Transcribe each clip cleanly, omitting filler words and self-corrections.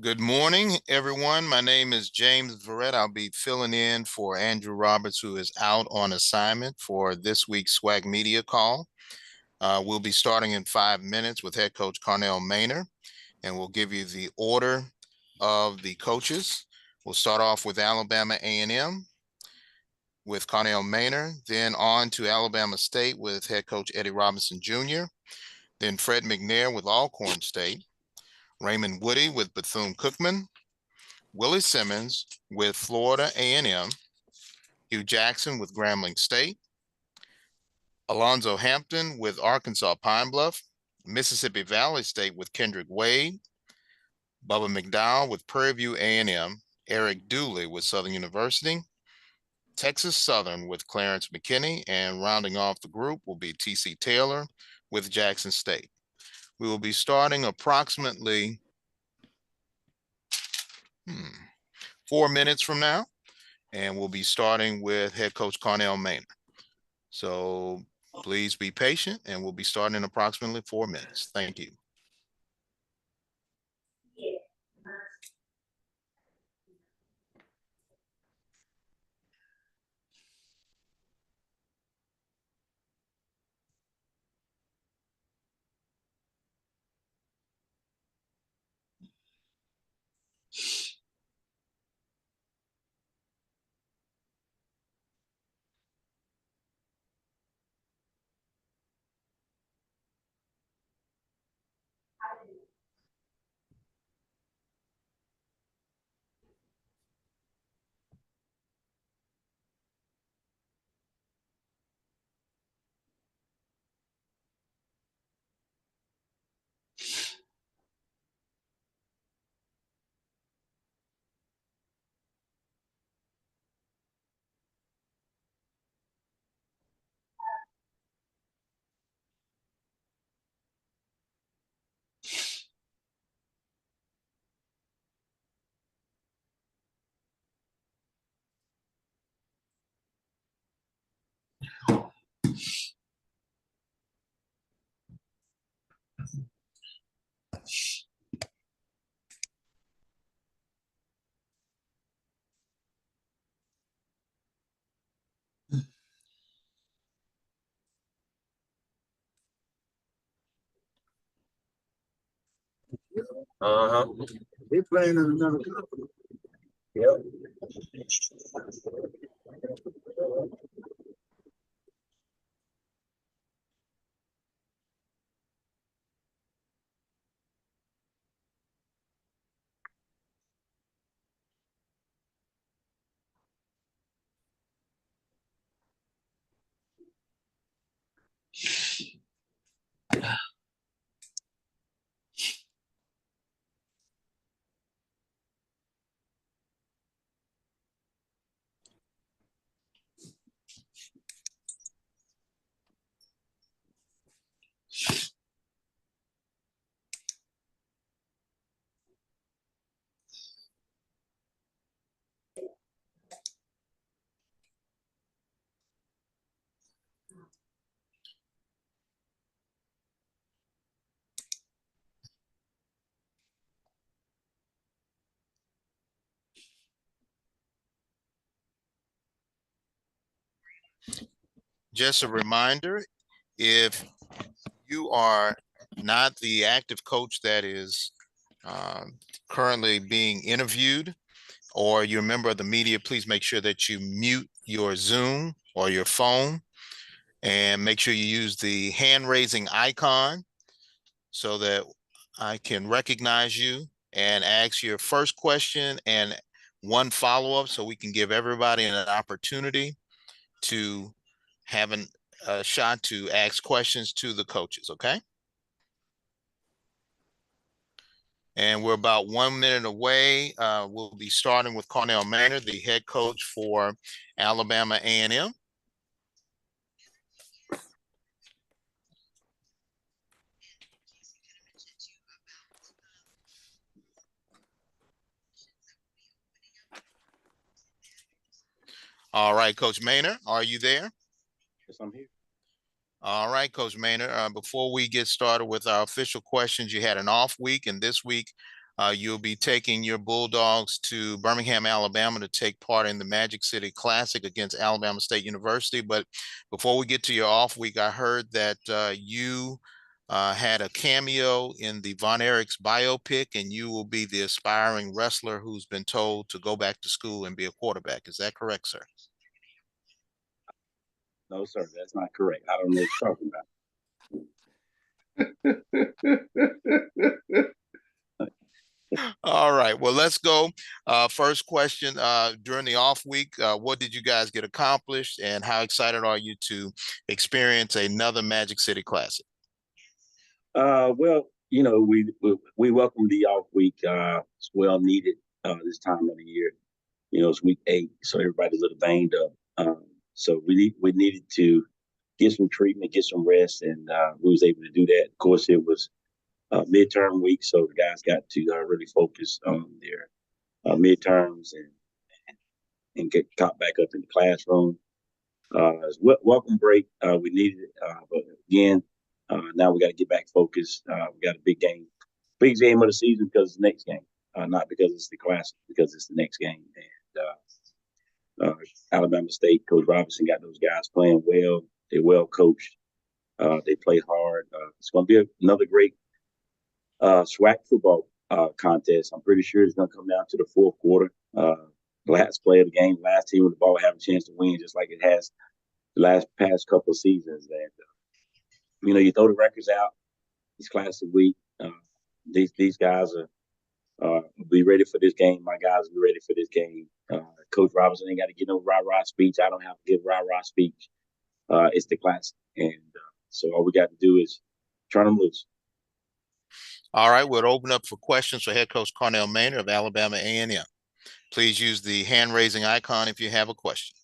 Good morning, everyone. My name is James Verrett. I'll be filling in for Andrew Roberts, who is out on assignment for this week's SWAC media call. We'll be starting in 5 minutes with head coach Carnell Maynor, and we'll give you the order of the coaches. We'll start off with Alabama A&M with Carnell Maynor, then on to Alabama State with head coach Eddie Robinson Jr., then Fred McNair with Alcorn State, Raymond Woody with Bethune-Cookman, Willie Simmons with Florida A&M, Hugh Jackson with Grambling State, Alonzo Hampton with Arkansas Pine Bluff, Mississippi Valley State with Kendrick Wade, Bubba McDowell with Prairie View A&M, Eric Dooley with Southern University, Texas Southern with Clarence McKinney, and rounding off the group will be TC Taylor with Jackson State. We will be starting approximately 4 minutes from now, and we'll be starting with head coach Carnell Maynor. So please be patient, and we'll be starting in approximately 4 minutes. Thank you. They playing in another company. Yep. Just a reminder, if you are not the active coach that is currently being interviewed, or you're a member of the media, please make sure that you mute your Zoom or your phone, and make sure you use the hand raising icon so that I can recognize you and ask your first question and one follow-up, so we can give everybody an opportunity to have a shot to ask questions to the coaches. Okay. And we're about 1 minute away. We'll be starting with Cornell Maynard, the head coach for Alabama A&M. All right, Coach Maynard, are you there? Yes, I'm here. All right, Coach Maynard. Before we get started with our official questions, you had an off week, and this week you'll be taking your Bulldogs to Birmingham, Alabama to take part in the Magic City Classic against Alabama State University. But before we get to your off week, I heard that you had a cameo in the Von Erichs biopic, and you will be the aspiring wrestler who's been told to go back to school and be a quarterback. Is that correct, sir? No, sir, that's not correct. I don't know what you're talking about. All right. Well, let's go. First question. During the off week, what did you guys get accomplished, and how excited are you to experience another Magic City Classic? Well, we welcome the off week. It's well needed this time of the year. It's week 8, so everybody's a little banged up. So we needed to get some treatment, get some rest, and we was able to do that. Of course, it was midterm week, so the guys got to really focus on their midterms and get caught back up in the classroom. Welcome break. We needed it, but again, now we got to get back focused. We got a big game of the season because it's the next game, not because it's the classic, because it's the next game. And Alabama State, Coach Robinson got those guys playing well. They're well coached. They play hard. It's going to be another great SWAC football contest. I'm pretty sure it's going to come down to the fourth quarter. Last play of the game, last team with the ball have a chance to win, just like it has the past couple of seasons. And you throw the records out. It's classic week. These guys are be ready for this game. My guys will be ready for this game. Coach Robinson ain't got to get no rah-rah speech. I don't have to give rah-rah speech. It's the classic. And so all we got to do is turn them loose. All right, we'll open up for questions for head coach Cornell Maynard of Alabama A&M. Please use the hand-raising icon if you have a question.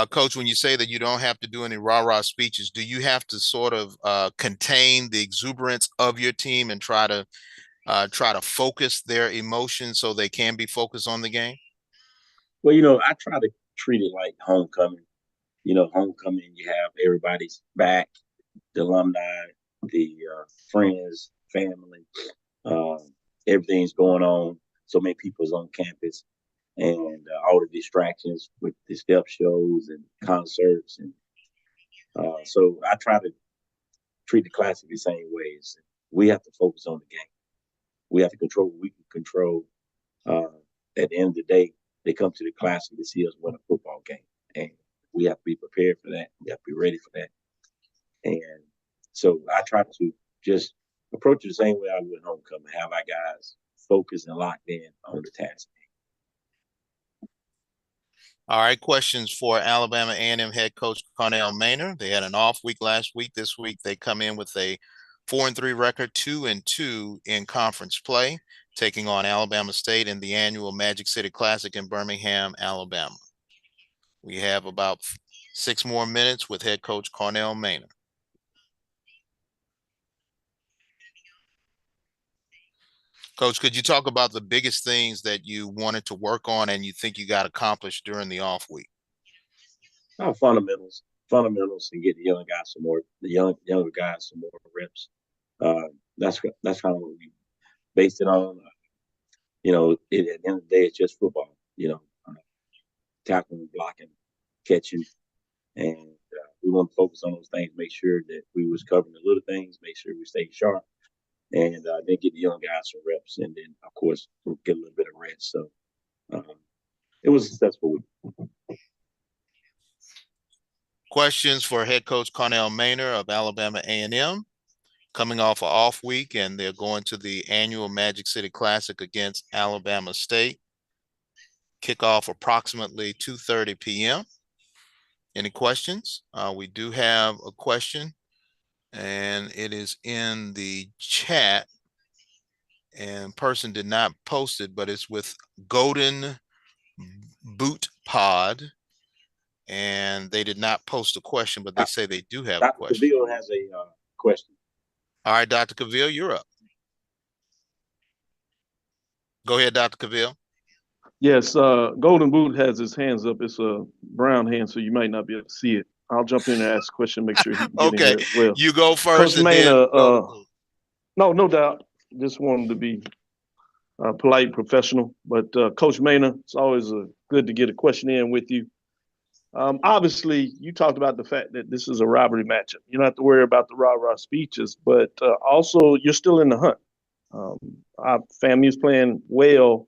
Coach, when you say that you don't have to do any rah-rah speeches, do you have to sort of contain the exuberance of your team and try to focus their emotions so they can be focused on the game? Well, I try to treat it like homecoming. Homecoming, you have everybody's back, the alumni, the friends, family, uh, everything's going on. So many people's on campus, and all the distractions with the step shows and concerts, and so I try to treat the classic the same ways. We have to focus on the game. We have to control what we can control. At the end of the day, they come to the classic to see us win a football game, and we have to be prepared for that. We have to be ready for that. And so I try to just approach it the same way I would homecoming, have our guys focused and locked in on the task. All right, questions for Alabama A&M head coach Cornell Maynard. They had an off week last week. This week they come in with a 4-3 record, 2-2 in conference play, taking on Alabama State in the annual Magic City Classic in Birmingham, Alabama. We have about 6 more minutes with head coach Cornell Maynard. Coach, could you talk about the biggest things that you wanted to work on and you think you got accomplished during the off week? Fundamentals, and get the younger guys some more reps. That's kind of what we based it on. at the end of the day, it's just football. Tackling, blocking, catching, and we want to focus on those things. Make sure that we was covering the little things. Make sure we stay sharp, and then get the young guys some reps, and then of course we'll get a little bit of rest. So it was a successful week. Questions for head coach Cornell Maynor of Alabama A&M, coming off an off week, and they're going to the annual Magic City Classic against Alabama State. Kickoff approximately 2:30 p.m. Any questions? We do have a question, and it is in the chat, and person did not post it, but it's with Golden Boot Pod, and they did not post a question, but they say they do have a question. Dr. Cavill has a question. All right, Dr. Cavill, you're up. Go ahead, Dr. Cavill. Yes, Golden Boot has his hands up. It's a brown hand, so you might not be able to see it. I'll jump in and ask a question, make sure he can get in here as well. You go first. Coach Maynor, no doubt. Just wanted to be polite, professional. But Coach Maynor, it's always good to get a question in with you. Obviously, you talked about the fact that this is a rivalry matchup. You don't have to worry about the rah-rah speeches, but also you're still in the hunt. Our family is playing well.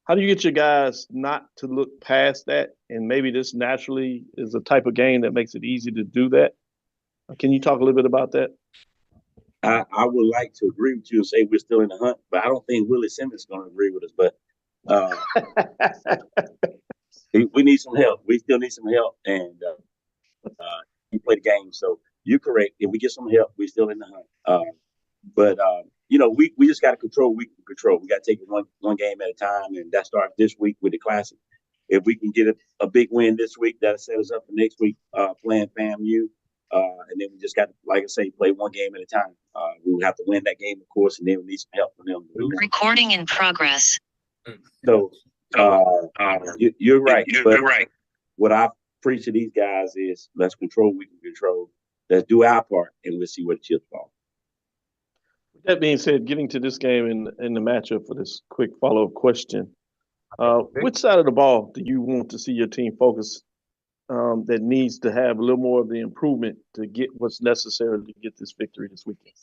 How do you get your guys not to look past that? And maybe this naturally is a type of game that makes it easy to do that. Can you talk a little bit about that? I would like to agree with you and say we're still in the hunt, but I don't think Willie Simmons is going to agree with us. But we need some help. We still need some help, and we play the game. So you're correct. If we get some help, we're still in the hunt. But we just got to control what we can control. We got to take it one game at a time, and that starts this week with the Classic. If we can get a big win this week, that'll set us up for next week playing FAMU. And then we just got to, like I say, play one game at a time. We will have to win that game, of course, and then we need some help from them. Recording in progress. So you're right. You're right. What I preach to these guys is let's control what we can control. Let's do our part, and we'll see where the chips fall. With that being said, getting to this game in the matchup for this quick follow-up question, which side of the ball do you want to see your team focus that needs to have a little more of the improvement to get what's necessary to get this victory this weekend?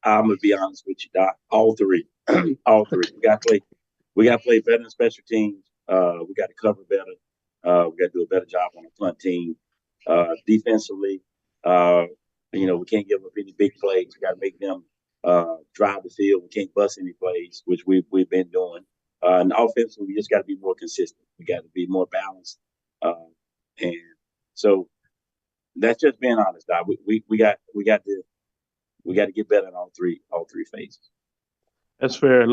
I'm gonna be honest with you, Doc. All three. All three. We got to play better in special teams. We got to cover better. We got to do a better job on the punt team. Defensively, we can't give up any big plays. We got to make them drive the field. We can't bust any plays, which we've been doing. And offensively, we just got to be more consistent. We got to be more balanced. And so that's just being honest, Doc. We got to get better in all three phases. That's fair.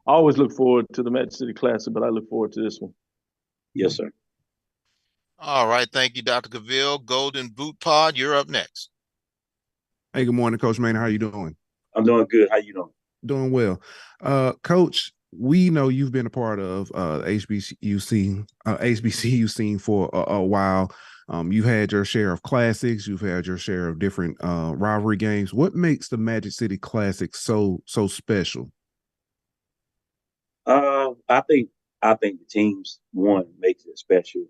I always look forward to the Magic City Classic, but I look forward to this one. Yes, sir. All right. Thank you, Dr. Cavill. Golden Boot Pod, you're up next. Hey, good morning, Coach Maynor. How you doing? I'm doing good. How you doing? Doing well. Coach, we know you've been a part of HBCU scene for a while. You've had your share of classics. You've had your share of different rivalry games. What makes the Magic City Classic so special? I think the teams makes it special.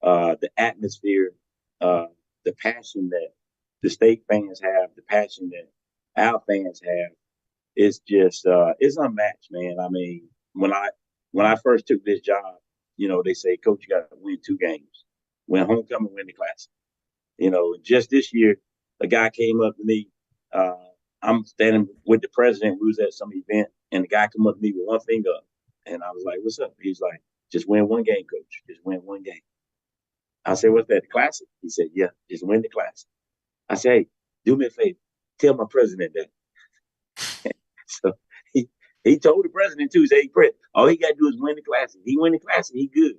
The atmosphere, the passion that the state fans have, the passion that our fans have, is just it's unmatched, man. I mean, when I first took this job, they say, Coach, you got to win 2 games. Win homecoming, win the Classic. Just this year, a guy came up to me. I'm standing with the president. We was at some event, and the guy come up to me with one finger up. And I was like, what's up? He's like, just win one game, Coach. Just win one game. I said, what's that, the Classic? He said, yeah, just win the Classic. I said, hey, do me a favor. Tell my president that. So he told the president too. He said, hey, all he got to do is win the Classic. He win the Classic, he good.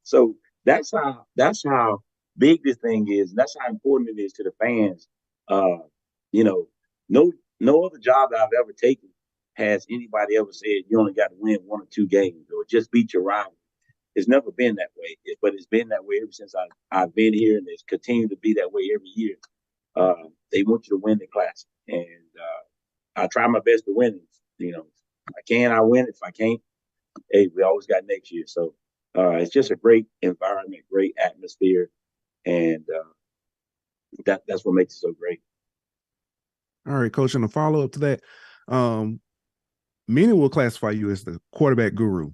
So that's how big this thing is. And that's how important it is to the fans. No other job that I've ever taken has anybody ever said you only got to win 1 or 2 games or just beat your rival. It's never been that way, but it's been that way ever since I've been here, and it's continued to be that way every year. They want you to win the Classic, and I try my best to win it. If I can, I win. If I can't, hey, we always got next year. So it's just a great environment, great atmosphere, and that's what makes it so great. All right, coach. And a follow up to that, um, many will classify you as the quarterback guru.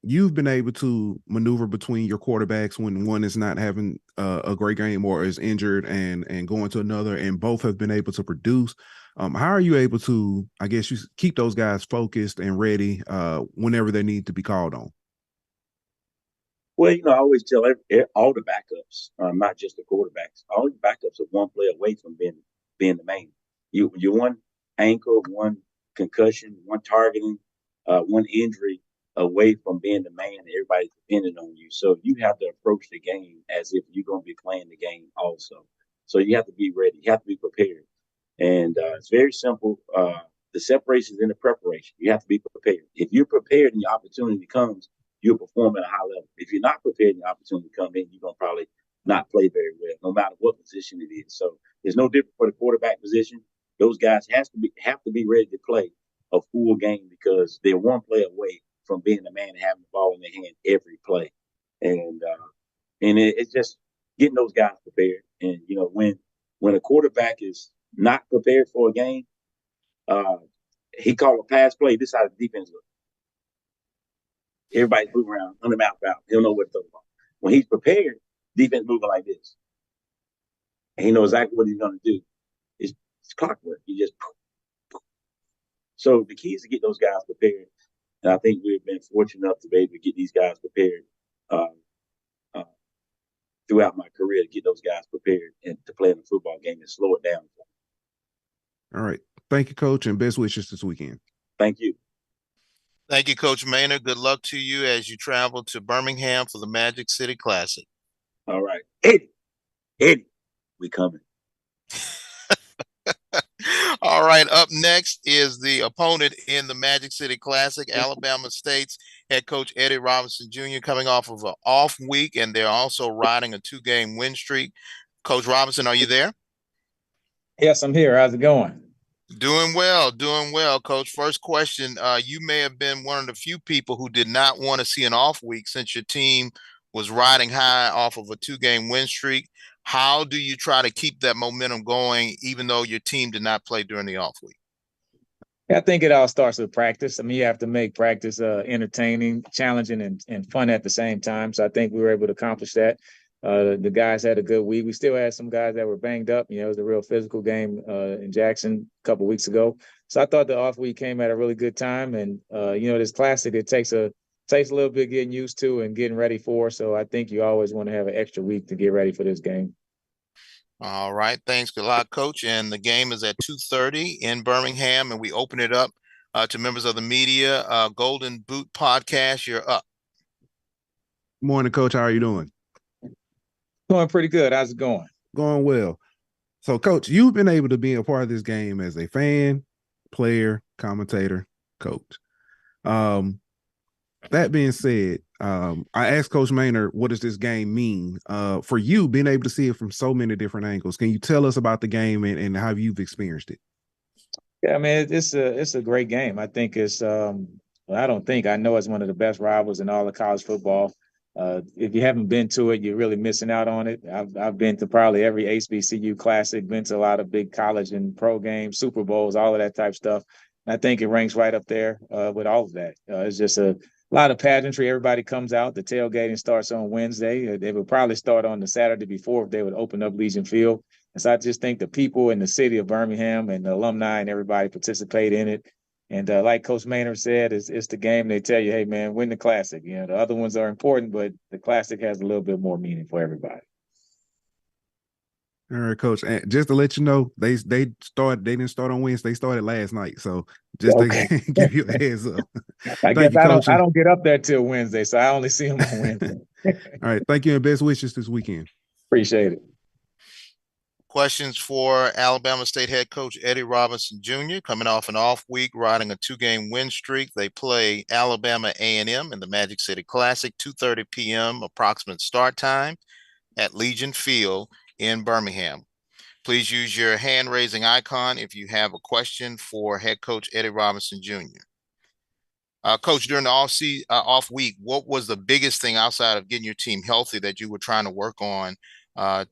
You've been able to maneuver between your quarterbacks when one is not having a great game or is injured and going to another, and both have been able to produce. How are you able to, I guess, you keep those guys focused and ready whenever they need to be called on? Well, I always tell all the backups, not just the quarterbacks, all the backups are one play away from being the main. You're one ankle, one concussion, one targeting, one injury away from being the man. Everybody's depending on you, so you have to approach the game as if you're going to be playing the game also. So you have to be ready. You have to be prepared, and it's very simple. The separation is in the preparation. You have to be prepared. If you're prepared and the opportunity comes, you'll perform at a high level. If you're not prepared and the opportunity come in, you're going to probably not play very well, no matter what position it is. So it's no different for the quarterback position. Those guys have to be ready to play a full game because they're one play away from being the man and having the ball in their hand every play. And it's just getting those guys prepared. And when a quarterback is not prepared for a game, he called a pass play. This is how the defense looks. Everybody's moving around, under mouth out. He'll know what to throw the ball. When he's prepared, defense moving like this. And he knows exactly what he's going to do. It's clockwork. He just. So the key is to get those guys prepared. And I think we've been fortunate enough to be able to get these guys prepared throughout my career, to get those guys prepared and to play in a football game and slow it down. All right. Thank you, coach, and best wishes this weekend. Thank you. Thank you, Coach Maynard. Good luck to you as you travel to Birmingham for the Magic City Classic. All right. Eddie, we coming. All right, up next is the opponent in the Magic City Classic, Alabama State's head coach Eddie Robinson Jr. coming off of an off week, and they're also riding a 2-game win streak. Coach Robinson, are you there? Yes, I'm here. How's it going? Doing well, Coach. First question, you may have been one of the few people who did not want to see an off week since your team was riding high off of a 2-game win streak. How do you try to keep that momentum going, even though your team did not play during the off week? I think it all starts with practice. I mean, you have to make practice entertaining, challenging, and fun at the same time. So I think we were able to accomplish that. The guys had a good week. We still had some guys that were banged up. It was a real physical game in Jackson a couple of weeks ago. So I thought the off week came at a really good time. And, this classic, it takes a little bit getting used to and getting ready for. So I think you always want to have an extra week to get ready for this game. All right. Thanks a lot, Coach. And the game is at 2:30 in Birmingham, and we open it up to members of the media. Golden Boot Podcast, you're up. Morning, Coach. How are you doing? Going pretty good. How's it going? Going well. So, Coach, you've been able to be a part of this game as a fan, player, commentator, coach. That being said, I asked Coach Maynard, what does this game mean for you, being able to see it from so many different angles? Can you tell us about the game and how you've experienced it? Yeah, I mean, it's a great game. I think it's I know it's one of the best rivals in all of college football. If you haven't been to it, you're really missing out on it. I've been to probably every HBCU classic, been to a lot of big college and pro games, Super Bowls, all of that type of stuff. And I think it ranks right up there with all of that. It's just a lot of pageantry. Everybody comes out. The tailgating starts on Wednesday. They would probably start on the Saturday before if they would open up Legion Field. And so I just think the people in the city of Birmingham and the alumni and everybody participate in it. And like Coach Maynard said, it's the game they tell you, hey, man, win the classic. The other ones are important, but the classic has a little bit more meaning for everybody. All right, Coach. And just to let you know, they didn't start on Wednesday. They started last night. So just to give you a heads up. I guess I don't get up there till Wednesday, so I only see them on Wednesday. All right. Thank you and best wishes this weekend. Appreciate it. Questions for Alabama State head coach Eddie Robinson Jr. coming off an off week, riding a 2-game win streak. They play Alabama A&M in the Magic City Classic, 2:30 p.m. approximate start time at Legion Field in Birmingham. Please use your hand-raising icon if you have a question for head coach Eddie Robinson Jr. Coach, during the off week, what was the biggest thing outside of getting your team healthy that you were trying to work on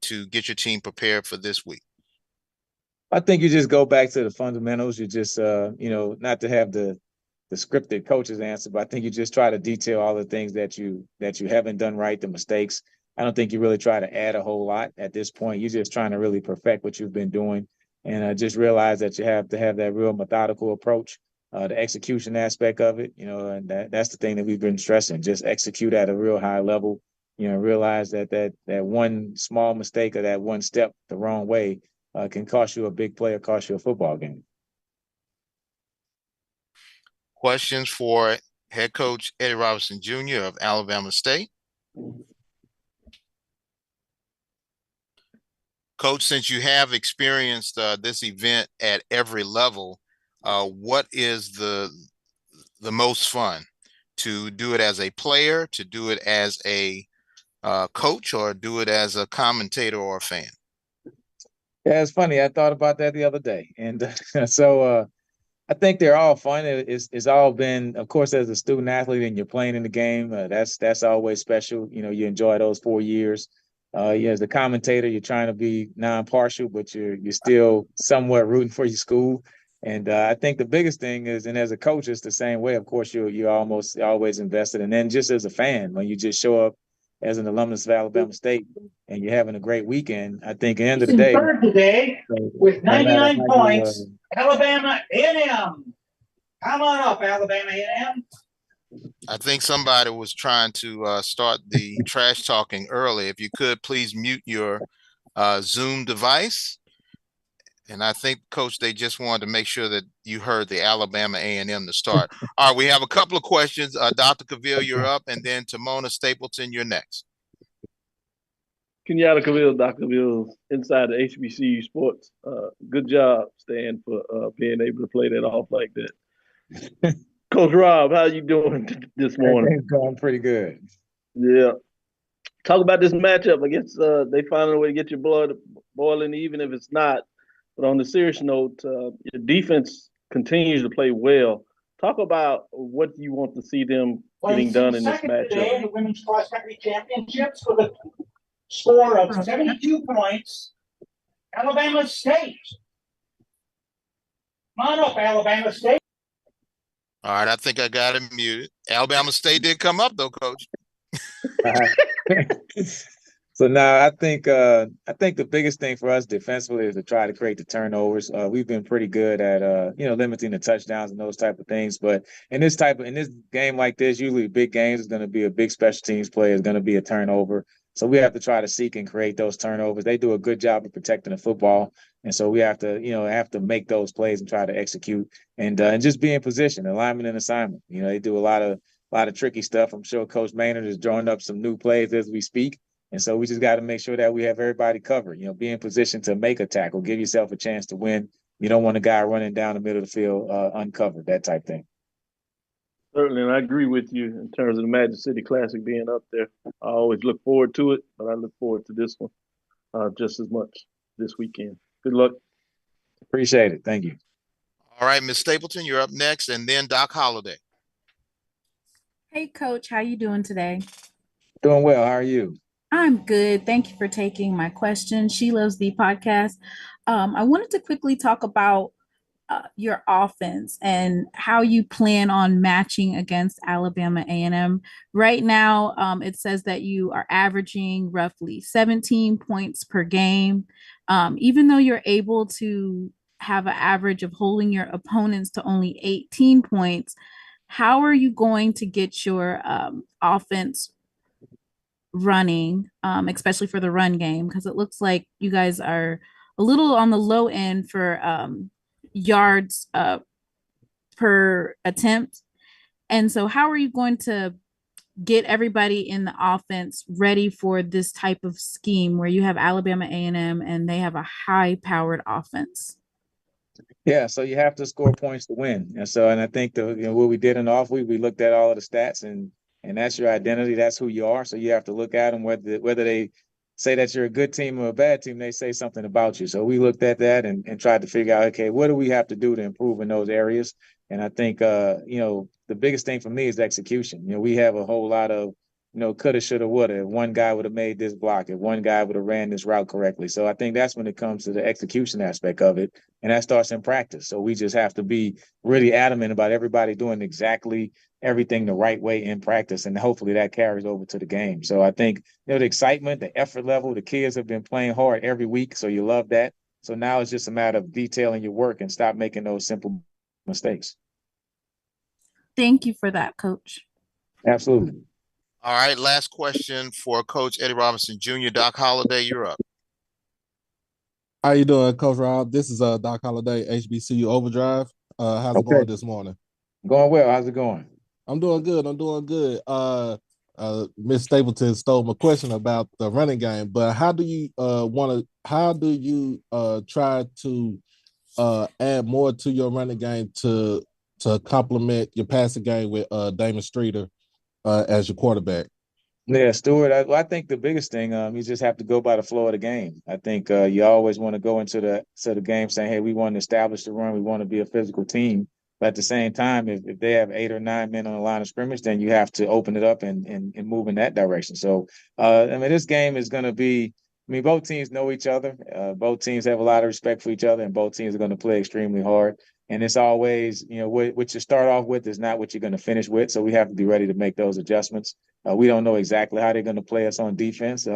to get your team prepared for this week? I think you just go back to the fundamentals. You just, not to have the scripted coach's answer, but I think you just try to detail all the things that you haven't done right, the mistakes. I don't think you really try to add a whole lot at this point. You're just trying to really perfect what you've been doing, and just realize that you have to have that real methodical approach, the execution aspect of it. And that's the thing that we've been stressing. Just execute at a real high level. Realize that one small mistake or that one step the wrong way can cost you a big play or cost you a football game. Questions for head coach Eddie Robinson Jr. of Alabama State. Coach, since you have experienced this event at every level, what is the most fun? To do it as a player, to do it as a coach, or do it as a commentator or a fan? Yeah, it's funny. I thought about that the other day, and so I think they're all fun. It's all been, of course, as a student athlete and you're playing in the game. That's always special. You enjoy those 4 years. As a commentator, you're trying to be non-partial, but you're still somewhat rooting for your school. And I think the biggest thing is, and as a coach, it's the same way. Of course, you're almost always invested. And then just as a fan, when you just show up as an alumnus of Alabama State and you're having a great weekend, I think at the end of the day, third today with no matter 99 how points, Alabama A&M. Come on up, Alabama A&M. I think somebody was trying to start the trash talking early. If you could, please mute your Zoom device. And I think, Coach, they just wanted to make sure that you heard the Alabama A&M to start. All right, we have a couple of questions. Dr. Cavill, you're up, and then Tamona Stapleton, you're next. Kenyatta Cavill, Dr. Cavill, inside the HBCU sports. Good job, Stan, for being able to play that off like that. Coach Rob, how you doing this morning? Everything's going pretty good. Yeah. Talk about this matchup. I guess they found a way to get your blood boiling, even if it's not. But on the serious note, your defense continues to play well. Talk about what you want to see them getting done in this matchup. Today in the women's cross country championships with a score of 72 points. Alabama State. Come on up, Alabama State. All right, I think I got it muted. Alabama State did come up, though, Coach. So now I think the biggest thing for us defensively is to try to create the turnovers. We've been pretty good at limiting the touchdowns and those type of things. But in this game like this, usually big games is going to be a big special teams play, is going to be a turnover. So we have to try to seek and create those turnovers. They do a good job of protecting the football, and so we have to make those plays and try to execute and just be in position, alignment and assignment. They do a lot of tricky stuff. I'm sure Coach Maynard is drawing up some new plays as we speak. And so we just got to make sure that we have everybody covered, be in position to make a tackle, give yourself a chance to win. You don't want a guy running down the middle of the field uncovered, that type thing. Certainly, and I agree with you in terms of the Magic City Classic being up there. I always look forward to it, but I look forward to this one just as much this weekend. Good luck. Appreciate it. Thank you. All right, Ms. Stapleton, you're up next, and then Doc Holliday. Hey, Coach, how you doing today? Doing well. How are you? I'm good. Thank you for taking my question. She Loves the podcast. I wanted to quickly talk about your offense and how you plan on matching against Alabama A&M. Right now, it says that you are averaging roughly 17 points per game. Even though you're able to have an average of holding your opponents to only 18 points, how are you going to get your offense running, especially for the run game? Because it looks like you guys are a little on the low end for yards per attempt. And so how are you going to get everybody in the offense ready for this type of scheme where you have Alabama A&M and they have a high-powered offense? Yeah, so you have to score points to win. And I think what we did in the off week, we looked at all of the stats and that's your identity. That's who you are. So you have to look at them, whether they say that you're a good team or a bad team, they say something about you. So we looked at that and tried to figure out, okay, what do we have to do to improve in those areas? And I think, the biggest thing for me is execution. You know, we have a whole lot of, you know, coulda, shoulda, woulda. If one guy would have made this block, if one guy would have ran this route correctly. So I think that's when it comes to the execution aspect of it. And that starts in practice. So we just have to be really adamant about everybody doing exactly everything the right way in practice. And hopefully that carries over to the game. So I think, you know, the excitement, the effort level, the kids have been playing hard every week. So you love that. So now it's just a matter of detailing your work and stop making those simple mistakes. Thank you for that, Coach. Absolutely. All right, last question for Coach Eddie Robinson Jr. Doc Holliday, you're up. How you doing, Coach Rob? This is Doc Holliday, HBCU Overdrive. How's it going this morning? Going well. How's it going? I'm doing good. I'm doing good. Miss Stapleton stole my question about the running game, but how do you try to add more to your running game to complement your passing game with Damon Streeter as your quarterback? Yeah, Stuart, I think the biggest thing, you just have to go by the flow of the game. I think you always want to go into the game saying, hey, we want to establish the run. We want to be a physical team. But at the same time, if they have 8 or 9 men on the line of scrimmage, then you have to open it up and move in that direction. So, I mean, this game is going to be, I mean, both teams know each other. Both teams have a lot of respect for each other, and both teams are going to play extremely hard. And it's always, you know, what you start off with is not what you're going to finish with. So we have to be ready to make those adjustments. We don't know exactly how they're going to play us on defense.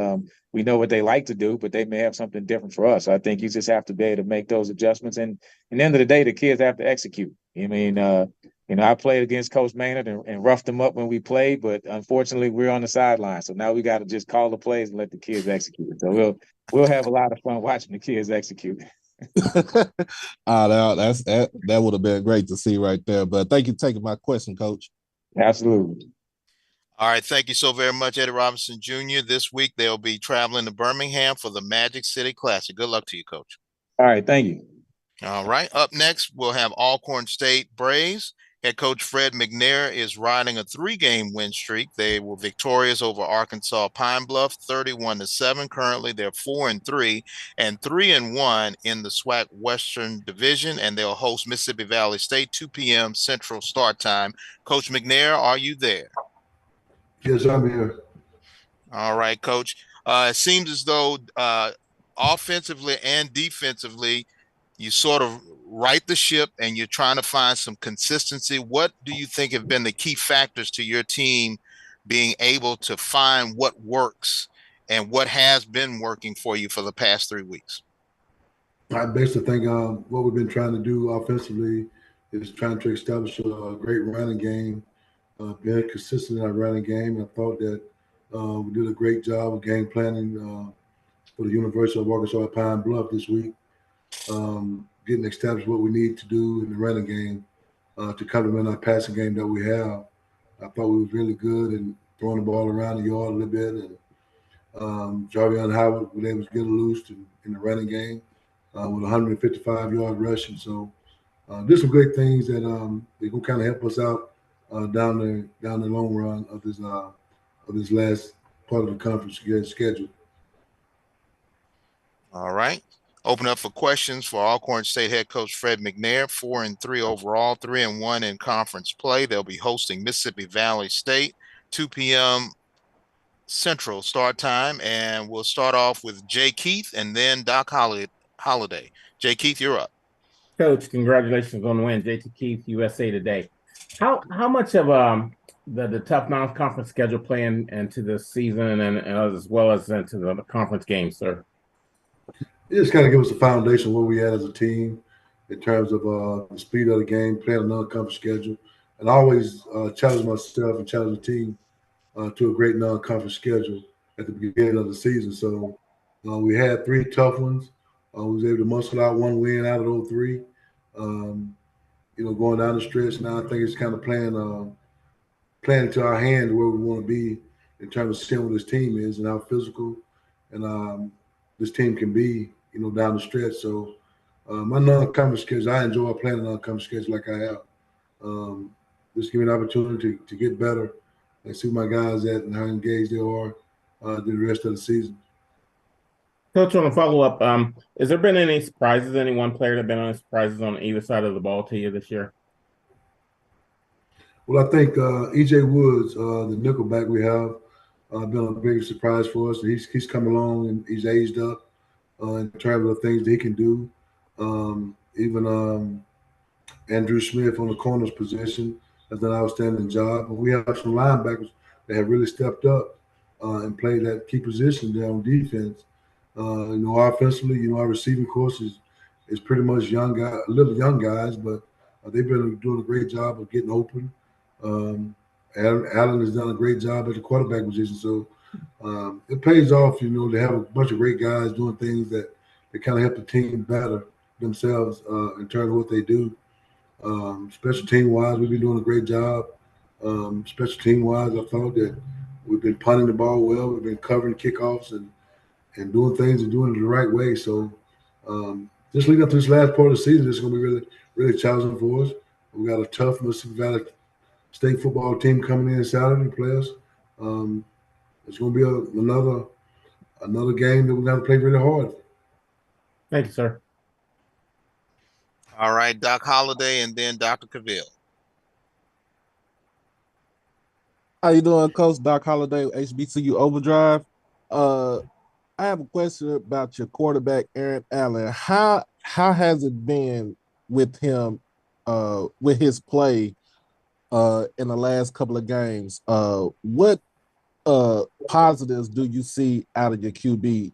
We know what they like to do, but they may have something different for us. So I think you just have to be able to make those adjustments. And at the end of the day, the kids have to execute. I mean, you know, I played against Coach Maynard and roughed them up when we played, but unfortunately, we're on the sideline. So now we got to just call the plays and let the kids execute. So we'll have a lot of fun watching the kids execute. That would have been great to see right there. But thank you for taking my question, Coach. Absolutely. All right, thank you so very much, Eddie Robinson Jr. This week, they'll be traveling to Birmingham for the Magic City Classic. Good luck to you, Coach. All right, thank you. All right, up next, we'll have Alcorn State Braves. Head coach Fred McNair is riding a 3-game win streak. They were victorious over Arkansas Pine Bluff, 31-7. Currently, they're 4-3 and 3-1 in the SWAC Western Division, and they'll host Mississippi Valley State, 2 p.m. Central start time. Coach McNair, are you there? Yes, I'm here. All right, Coach. It seems as though offensively and defensively, you sort of right the ship and you're trying to find some consistency. What do you think have been the key factors to your team being able to find what works and what has been working for you for the past 3 weeks? I basically think what we've been trying to do offensively is trying to establish a great running game, being consistent in our running game. I thought that we did a great job of game planning for the University of Arkansas Pine Bluff this week, getting established what we need to do in the running game to complement our passing game that we have. I thought we was really good in throwing the ball around the yard a little bit, and Jarvion Howard was able to get loose in the running game with 155-yard rushing. So there's some great things that they're gonna kind of help us out down the long run of this last part of the conference schedule. All right. Open up for questions for Alcorn State head coach Fred McNair. 4-3 overall, 3-1 in conference play. They'll be hosting Mississippi Valley State, 2 p.m. Central start time. And we'll start off with Jay Keith and then Doc Holliday. Jay Keith, you're up. Coach, congratulations on the win. JT Keith, USA Today. How much of the tough non-conference schedule playing into the season and as well as into the conference games, sir? It just kind of gives us a foundation where we at as a team in terms of the speed of the game, playing a non-conference schedule, and I always challenge myself and challenge the team to a great non-conference schedule at the beginning of the season. So we had 3 tough ones. We was able to muscle out 1 win out of those 3. Going down the stretch now, I think it's kind of playing into our hand where we want to be in terms of seeing what this team is and how physical and this team can be, down the stretch. So my non-conference schedule, I enjoy playing a non-conference schedule like I have. Just give me an opportunity to get better and see where my guys at and how engaged they are the rest of the season. Coach, on a follow-up, has there been any surprises? Any one player that been on surprises on either side of the ball to you this year? Well, I think EJ Woods, the nickelback we have, been a big surprise for us. He's come along and he's aged up in terms of the things that he can do. Even Andrew Smith on the corners position has done an outstanding job. And we have some linebackers that have really stepped up and played that key position there on defense. Offensively, our receiving course is pretty much little young guys, but they've been doing a great job of getting open. Allen has done a great job at the quarterback position, so it pays off, to have a bunch of great guys doing things that kind of help the team better themselves in terms of what they do. Special team wise, we've been doing a great job. Special team wise, I thought that we've been punting the ball well. We've been covering kickoffs and doing things and doing it the right way. So just leading up to this last part of the season, it's going to be really, really challenging for us. We got a tough Mississippi Valley State football team coming in Saturday to play us. It's going to be another game that we're going to play really hard. Thank you, sir. All right, Doc Holliday and then Dr. Cavill. How you doing, Coach? Doc Holliday, HBCU Overdrive. I have a question about your quarterback, Aaron Allen. How has it been with him, with his play in the last couple of games? What positives do you see out of your QB?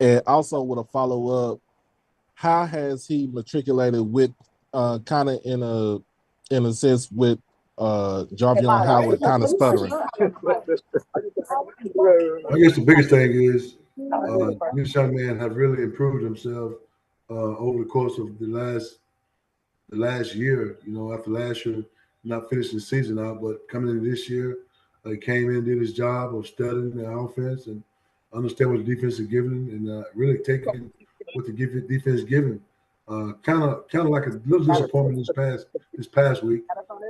And also with a follow-up, how has he matriculated with kind of in a sense with Jarvion Howard kind of stuttering? I guess the biggest thing is this young man have really improved himself over the course of the last year. After last year, not finishing the season out, but coming into this year, he came in, did his job of studying the offense and understand what the defense is giving him, and really taking what the defense is giving. Kind of like a little disappointment this past week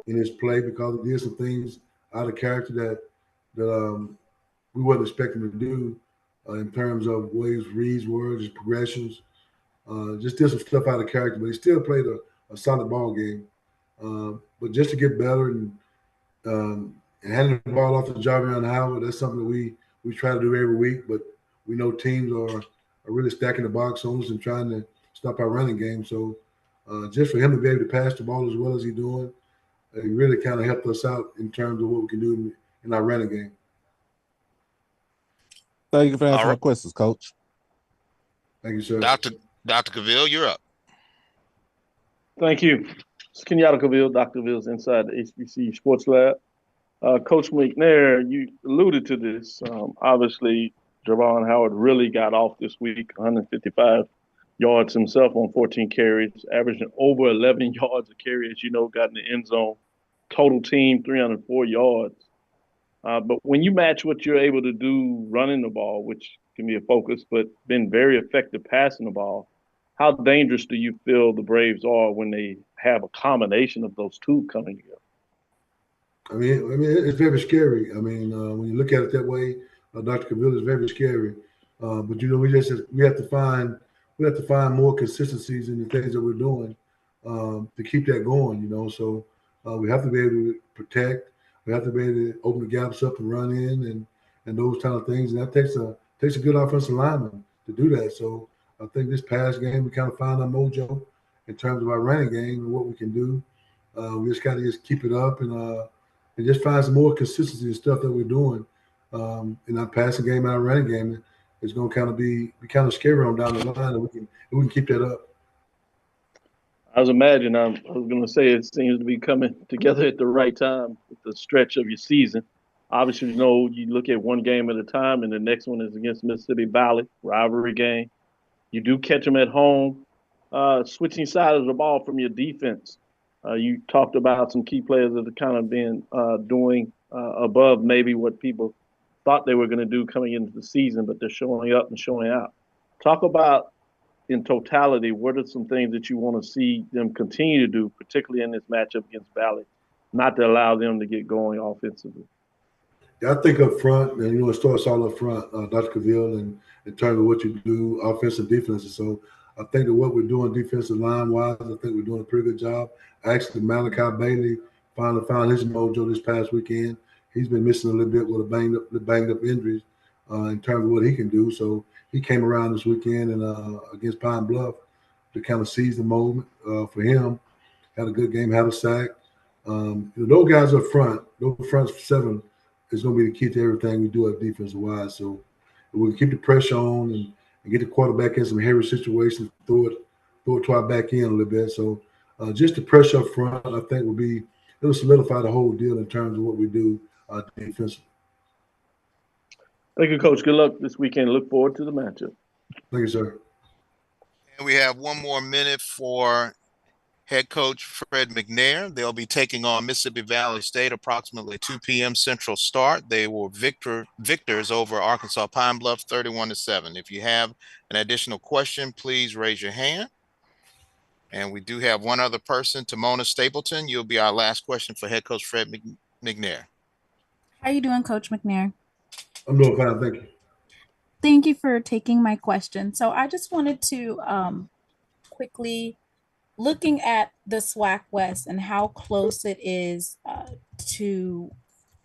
in his play because he did some things out of character that we wasn't expecting to do in terms of ways reads words, his progressions. Just did some stuff out of character, but he still played a solid ball game. But just to get better and handing the ball off to Jarvion Howard, that's something that we try to do every week. But we know teams are really stacking the box on us and trying to stop our running game. So just for him to be able to pass the ball as well as he's doing, he really kind of helped us out in terms of what we can do in our running game. Thank you for answering my questions, Coach. Thank you, sir. Dr. Cavill, you're up. Thank you. It's Kenyatta Cavill, Dr. Cavill's inside the HBC Sports Lab. Coach McNair, you alluded to this. Obviously, Javon Howard really got off this week, 155 yards himself on 14 carries, averaging over 11 yards a carry, as you know, got in the end zone. Total team, 304 yards. But when you match what you're able to do running the ball, which can be a focus, but been very effective passing the ball, how dangerous do you feel the Braves are when they have a combination of those two coming together? I mean, it's very scary. I mean, when you look at it that way, Dr. Cavill is very scary. But we have to find more consistencies in the things that we're doing to keep that going. So we have to be able to protect. We have to be able to open the gaps up and run in and those kind of things. And that takes a good offensive lineman to do that. So I think this past game we kind of found our mojo in terms of our running game and what we can do. We just got to keep it up and just find some more consistency and stuff that we're doing in our passing game and our running game. It's going to kind of be kind of scary on down the line, and we can keep that up. I was going to say it seems to be coming together at the right time with the stretch of your season. Obviously, you look at one game at a time, and the next one is against Mississippi Valley, rivalry game. You do catch them at home. Switching sides of the ball from your defense. You talked about some key players that have kind of been doing above maybe what people thought they were going to do coming into the season, but they're showing up and showing out. Talk about, in totality, what are some things that you want to see them continue to do, particularly in this matchup against Valley, not to allow them to get going offensively? Yeah, I think up front, and it starts all up front, Dr. Cavill, and in terms of what you do, offensive, defensive. So I think that what we're doing defensive line-wise, I think we're doing a pretty good job. Actually, Malachi Bailey finally found his mojo this past weekend. He's been missing a little bit with a banged up injuries in terms of what he can do. So he came around this weekend and against Pine Bluff to kind of seize the moment for him. Had a good game, had a sack. Those guys up front, those front seven is going to be the key to everything we do at defensive wise. So we can keep the pressure on and get the quarterback in some hairy situations, throw it to our back end a little bit. So just the pressure up front, I think, it'll solidify the whole deal in terms of what we do defensively. Thank you, Coach. Good luck this weekend. Look forward to the matchup. Thank you, sir. And we have 1 more minute for head coach Fred McNair. They'll be taking on Mississippi Valley State approximately 2 p.m. Central start. They were victors over Arkansas Pine Bluff 31-7. If you have an additional question, please raise your hand. And we do have one other person, Tamona Stapleton. You'll be our last question for head coach Fred McNair. How you doing, Coach McNair? I'm doing fine, thank you. Thank you for taking my question. So I just wanted to quickly, looking at the SWAC West and how close it is to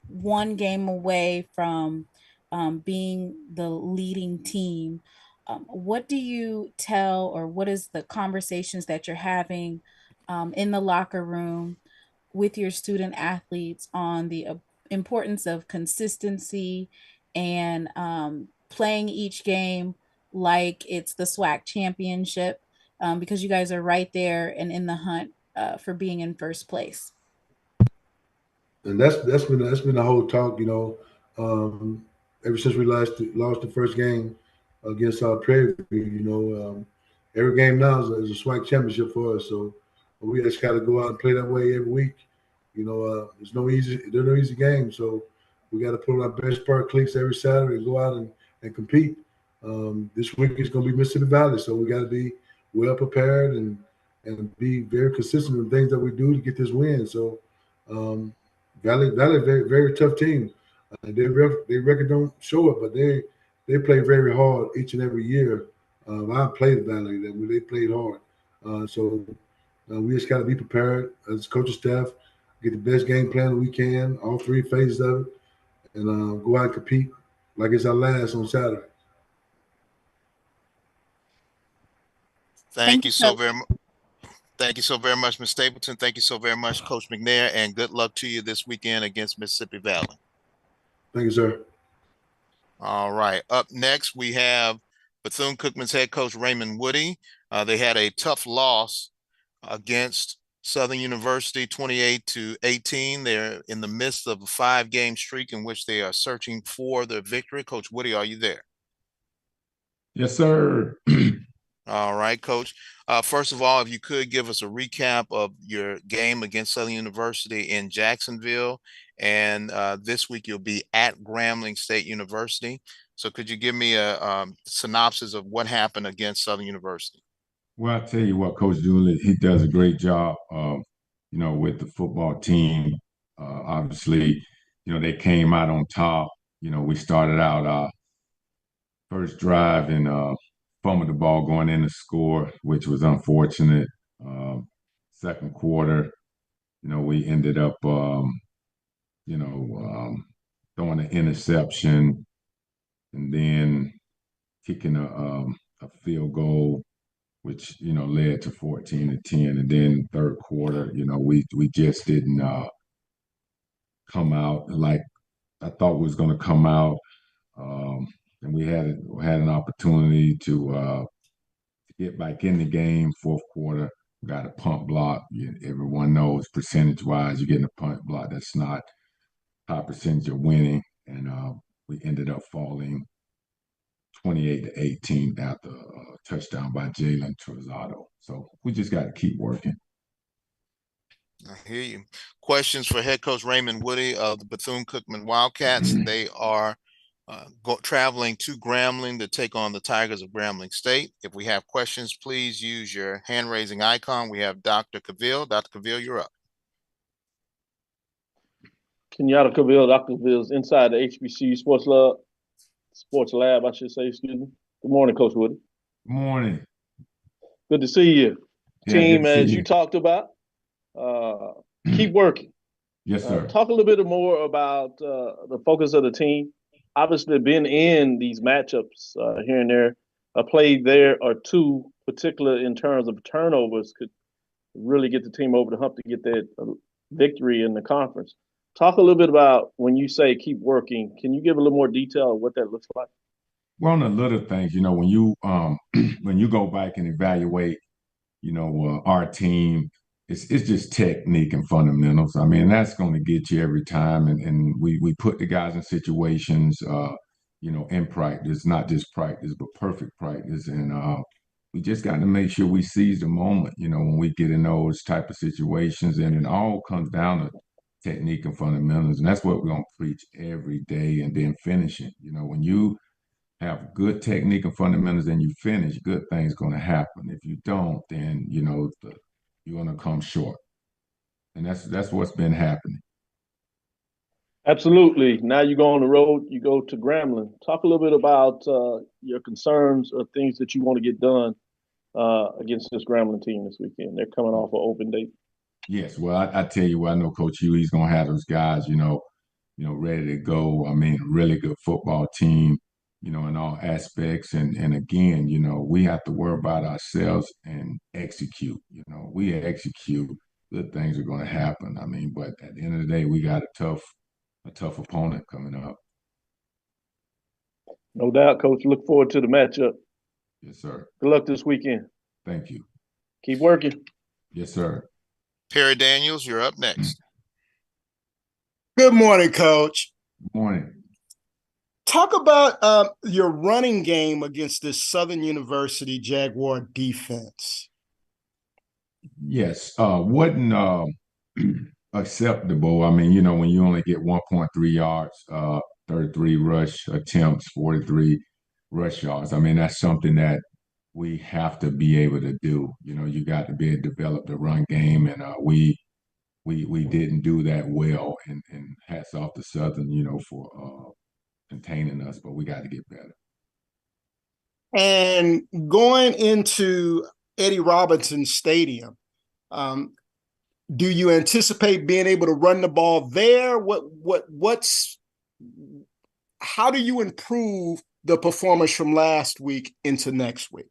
one game away from being the leading team, what do you tell, or what is the conversations that you're having in the locker room with your student athletes on the importance of consistency and playing each game like it's the SWAC championship, because you guys are right there and in the hunt for being in first place? And that's been the whole talk, ever since we lost the first game against Prairie View. Every game now is a SWAC championship for us. So we just got to go out and play that way every week. There's no easy games. So we got to put on our best pair of cleats every Saturday and go out and compete. This week is going to be Mississippi Valley, so we got to be well prepared and be very consistent in things that we do to get this win. So Valley, very very tough team. Their record don't show it, but they play very hard each and every year. I played Valley, they played hard. So we just got to be prepared as coaching staff, get the best game plan we can, all three phases of it, and go out and compete like it's our last on Saturday. Thank you so very much. Thank you so very much, Ms. Stapleton. Thank you so very much, Coach McNair, and good luck to you this weekend against Mississippi Valley. Thank you, sir. All right. Up next, we have Bethune-Cookman's head coach Raymond Woody. They had a tough loss against Southern University, 28-18. They're in the midst of a 5-game streak in which they are searching for their victory. Coach Woody, are you there? Yes, sir. All right, Coach. First of all, if you could give us a recap of your game against Southern University in Jacksonville, and this week you'll be at Grambling State University. So could you give me a synopsis of what happened against Southern University? Well, I'll tell you what, Coach Dooley, he does a great job, with the football team. Obviously, they came out on top. We started out first drive and fumbled the ball going in to score, which was unfortunate. Second quarter, we ended up, throwing an interception and then kicking a field goal, which led to 14-10. And then third quarter, we just didn't come out like I thought we was going to come out. And we had an opportunity to get back in the game. Fourth quarter, we got a punt block. Everyone knows percentage-wise, you're getting a punt block that's not high percentage of winning, and we ended up falling 28-18 after a touchdown by Jalen Trozado. So we just got to keep working. I hear you. Questions for head coach Raymond Woody of the Bethune-Cookman Wildcats. They are traveling to Grambling to take on the Tigers of Grambling State. If we have questions, please use your hand-raising icon. We have Dr. Cavill. Dr. Cavill, you're up. Kenyatta Cavill, Dr. Cavill's inside the HBCU Sports Lab, I should say, excuse me. Good morning, Coach Woody. Good morning. Good to see you. Yeah, Team, good to see as you talked about, keep working. Yes, sir. Talk a little bit more about the focus of the team. Obviously, been in these matchups here and there. A play there or two, particular in terms of turnovers, could really get the team over the hump to get that victory in the conference. Talk a little bit about when you say keep working. Can you give a little more detail of what that looks like? Well, on the little things, when you when you go back and evaluate, our team, it's just technique and fundamentals. I mean, that's going to get you every time, and we put the guys in situations, in practice, not just practice, but perfect practice, and we just got to make sure we seize the moment, when we get in those type of situations, and it all comes down to technique and fundamentals, and that's what we're going to preach every day, and then finishing. When you have good technique and fundamentals and you finish, good things going to happen. If you don't, then you're going to come short, and that's what's been happening. Absolutely. Now you go on the road, you go to Grambling. Talk a little bit about your concerns or things that you want to get done against this Grambling team this weekend. They're coming off an open date. Yes, well, I tell you what, I know Coach Hugh, he's going to have those guys, ready to go. I mean, a really good football team, in all aspects. And again, we have to worry about ourselves and execute. We execute, good things are going to happen. I mean, but at the end of the day, we got a tough opponent coming up. No doubt, Coach. Look forward to the matchup. Yes, sir. Good luck this weekend. Thank you. Keep working. Yes, sir. Perry Daniels, you're up next. Good morning, Coach. Good morning. Talk about your running game against this Southern University Jaguar defense. Yes, wasn't acceptable. I mean, when you only get 1.3 yards, 33 rush attempts, 43 rush yards. I mean, that's something that we have to be able to do. You got to be able to develop the run game, and we didn't do that well. And hats off to Southern, for containing us, but we got to get better. And going into Eddie Robinson Stadium, do you anticipate being able to run the ball there? How do you improve the performance from last week into next week?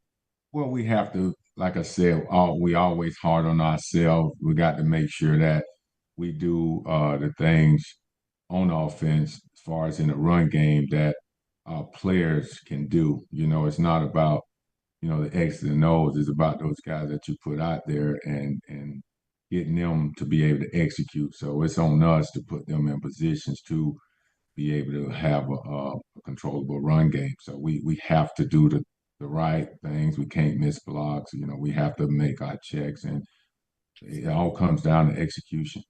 Well, we have to, like I said, we always hard on ourselves. We got to make sure that we do the things on offense as far as in the run game that our players can do. It's not about, the X's and O's. It's about those guys that you put out there and getting them to be able to execute. So it's on us to put them in positions to be able to have a controllable run game. So we have to do the right things. We can't miss blocks. We have to make our checks, and it all comes down to execution.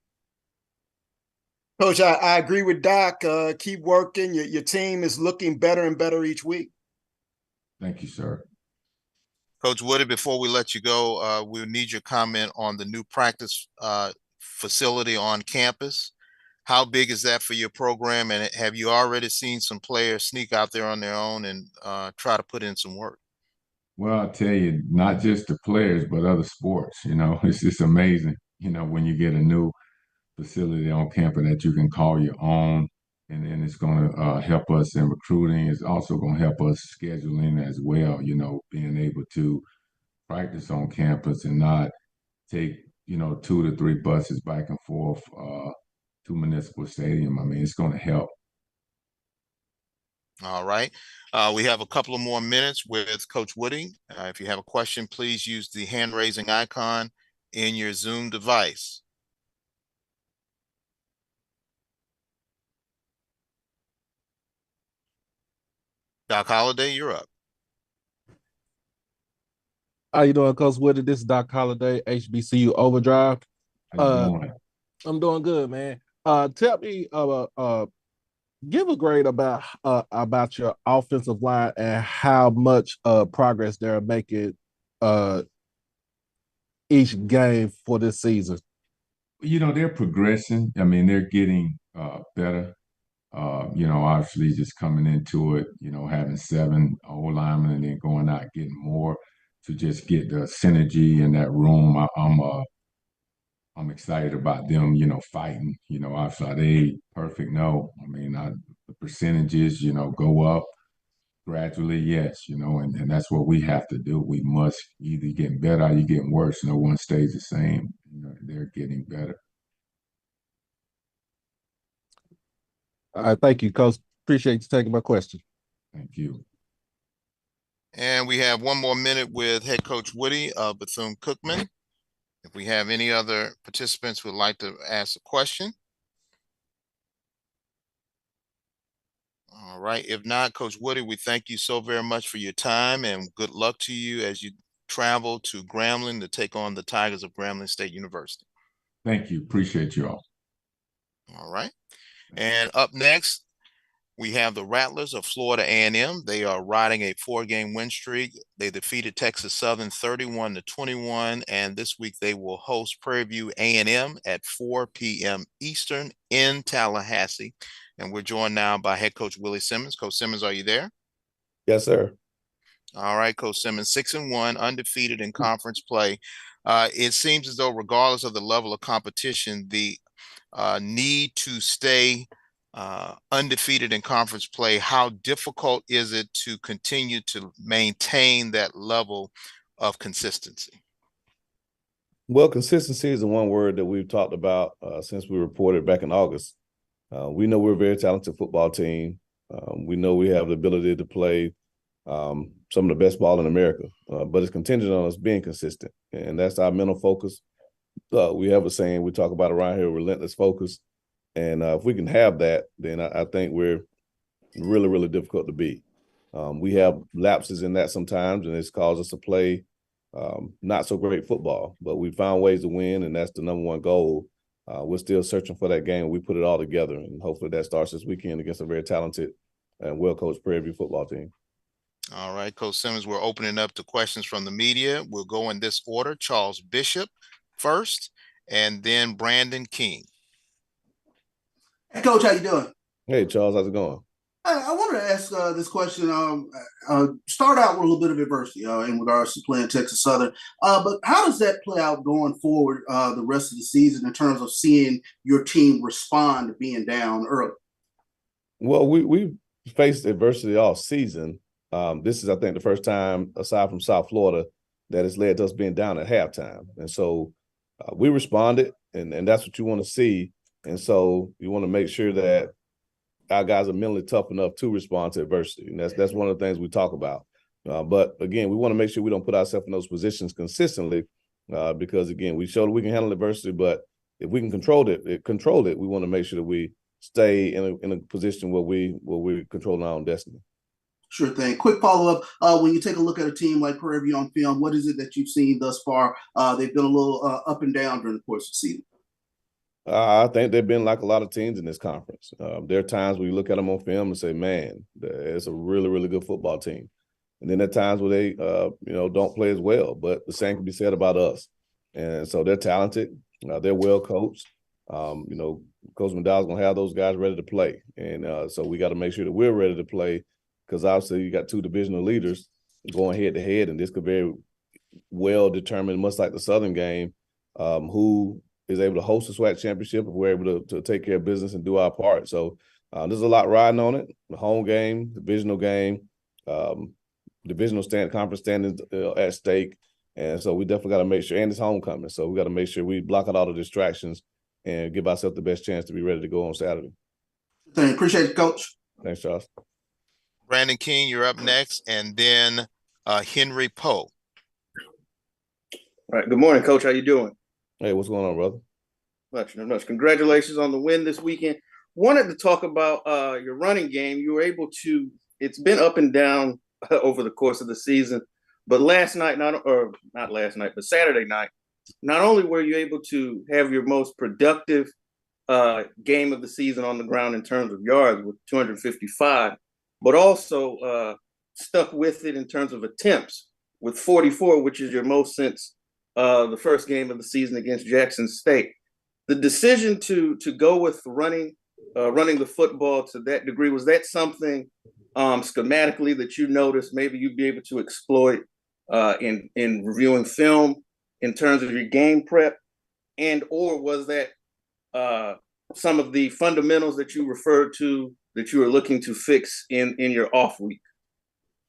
Coach, I agree with Doc. Keep working. Your team is looking better and better each week. Thank you, sir. Coach Woody, before we let you go, we'll need your comment on the new practice facility on campus. How big is that for your program? And have you already seen some players sneak out there on their own and try to put in some work? Well, I'll tell you, not just the players, but other sports. It's just amazing, when you get a new facility on campus that you can call your own, and then it's going to help us in recruiting. It's also going to help us scheduling as well, being able to practice on campus and not take, 2 to 3 buses back and forth to Municipal Stadium. I mean, it's going to help. All right. We have a couple of more minutes with Coach Woody. If you have a question, please use the hand raising icon in your Zoom device. Doc Holliday, you're up. How you doing, Coach Woody? This is Doc Holliday, HBCU Overdrive. How you doing? I'm doing good, man. Tell me, give a grade about your offensive line and how much progress they're making each game for this season. They're progressing. I mean, they're getting better. Obviously just coming into it, having 7 old linemen and then going out getting more to just get the synergy in that room. I'm excited about them, you know, fighting. You know, obviously, are they perfect? No. I mean, the percentages, you know, go up gradually, yes, you know, and that's what we have to do. We must either get better or you getting worse. No one stays the same. You know, they're getting better. Thank you, Coach. Appreciate you taking my question. Thank you. And we have 1 more minute with head coach Woody of Bethune-Cookman. If we have any other participants who would like to ask a question. All right. If not, Coach Woody, we thank you so very much for your time and good luck to you as you travel to Grambling to take on the Tigers of Grambling State University. Thank you. Appreciate you all. All right. And up next, we have the Rattlers of Florida A&M. They are riding a 4-game win streak. They defeated Texas Southern 31-21, and this week they will host Prairie View A&M at 4 p.m. Eastern in Tallahassee. And we're joined now by head coach Willie Simmons. Coach Simmons, are you there? Yes, sir. All right, Coach Simmons, 6-1, undefeated in conference play. It seems as though, regardless of the level of competition, the need to stay undefeated in conference play, how difficult is it to continue to maintain that level of consistency? Well, consistency is the one word that we've talked about since we reported back in August. We know we're a very talented football team. We know we have the ability to play some of the best ball in America, but it's contingent on us being consistent, and that's our mental focus. We have a saying we talk about around here, relentless focus, and if we can have that, then I think we're really, really difficult to beat. We have lapses in that sometimes, and it's caused us to play not so great football, but we found ways to win, and that's the number one goal. We're still searching for that game. We put it all together, and hopefully that starts this weekend against a very talented and well-coached Prairie View football team. All right, Coach Simmons, we're opening up to questions from the media. We'll go in this order: Charles Bishop first, and then Brandon King. Hey, Coach, how you doing? Hey, Charles, how's it going? I wanted to ask this question. Start out with a little bit of adversity in regards to playing Texas Southern, but how does that play out going forward the rest of the season in terms of seeing your team respond to being down early? Well, we faced adversity all season. This is, I think, the first time, aside from South Florida, that has led to us being down at halftime. And so we responded, and that's what you want to see. And so you want to make sure that our guys are mentally tough enough to respond to adversity. And that's one of the things we talk about. But again, we want to make sure we don't put ourselves in those positions consistently because, again, we showed that we can handle adversity, but if we can control it, we want to make sure that we stay in a position where we control our own destiny. Sure thing. Quick follow-up. When you take a look at a team like Prairie View on film, what is it that you've seen thus far? They've been a little up and down during the course of the season. I think they've been like a lot of teams in this conference. There are times where you look at them on film and say, man, it's a really, really good football team. And then there are times where they, don't play as well. But the same can be said about us. And so they're talented. They're well coached. Coach McDowell's going to have those guys ready to play. And so we got to make sure that we're ready to play because obviously you got two divisional leaders going head-to-head, and this could very well determine, much like the Southern game, who is able to host the SWAC championship if we're able to take care of business and do our part. So there's a lot riding on it. The home game, divisional game, conference standings at stake. And so we definitely got to make sure, and it's homecoming. So we got to make sure we block out all the distractions and give ourselves the best chance to be ready to go on Saturday. Appreciate it, Coach. Thanks, Charles. Brandon King, you're up next, and then Henry Poe. All right. Good morning, Coach. How you doing? Hey, what's going on, brother? Much. Congratulations on the win this weekend. Wanted to talk about your running game. You were able to. It's been up and down over the course of the season, but Saturday night, not only were you able to have your most productive game of the season on the ground in terms of yards with 255, but also stuck with it in terms of attempts with 44, which is your most since the first game of the season against Jackson State. The decision to go with running the football to that degree, was that something schematically that you noticed maybe you'd be able to exploit in reviewing film in terms of your game prep? and or was that some of the fundamentals that you referred to that you are looking to fix in your off week?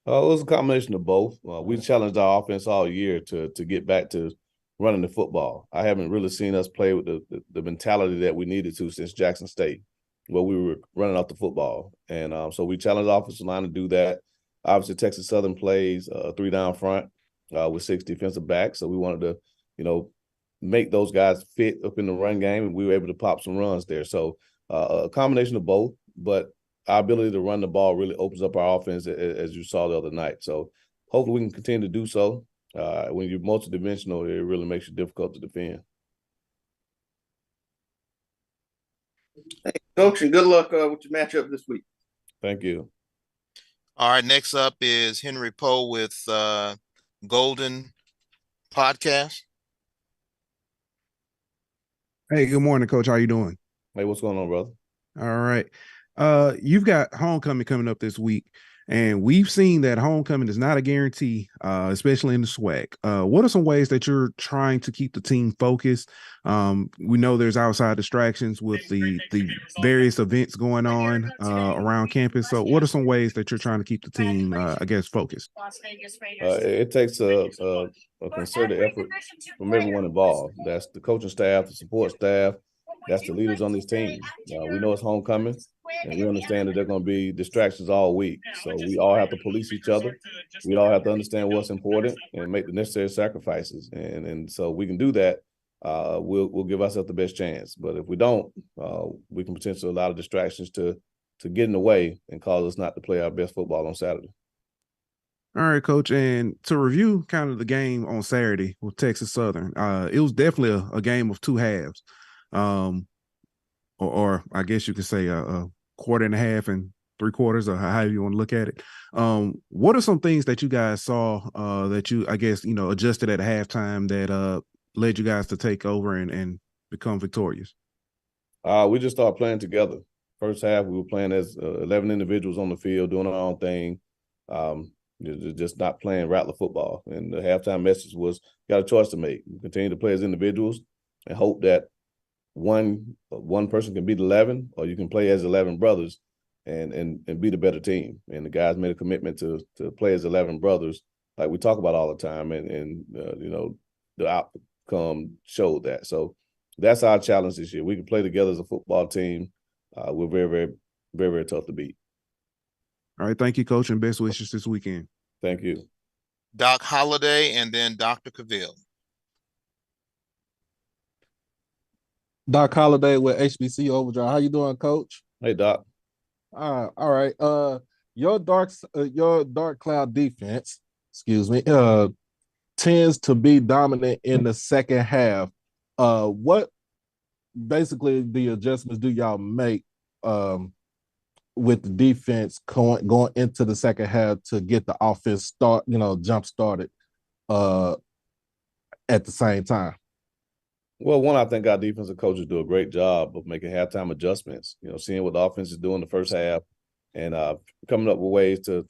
It was a combination of both. We challenged our offense all year to get back to running the football. I haven't really seen us play with the mentality that we needed to since Jackson State, where we were running off the football. And so we challenged the offensive line to do that. Obviously, Texas Southern plays 3 down front with 6 defensive backs. So we wanted to, make those guys fit up in the run game, and we were able to pop some runs there. So a combination of both, but our ability to run the ball really opens up our offense, as you saw the other night. So hopefully we can continue to do so. When you're multidimensional, it really makes it difficult to defend. Thanks, Coach, and good luck with your matchup this week. Thank you. All right, next up is Henry Poe with Golden Podcast. Hey, good morning, Coach. How you doing? Hey, what's going on, brother? All right. You've got homecoming coming up this week, and we've seen that homecoming is not a guarantee, especially in the SWAC. What are some ways that you're trying to keep the team focused? We know there's outside distractions with the various events going on around campus. So what are some ways that you're trying to keep the team, focused? It takes a concerted effort from everyone involved. That's the coaching staff, the support staff, that's the leaders on this team. We know it's homecoming, and we understand that there are going to be distractions all week. So we all have to police each other. We all have to understand what's important and make the necessary sacrifices. And so we can do that. We'll give ourselves the best chance. But if we don't, we can potentially allow the distractions to get in the way and cause us not to play our best football on Saturday. All right, Coach. And to review kind of the game on Saturday with Texas Southern, it was definitely a game of 2 halves. Or I guess you could say a quarter and a half and 3/4, or however you want to look at it. What are some things that you guys saw that you, adjusted at halftime that led you guys to take over and become victorious? We just started playing together. First half, we were playing as 11 individuals on the field, doing our own thing, just not playing rattler football. And the halftime message was, got a choice to make. We continue to play as individuals and hope that one person can beat 11, or you can play as 11 brothers and be the better team. And the guys made a commitment to play as 11 brothers, like we talk about all the time, and the outcome showed that. So that's our challenge this year. We can play together as a football team. We're very, very, very, very tough to beat. All right, thank you, Coach, and best wishes this weekend. Thank you. Doc Holliday and then Dr. Cavill. Doc Holliday with HBCU Overdrive. How you doing, Coach? Hey, Doc. All right. Your dark cloud defense, tends to be dominant in the second half. What basically the adjustments do y'all make with the defense going into the second half to get the offense jump started at the same time? Well, one, I think our defensive coaches do a great job of making halftime adjustments, seeing what the offense is doing the first half and coming up with ways to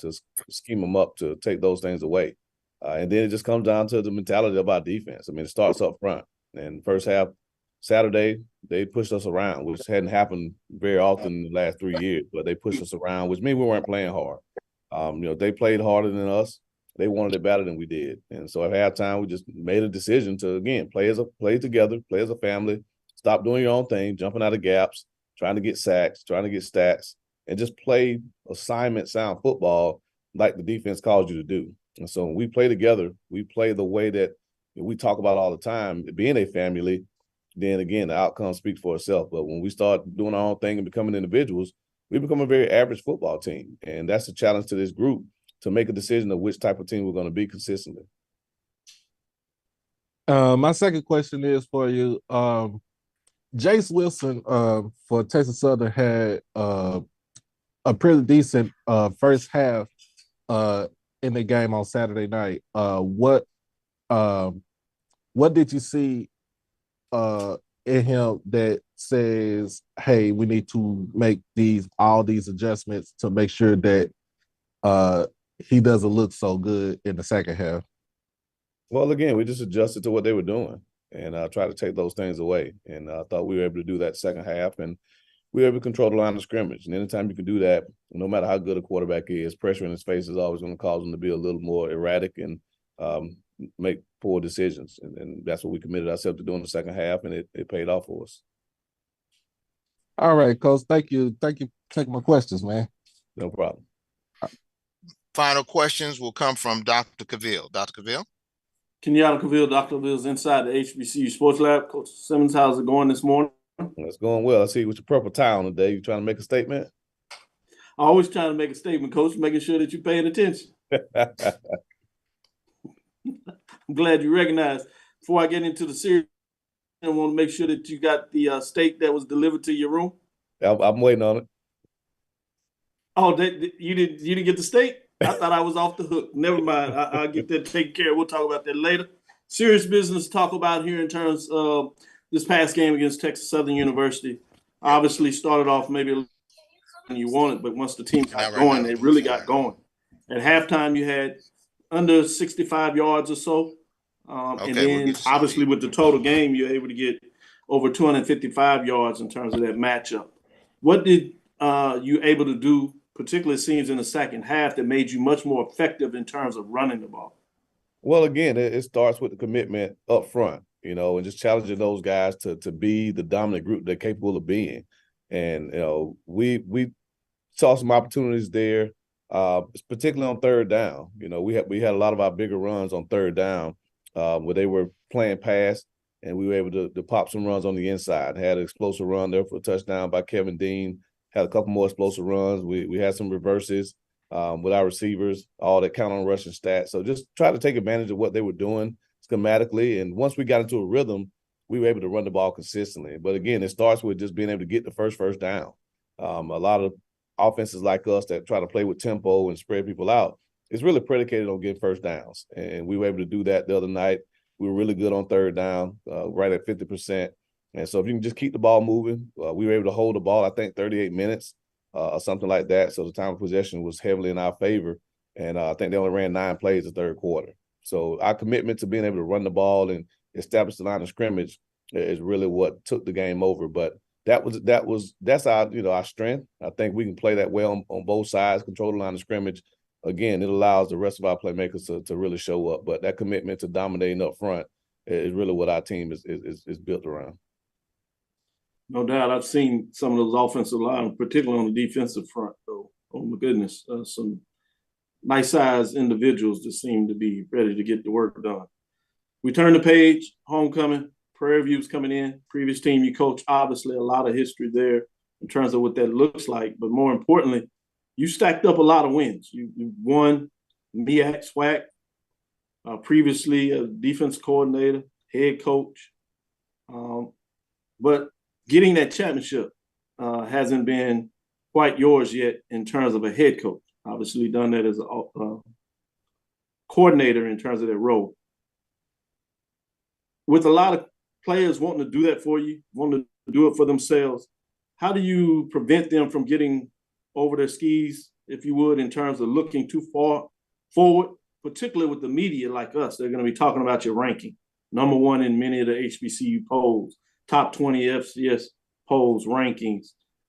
scheme them up to take those things away. And then it just comes down to the mentality of our defense. I mean, it starts up front. And first half, Saturday, they pushed us around, which hadn't happened very often in the last 3 years, but they pushed us around, which means we weren't playing hard. They played harder than us. They wanted it better than we did. And so at halftime, we just made a decision to, again, play together, play as a family, stop doing your own thing, jumping out of gaps, trying to get sacks, trying to get stats, and just play assignment sound football like the defense calls you to do. And so when we play together, we play the way that we talk about all the time, being a family, then again, the outcome speaks for itself. But when we start doing our own thing and becoming individuals, we become a very average football team. And that's the challenge to this group, to make a decision of which type of team we're going to be consistently. My second question is for you. Jace Wilson for Texas Southern had a pretty decent first half in the game on Saturday night. What did you see in him that says, hey, we need to make all these adjustments to make sure that he doesn't look so good in the second half? Well, again, we just adjusted to what they were doing. and try to take those things away. And I thought we were able to do that second half, and we were able to control the line of scrimmage. And anytime you can do that, no matter how good a quarterback is, pressure in his face is always going to cause him to be a little more erratic and make poor decisions. And that's what we committed ourselves to do in the second half, and it paid off for us. All right, Coach. Thank you. Thank you for taking my questions, man. No problem. Final questions will come from Dr. Cavill. Dr. Cavill? Kenyatta Cavill, Dr. Cavill's inside the HBCU Sports Lab. Coach Simmons, how's it going this morning? It's going well. I see you with your purple tie on today. You trying to make a statement? I always trying to make a statement, Coach, making sure that you're paying attention. I'm glad you recognize. Before I get into the series, I want to make sure that you got the steak that was delivered to your room. I'm waiting on it. Oh, you didn't get the steak? I thought I was off the hook. Never mind. I'll get that taken care of. We'll talk about that later. Serious business to talk about here in terms of this past game against Texas Southern University. Obviously started off maybe when you wanted, but once the team got going, they really got going. At halftime, you had under 65 yards or so. And then obviously with the total game, you're able to get over 255 yards in terms of that matchup. What did you able to do, particularly it seems in the second half, that made you much more effective in terms of running the ball? Well, again, it starts with the commitment up front, and just challenging those guys to be the dominant group they're capable of being. And, we saw some opportunities there, particularly on third down. We had a lot of our bigger runs on third down where they were playing pass, and we were able to pop some runs on the inside. Had an explosive run there for a touchdown by Kevin Dean. Had a couple more explosive runs. We had some reverses with our receivers, all that count on rushing stats. So just try to take advantage of what they were doing schematically. And once we got into a rhythm, we were able to run the ball consistently. But again, it starts with just being able to get the first down. A lot of offenses like us that try to play with tempo and spread people out, it's really predicated on getting first downs. And we were able to do that the other night. We were really good on third down, right at 50%. And so if you can just keep the ball moving, we were able to hold the ball, I think, 38 minutes or something like that. So the time of possession was heavily in our favor. And I think they only ran 9 plays the third quarter. So our commitment to being able to run the ball and establish the line of scrimmage is really what took the game over. But that's our strength. I think we can play that well on both sides, control the line of scrimmage. Again, it allows the rest of our playmakers to really show up. But that commitment to dominating up front is really what our team is built around. No doubt. I've seen some of those offensive line, particularly on the defensive front, though. Oh, my goodness. Some nice-sized individuals that seem to be ready to get the work done. We turn the page, homecoming, Prairie View's coming in. Previous team you coach, obviously a lot of history there in terms of what that looks like. But more importantly, you stacked up a lot of wins. You won MEAC, SWAC, previously a defense coordinator, head coach. But getting that championship hasn't been quite yours yet in terms of a head coach. Obviously done that as a coordinator in terms of their role. With a lot of players wanting to do that for you, wanting to do it for themselves, how do you prevent them from getting over their skis, if you would, in terms of looking too far forward, particularly with the media like us? They're going to be talking about your ranking. Number one in many of the HBCU polls, top 20 FCS polls, rankings,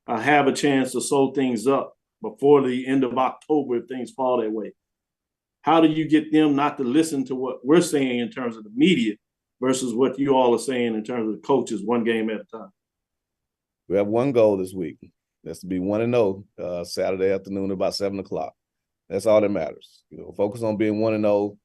have a chance to sew things up before the end of October if things fall that way. How do you get them not to listen to what we're saying in terms of the media versus what you all are saying in terms of the coaches, one game at a time? We have one goal this week. That's to be 1-0 Saturday afternoon at about 7 o'clock. That's all that matters. Focus on being 1-0,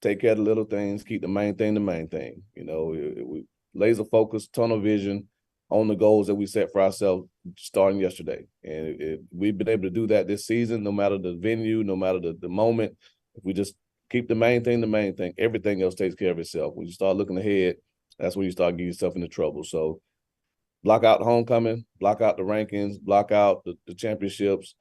take care of the little things, keep the main thing the main thing. We laser focus, tunnel vision on the goals that we set for ourselves starting yesterday. And we've been able to do that this season, no matter the venue, no matter the moment. If we just keep the main thing, everything else takes care of itself. When you start looking ahead, that's when you start getting yourself into trouble. So block out the homecoming, block out the rankings, block out the championships,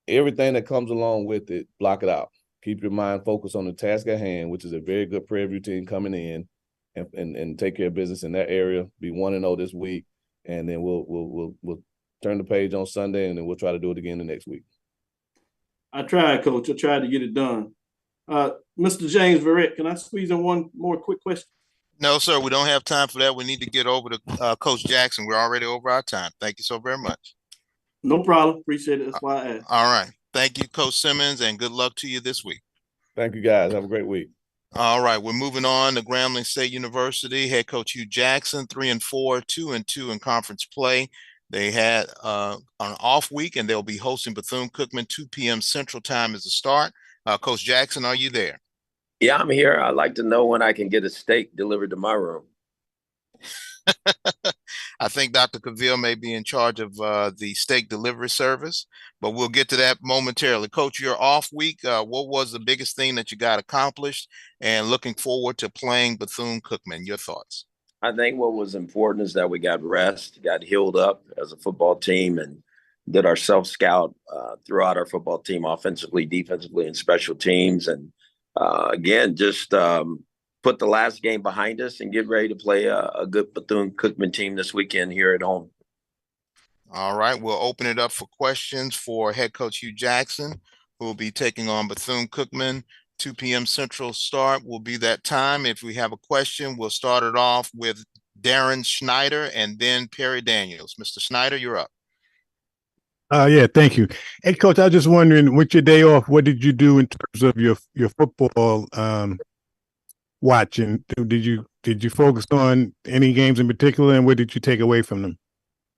everything that comes along with it, block it out. Keep your mind focused on the task at hand, which is a very good Prairie View team coming in and take care of business in that area, be 1-0 this week. And then we'll turn the page on Sunday, and then we'll try to do it again the next week. I tried, Coach. I tried to get it done. Mr. James Verrett, can I squeeze in one more quick question? No, sir, we don't have time for that. We need to get over to Coach Jackson. We're already over our time. Thank you so very much. No problem. Appreciate it. That's why I asked. All right. Thank you, Coach Simmons, and good luck to you this week. Thank you, guys. Have a great week. All right, we're moving on to Grambling State University. Head coach Hugh Jackson, 3-4, 2-2 in conference play. They had an off week, and they'll be hosting Bethune-Cookman. 2 p.m. Central Time is the start. Coach Jackson, are you there? Yeah, I'm here. I'd like to know when I can get a steak delivered to my room. I think Dr. Cavill may be in charge of the steak delivery service, but we'll get to that momentarily. Coach, your off week, what was the biggest thing that you got accomplished, and looking forward to playing Bethune-Cookman? Your thoughts? I think what was important is that we got rest, got healed up as a football team, and did our self-scout throughout our football team, offensively, defensively, and special teams. And again, just put the last game behind us and get ready to play a good Bethune-Cookman team this weekend here at home. All right, we'll open it up for questions for head coach Hugh Jackson, who will be taking on Bethune-Cookman. 2 p.m. Central start will be that time. If we have a question, we'll start it off with Darren Schneider and then Perry Daniels. Mr. Schneider, you're up. Yeah, thank you. Hey, Coach, I was just wondering, with your day off, what did you do in terms of your football watching? Did you focus on any games in particular, and what did you take away from them?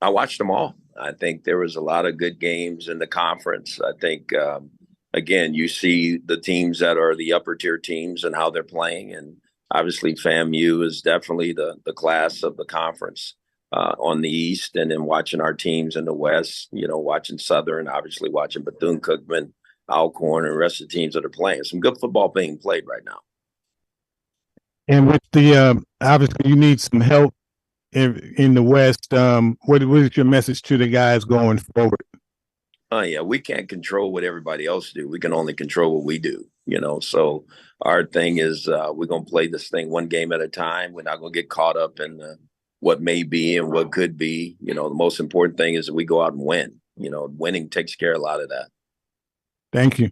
I watched them all. I think there was a lot of good games in the conference. I think, again, you see the teams that are the upper tier teams and how they're playing. And obviously FAMU is definitely the class of the conference on the East. And then watching our teams in the West, watching Southern, obviously watching Bethune-Cookman, Alcorn, and the rest of the teams that are playing. Some good football being played right now. And with the obviously you need some help in the West. What is your message to the guys going forward? Oh yeah, we can't control what everybody else do. We can only control what we do. So our thing is we're gonna play this thing one game at a time. We're not gonna get caught up in what may be and what could be. The most important thing is that we go out and win. Winning takes care of a lot of that. Thank you.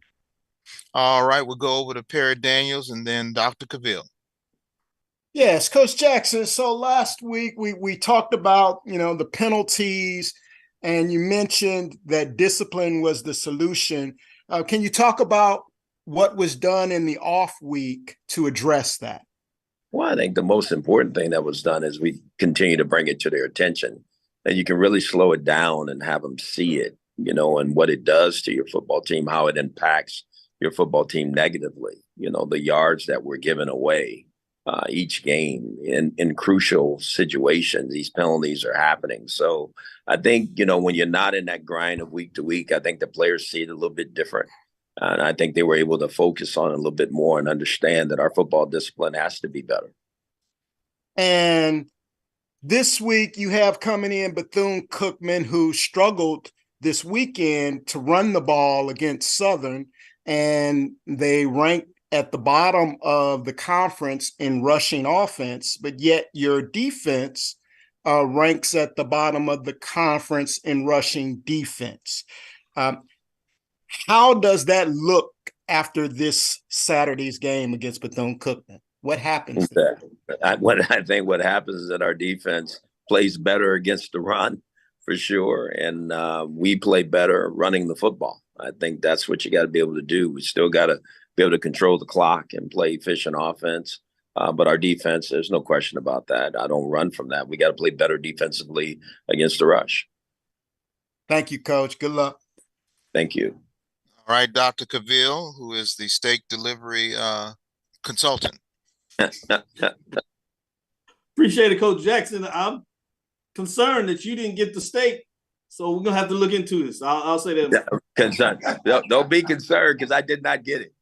All right, we'll go over to Perry Daniels and then Dr. Cavill. Yes, Coach Jackson. So last week we talked about, the penalties, and you mentioned that discipline was the solution. Can you talk about what was done in the off week to address that? Well, I think the most important thing that was done is we continue to bring it to their attention, and you can really slow it down and have them see it, and what it does to your football team, how it impacts your football team negatively, the yards that we're giving away. Each game in crucial situations, these penalties are happening. So I think, when you're not in that grind of week to week, I think the players see it a little bit different. And I think they were able to focus on it a little bit more and understand that our football discipline has to be better. And this week you have coming in Bethune-Cookman, who struggled this weekend to run the ball against Southern, and they ranked at the bottom of the conference in rushing offense, but yet your defense ranks at the bottom of the conference in rushing defense. How does that look after this Saturday's game against Bethune-Cookman? What happens there? I think what happens is that our defense plays better against the run, for sure, and we play better running the football. I think that's what you got to be able to do. We still got to be able to control the clock and play efficient offense. But our defense, there's no question about that. I don't run from that. We got to play better defensively against the rush. Thank you, Coach. Good luck. Thank you. All right, Dr. Cavill, who is the steak delivery consultant. Appreciate it, Coach Jackson. I'm concerned that you didn't get the steak. So we're gonna have to look into this. I'll say that. Concerned. Don't be concerned because I did not get it.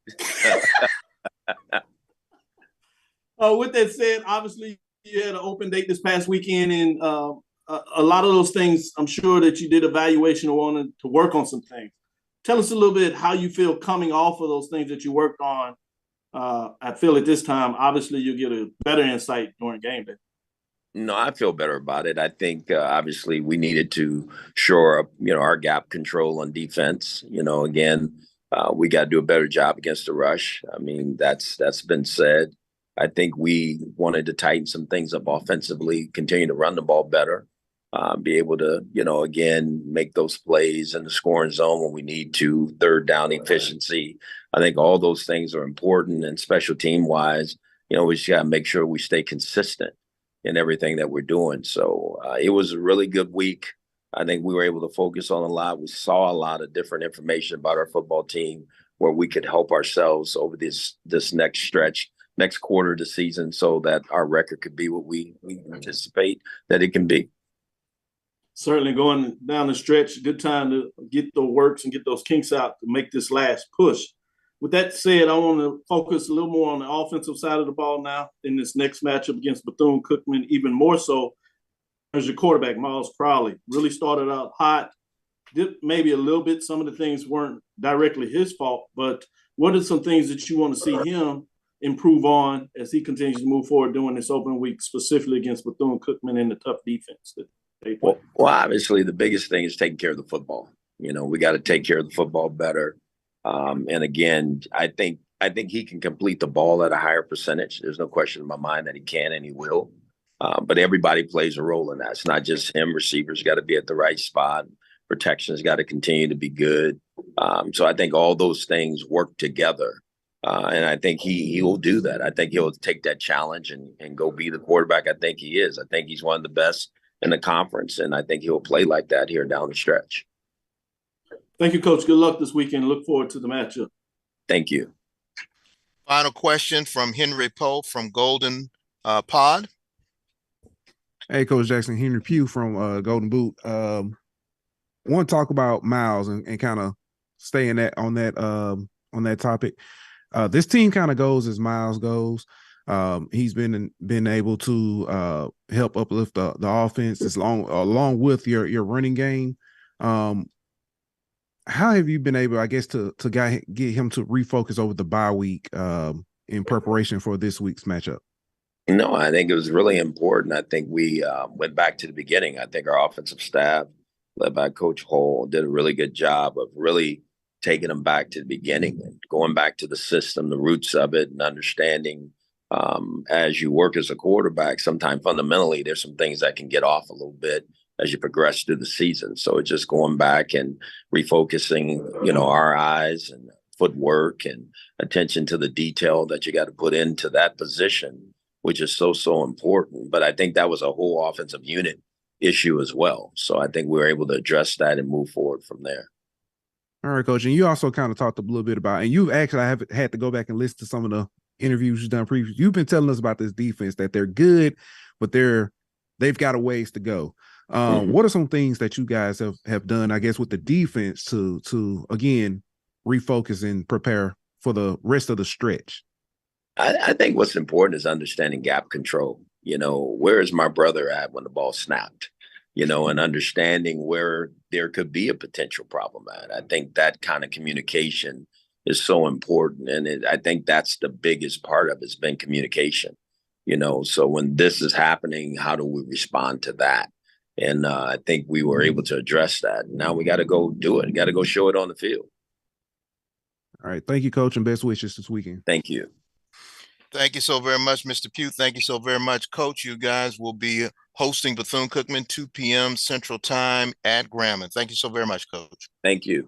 With that said, obviously you had an open date this past weekend, and a lot of those things, I'm sure that you did evaluation or wanted to work on some things. Tell us a little bit how you feel coming off of those things that you worked on. I feel at this time, obviously you'll get a better insight during game day. No, I feel better about it. I think obviously we needed to shore up, our gap control on defense. Again, we got to do a better job against the rush. I mean, that's been said. I think we wanted to tighten some things up offensively, continue to run the ball better, be able to, again, make those plays in the scoring zone when we need to, third down efficiency. I think all those things are important. And special team wise, we just got to make sure we stay consistent in everything that we're doing. So it was a really good week. I think we were able to focus on a lot. We saw a lot of different information about our football team where we could help ourselves over this next stretch, next quarter of the season, so that our record could be what we anticipate that it can be. Certainly going down the stretch, good time to get the works and get those kinks out to make this last push. With that said, I want to focus a little more on the offensive side of the ball now in this next matchup against Bethune-Cookman, even more so as your quarterback, Miles Crowley. Really started out hot, did maybe a little bit. Some of the things weren't directly his fault, but what are some things that you want to see him improve on as he continues to move forward during this open week, specifically against Bethune-Cookman and the tough defense that they play? Well, obviously, the biggest thing is taking care of the football. We got to take care of the football better. And again, I think he can complete the ball at a higher percentage. There's no question in my mind that he can and he will. But everybody plays a role in that. It's not just him. Receivers got to be at the right spot. Protection's got to continue to be good. So I think all those things work together. And I think he will do that. I think he'll take that challenge and go be the quarterback I think he is. I think he's one of the best in the conference, and I think he'll play like that here down the stretch. Thank you, Coach. Good luck this weekend. Look forward to the matchup. Thank you. Final question from Henry Poe from Golden Pod. Hey, Coach Jackson, Henry Pugh from Golden Boot. Want to talk about Miles and kind of stay in that on that topic. This team kind of goes as Miles goes. He's been able to help uplift the offense along with your running game. How have you been able, I guess, to get him to refocus over the bye week in preparation for this week's matchup? No, I think it was really important. I think we went back to the beginning. I think our offensive staff, led by Coach Hall, did a really good job of really taking them back to the beginning and going back to the system, the roots of it, and understanding as you work as a quarterback, sometimes fundamentally there's some things that can get off a little bit as you progress through the season. So it's just going back and refocusing, our eyes and footwork and attention to the detail that you got to put into that position, which is so important. But I think that was a whole offensive unit issue as well. So I think we were able to address that and move forward from there. All right, Coach. And you also kind of talked a little bit about, and you actually have had to go back and listen to some of the interviews you've done previously. You've been telling us about this defense, that they're good, but they've got a ways to go. What are some things that you guys have done, I guess, with the defense to again refocus and prepare for the rest of the stretch? I think what's important is understanding gap control. Where is my brother at when the ball snapped? And understanding where there could be a potential problem at. I think that kind of communication is so important. And I think that's the biggest part of it's been communication. So when this is happening, how do we respond to that? And I think we were able to address that. Now we got to go do it. Got to go show it on the field. All right. Thank you, Coach, and best wishes this weekend. Thank you. Thank you so very much, Mr. Pugh. Thank you so very much, Coach. You guys will be hosting Bethune-Cookman 2 p.m. Central Time at Grambling. Thank you so very much, Coach. Thank you.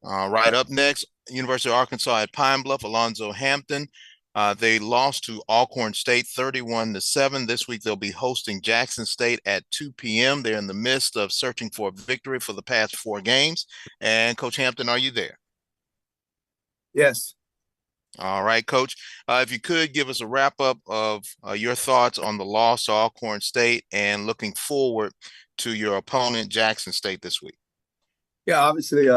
All right. Up next, University of Arkansas at Pine Bluff, Alonzo Hampton. They lost to Alcorn State 31-7. This week, they'll be hosting Jackson State at 2 p.m. They're in the midst of searching for a victory for the past 4 games. And Coach Hampton, are you there? Yes. All right, Coach. If you could give us a wrap up of your thoughts on the loss to Alcorn State and looking forward to your opponent, Jackson State, this week. Yeah, obviously,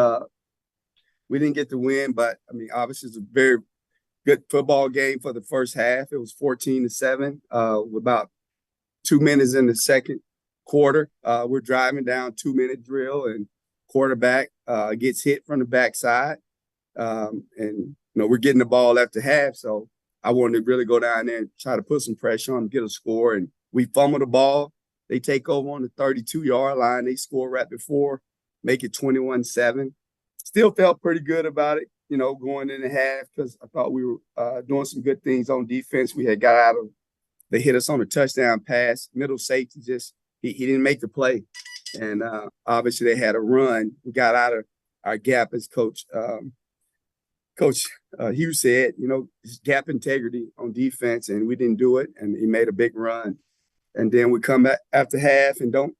we didn't get the win, but obviously it's a very good football game for the first half. It was 14-7 with about 2 minutes in the second quarter. We're driving down 2-minute drill and quarterback gets hit from the backside. And we're getting the ball after half. So I wanted to really go down there and try to put some pressure on them, get a score. And we fumble the ball. They take over on the 32-yard line. They score right before, make it 21-7. Still felt pretty good about it. going in the half because I thought we were doing some good things on defense. We had got out of, they hit us on a touchdown pass, middle safety, just he didn't make the play. And obviously they had a run. We got out of our gap as Coach Hughes said, gap integrity on defense, and we didn't do it. And he made a big run. And then we come back after half and don't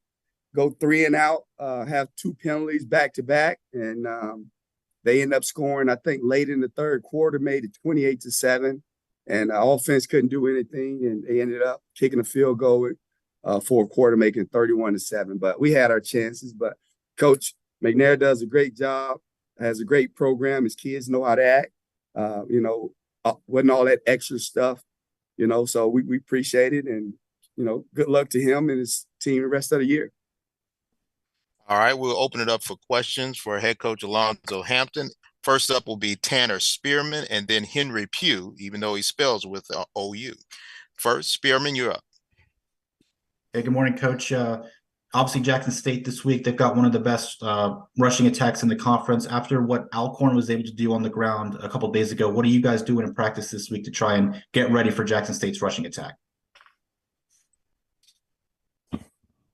go 3 and out, have 2 penalties back to back. And they end up scoring, I think, late in the third quarter, made it 28-7. And our offense couldn't do anything. And they ended up kicking a field goal for a quarter, making 31-7. But we had our chances. But Coach McNair does a great job, has a great program. His kids know how to act. Wasn't all that extra stuff, so we appreciate it. And, good luck to him and his team the rest of the year. All right, we'll open it up for questions for head coach Alonzo Hampton. First up will be Tanner Spearman and then Henry Pugh, even though he spells with OU. First, Spearman, you're up. Hey, good morning, Coach. Obviously, Jackson State this week, they've got one of the best rushing attacks in the conference. After what Alcorn was able to do on the ground a couple of days ago, what are you guys doing in practice this week to try and get ready for Jackson State's rushing attack?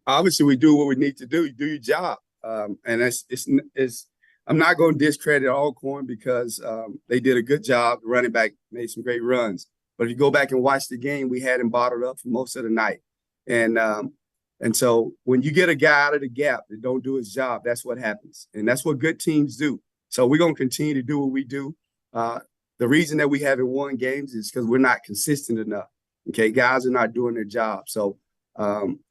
Obviously, we do what we need to do. You do your job, and it's. I'm not going to discredit Alcorn because they did a good job. The running back made some great runs, but if you go back and watch the game, we had him bottled up for most of the night, and so when you get a guy out of the gap that don't do his job, that's what happens, and that's what good teams do. So we're going to continue to do what we do. The reason that we haven't won games is because we're not consistent enough. Okay, guys are not doing their job, so.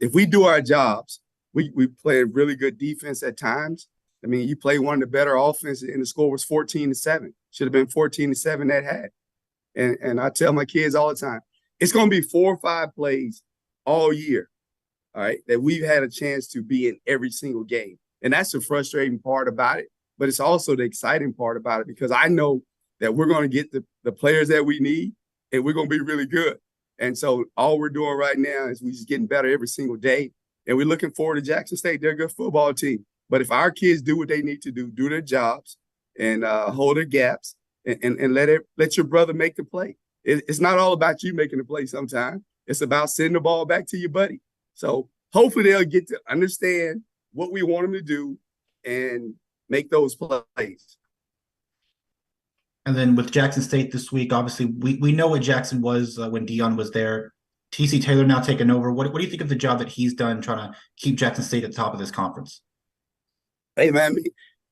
If we do our jobs, we play a really good defense at times. I mean, you play one of the better offenses, and the score was 14-7. Should have been 14-7 at half. And I tell my kids all the time, it's going to be 4 or 5 plays all year, all right, that we've had a chance to be in every single game. And that's the frustrating part about it, but it's also the exciting part about it because I know that we're going to get the players that we need, and we're going to be really good. And so all we're doing right now is we're just getting better every single day. And we're looking forward to Jackson State. They're a good football team. But if our kids do what they need to do their jobs and hold their gaps and let your brother make the play. It's not all about you making the play sometimes. It's about sending the ball back to your buddy. So hopefully they'll get to understand what we want them to do and make those plays. And then with Jackson State this week, obviously we know what Jackson was when Dion was there. TC Taylor now taking over. What do you think of the job that he's done trying to keep Jackson State at the top of this conference? Hey, man,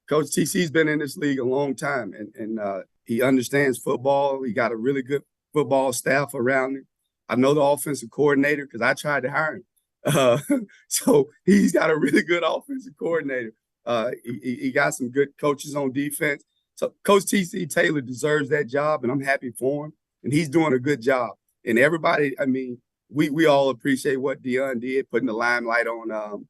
Coach TC's been in this league a long time, and he understands football. He got a really good football staff around him. I know the offensive coordinator because I tried to hire him. So he's got a really good offensive coordinator. He got some good coaches on defense. So Coach TC Taylor deserves that job, and I'm happy for him. And he's doing a good job. And everybody, I mean, we all appreciate what Dion did, putting the limelight on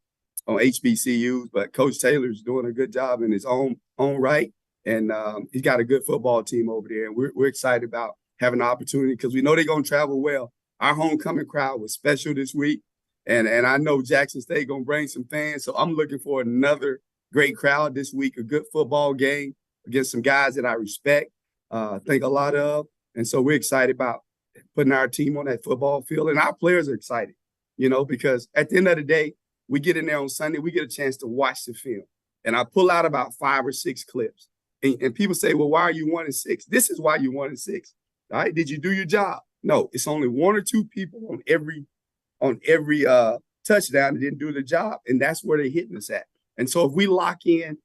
HBCUs. But Coach Taylor's doing a good job in his own right, and he's got a good football team over there. And we're excited about having an opportunity because we know they're going to travel well. Our homecoming crowd was special this week, and I know Jackson State going to bring some fans. So I'm looking for another great crowd this week, a good football game against some guys that I respect, think a lot of. And so we're excited about putting our team on that football field. And our players are excited, because at the end of the day, we get in there on Sunday, we get a chance to watch the film. And I pull out about 5 or 6 clips. And people say, well, why are you 1-6? This is why you're 1-6. All right. Did you do your job? No, it's only 1 or 2 people on every touchdown that didn't do the job. And that's where they're hitting us at. And so if we lock in,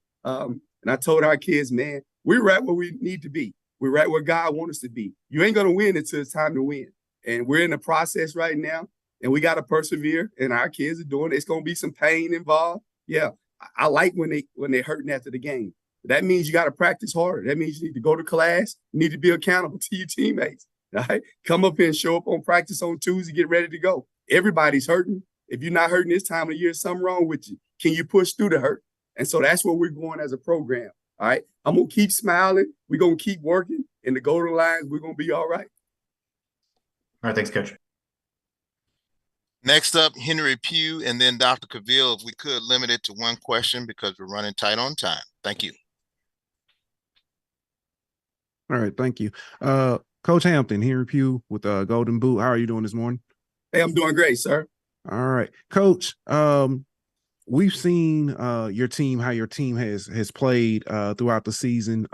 and I told our kids, man, we're right where we need to be. We're right where God wants us to be. You ain't going to win until it's time to win. And we're in the process right now, and we got to persevere, and our kids are doing it. It's going to be some pain involved. Yeah, I like when they're hurting after the game. That means you got to practice harder. That means you need to go to class. You need to be accountable to your teammates. All right? Come up here and show up on practice on Tuesday, get ready to go. Everybody's hurting. If you're not hurting this time of the year, something wrong with you. Can you push through the hurt? And so that's where we're going as a program. All right. I'm going to keep smiling. We're going to keep working. And the golden lines, we're going to be all right. All right. Thanks, Coach. Next up, Henry Pugh, and then Dr. Cavill, if we could limit it to 1 question because we're running tight on time. Thank you. All right, thank you. Coach Hampton, here with you with Golden Boot. How are you doing this morning? Hey, I'm doing great, sir. All right, Coach. We've seen your team, how your team has played throughout the season.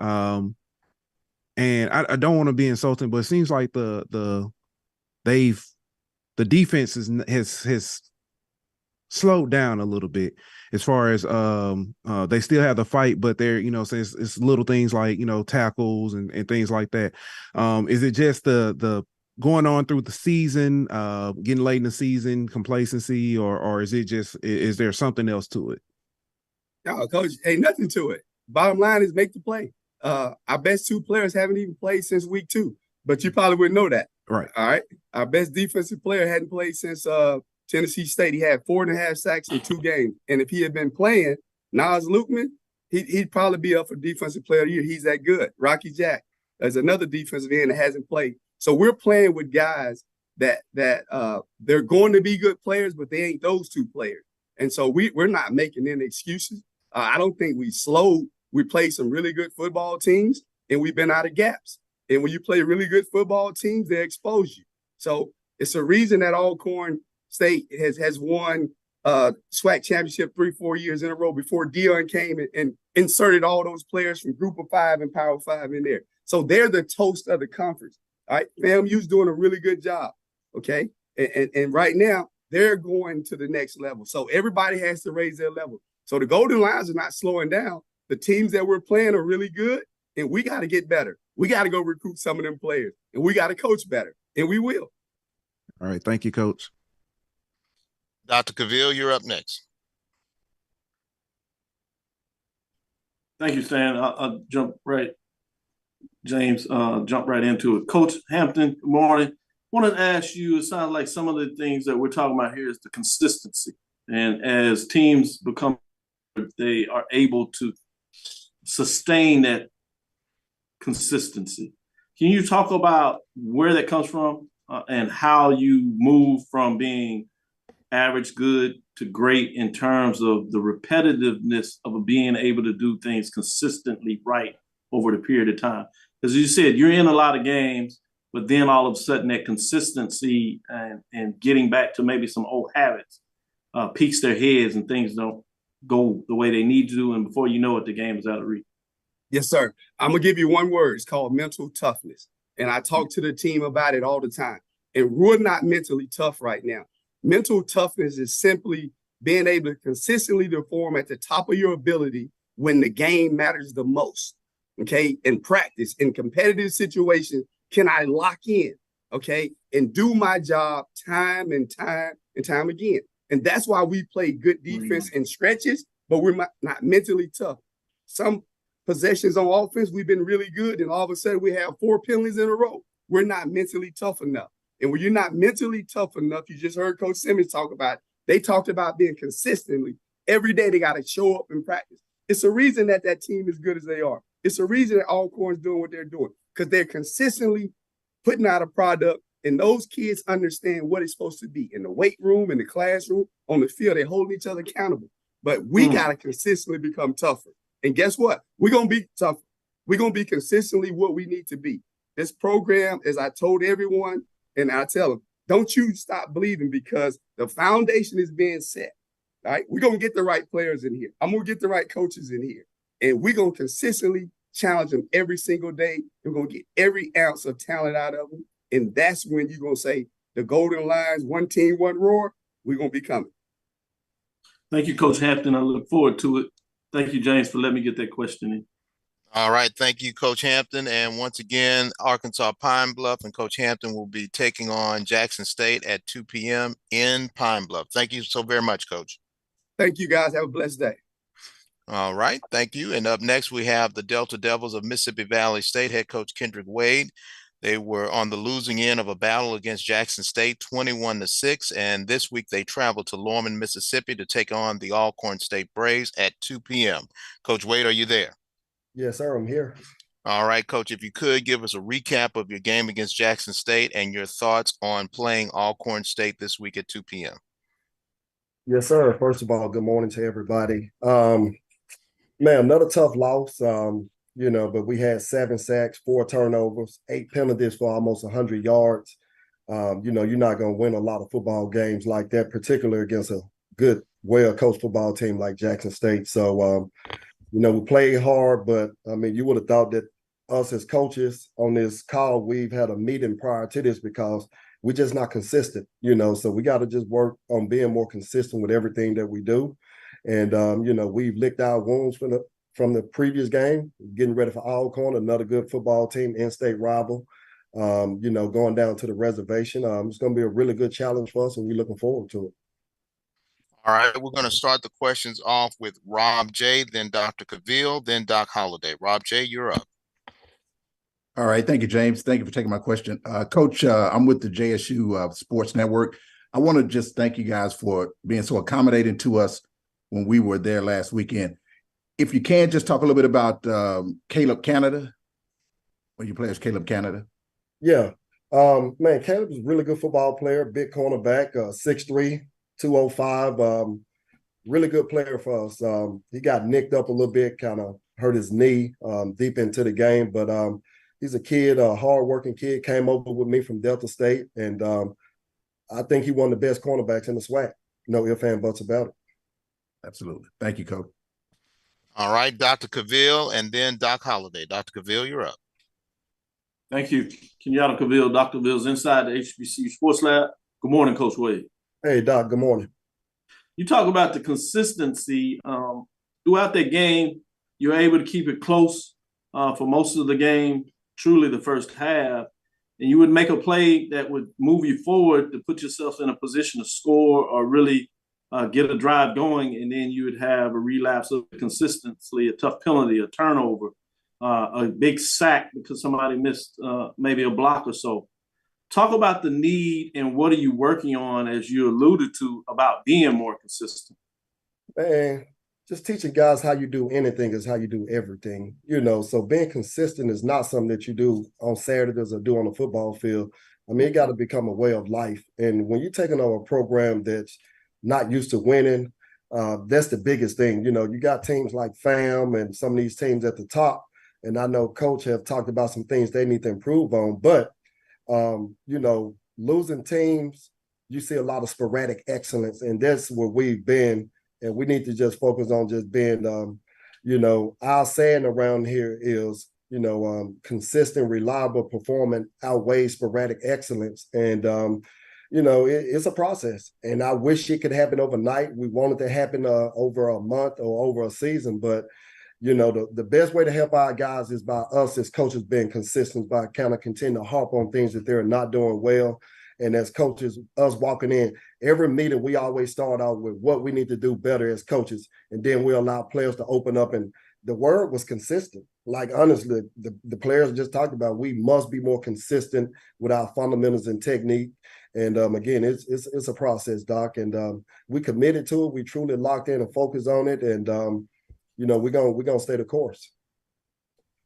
And I don't want to be insulting, but it seems like the defense has slowed down a little bit as far as they still have the fight, but they're, since it's little things like, tackles and things like that. Is it just the going on through the season, getting late in the season, complacency, or is there something else to it? No, coach, ain't nothing to it. Bottom line is make the play. Our best two players haven't even played since week 2, but you probably wouldn't know that. Right. All right. Our best defensive player hadn't played since Tennessee State. He had 4.5 sacks in 2 games. And if he had been playing, Nas Lukeman, he'd probably be up for defensive player of the year. He's that good. Rocky Jack is another defensive end that hasn't played. So we're playing with guys that they're going to be good players, but they ain't those two players. And so we're not making any excuses. I don't think we slowed. We played some really good football teams, and we've been out of gaps. And when you play really good football teams, they expose you. So it's a reason that Alcorn State has won SWAC championship 3-4 years in a row before Dion came and inserted all those players from Group of 5 and Power 5 in there. So they're the toast of the conference. All right, FAMU's doing a really good job. Okay, and right now they're going to the next level. So everybody has to raise their level. So the Golden Lions are not slowing down. The teams that we're playing are really good, and we got to get better. We got to go recruit some of them players, and we got to coach better, and we will. All right. Thank you, Coach. Dr. Cavill, you're up next. Thank you, Stan. I'll jump right, James, jump right into it. Coach Hampton, good morning. Wanted to ask you, it sounds like some of the things that we're talking about here is the consistency. And as teams become, they are able to sustain that consistency. Can you talk about where that comes from and how you move from being average, good to great in terms of the repetitiveness of being able to do things consistently right over the period of time? As you said, you're in a lot of games, but then all of a sudden that consistency and getting back to maybe some old habits peaks their heads and things don't go the way they need to do. And before you know it, the game is out of reach. Yes, sir. I'm going to give you one word. It's called mental toughness. And I talk to the team about it all the time. And we're not mentally tough right now. Mental toughness is simply being able to consistently perform at the top of your ability when the game matters the most. Okay. In practice, in competitive situations, can I lock in? Okay. And do my job time and time again. And that's why we play good defense in stretches, but we're not mentally tough. Some possessions on offense, we've been really good, and all of a sudden we have 4 penalties in a row. We're not mentally tough enough. And when you're not mentally tough enough, you just heard Coach Simmons talk about it. They talked about being consistently. Every day they got to show up and practice. It's a reason that team is good as they are. It's a reason that Alcorn's doing what they're doing, because they're consistently putting out a product. And those kids understand what it's supposed to be in the weight room, in the classroom, on the field. They hold each other accountable. But we got to consistently become tougher. And guess what? We're going to be tougher. We're going to be consistently what we need to be. This program, as I told everyone, and I tell them, don't you stop believing, because the foundation is being set. All right? We're going to get the right players in here. I'm going to get the right coaches in here. And we're going to consistently challenge them every single day. We're going to get every ounce of talent out of them. And that's when you're going to say the Golden Lions, one team, one roar, we're going to be coming. Thank you, Coach Hampton. I look forward to it. Thank you, James, for letting me get that question in. All right. Thank you, Coach Hampton. And once again, Arkansas Pine Bluff and Coach Hampton will be taking on Jackson State at 2 p.m. in Pine Bluff. Thank you so very much, Coach. Thank you, guys. Have a blessed day. All right. Thank you. And up next, we have the Delta Devils of Mississippi Valley State head coach Kendrick Wade. They were on the losing end of a battle against Jackson State, 21-6. And this week they traveled to Lorman, Mississippi to take on the Alcorn State Braves at 2 p.m. Coach Wade, are you there? Yes, sir. I'm here. All right, Coach, if you could give us a recap of your game against Jackson State and your thoughts on playing Alcorn State this week at 2 p.m. Yes, sir. First of all, good morning to everybody. Man, another tough loss. but we had 7 sacks, 4 turnovers, 8 penalties for almost 100 yards. You're not going to win a lot of football games like that, particularly against a good, well-coached football team like Jackson State. So, we played hard, but I mean, you would have thought that us as coaches on this call, we've had a meeting prior to this because we're just not consistent, so we got to just work on being more consistent with everything that we do. And, we've licked our wounds from the previous game, getting ready for Alcorn, another good football team, in-state rival, going down to the reservation. It's going to be a really good challenge for us, and we're looking forward to it. All right, we're going to start the questions off with Rob J., then Dr. Cavill, then Doc Holliday. Rob J., you're up. All right. Thank you, James. Thank you for taking my question. Coach, I'm with the JSU Sports Network. I want to just thank you guys for being so accommodating to us when we were there last weekend. If you can, just talk a little bit about Caleb Canada, when you play as Caleb Canada. Yeah. Man, Caleb is a really good football player, big cornerback, 6'3", 205. Really good player for us. He got nicked up a little bit, kind of hurt his knee deep into the game, but he's a kid, a hardworking kid, came over with me from Delta State, and I think he one of the best cornerbacks in the SWAC. No ifs and buts about it. Absolutely. Thank you, Coach. All right, Dr. Cavill, and then Doc Holliday. Dr. Cavill, you're up. Thank you. Kenyatta Cavill, Dr. Cavill's inside the HBCU Sports Lab. Good morning, Coach Wade. Hey, Doc, good morning. You talk about the consistency throughout that game. You're able to keep it close for most of the game, truly the first half, and you would make a play that would move you forward to put yourself in a position to score or really get a drive going, and then you would have a relapse of consistency, a tough penalty, a turnover, a big sack because somebody missed maybe a block or so. Talk about the need and what are you working on, as you alluded to, about being more consistent? Man, just teaching guys how you do anything is how you do everything, so being consistent is not something that you do on Saturdays or do on the football field. I mean, it got to become a way of life. And when you're taking over a program that's not used to winning, that's the biggest thing. You got teams like FAM and some of these teams at the top, and I know Coach have talked about some things they need to improve on, but losing teams, you see a lot of sporadic excellence, and that's where we've been. And we need to just focus on just being, our saying around here is, consistent, reliable performance outweighs sporadic excellence. And, it's a process. And I wish it could happen overnight. We want it to happen over a month or over a season. But, the best way to help our guys is by us as coaches being consistent, by kind of continue to harp on things that they're not doing well. And as coaches, us walking in, every meeting, we always start out with what we need to do better as coaches. And then we allow players to open up. And the word was consistent. Like, honestly, the players just talked about, we must be more consistent with our fundamentals and technique. And again, it's a process, Doc. And we committed to it. We truly locked in and focused on it. And, we're gonna stay the course.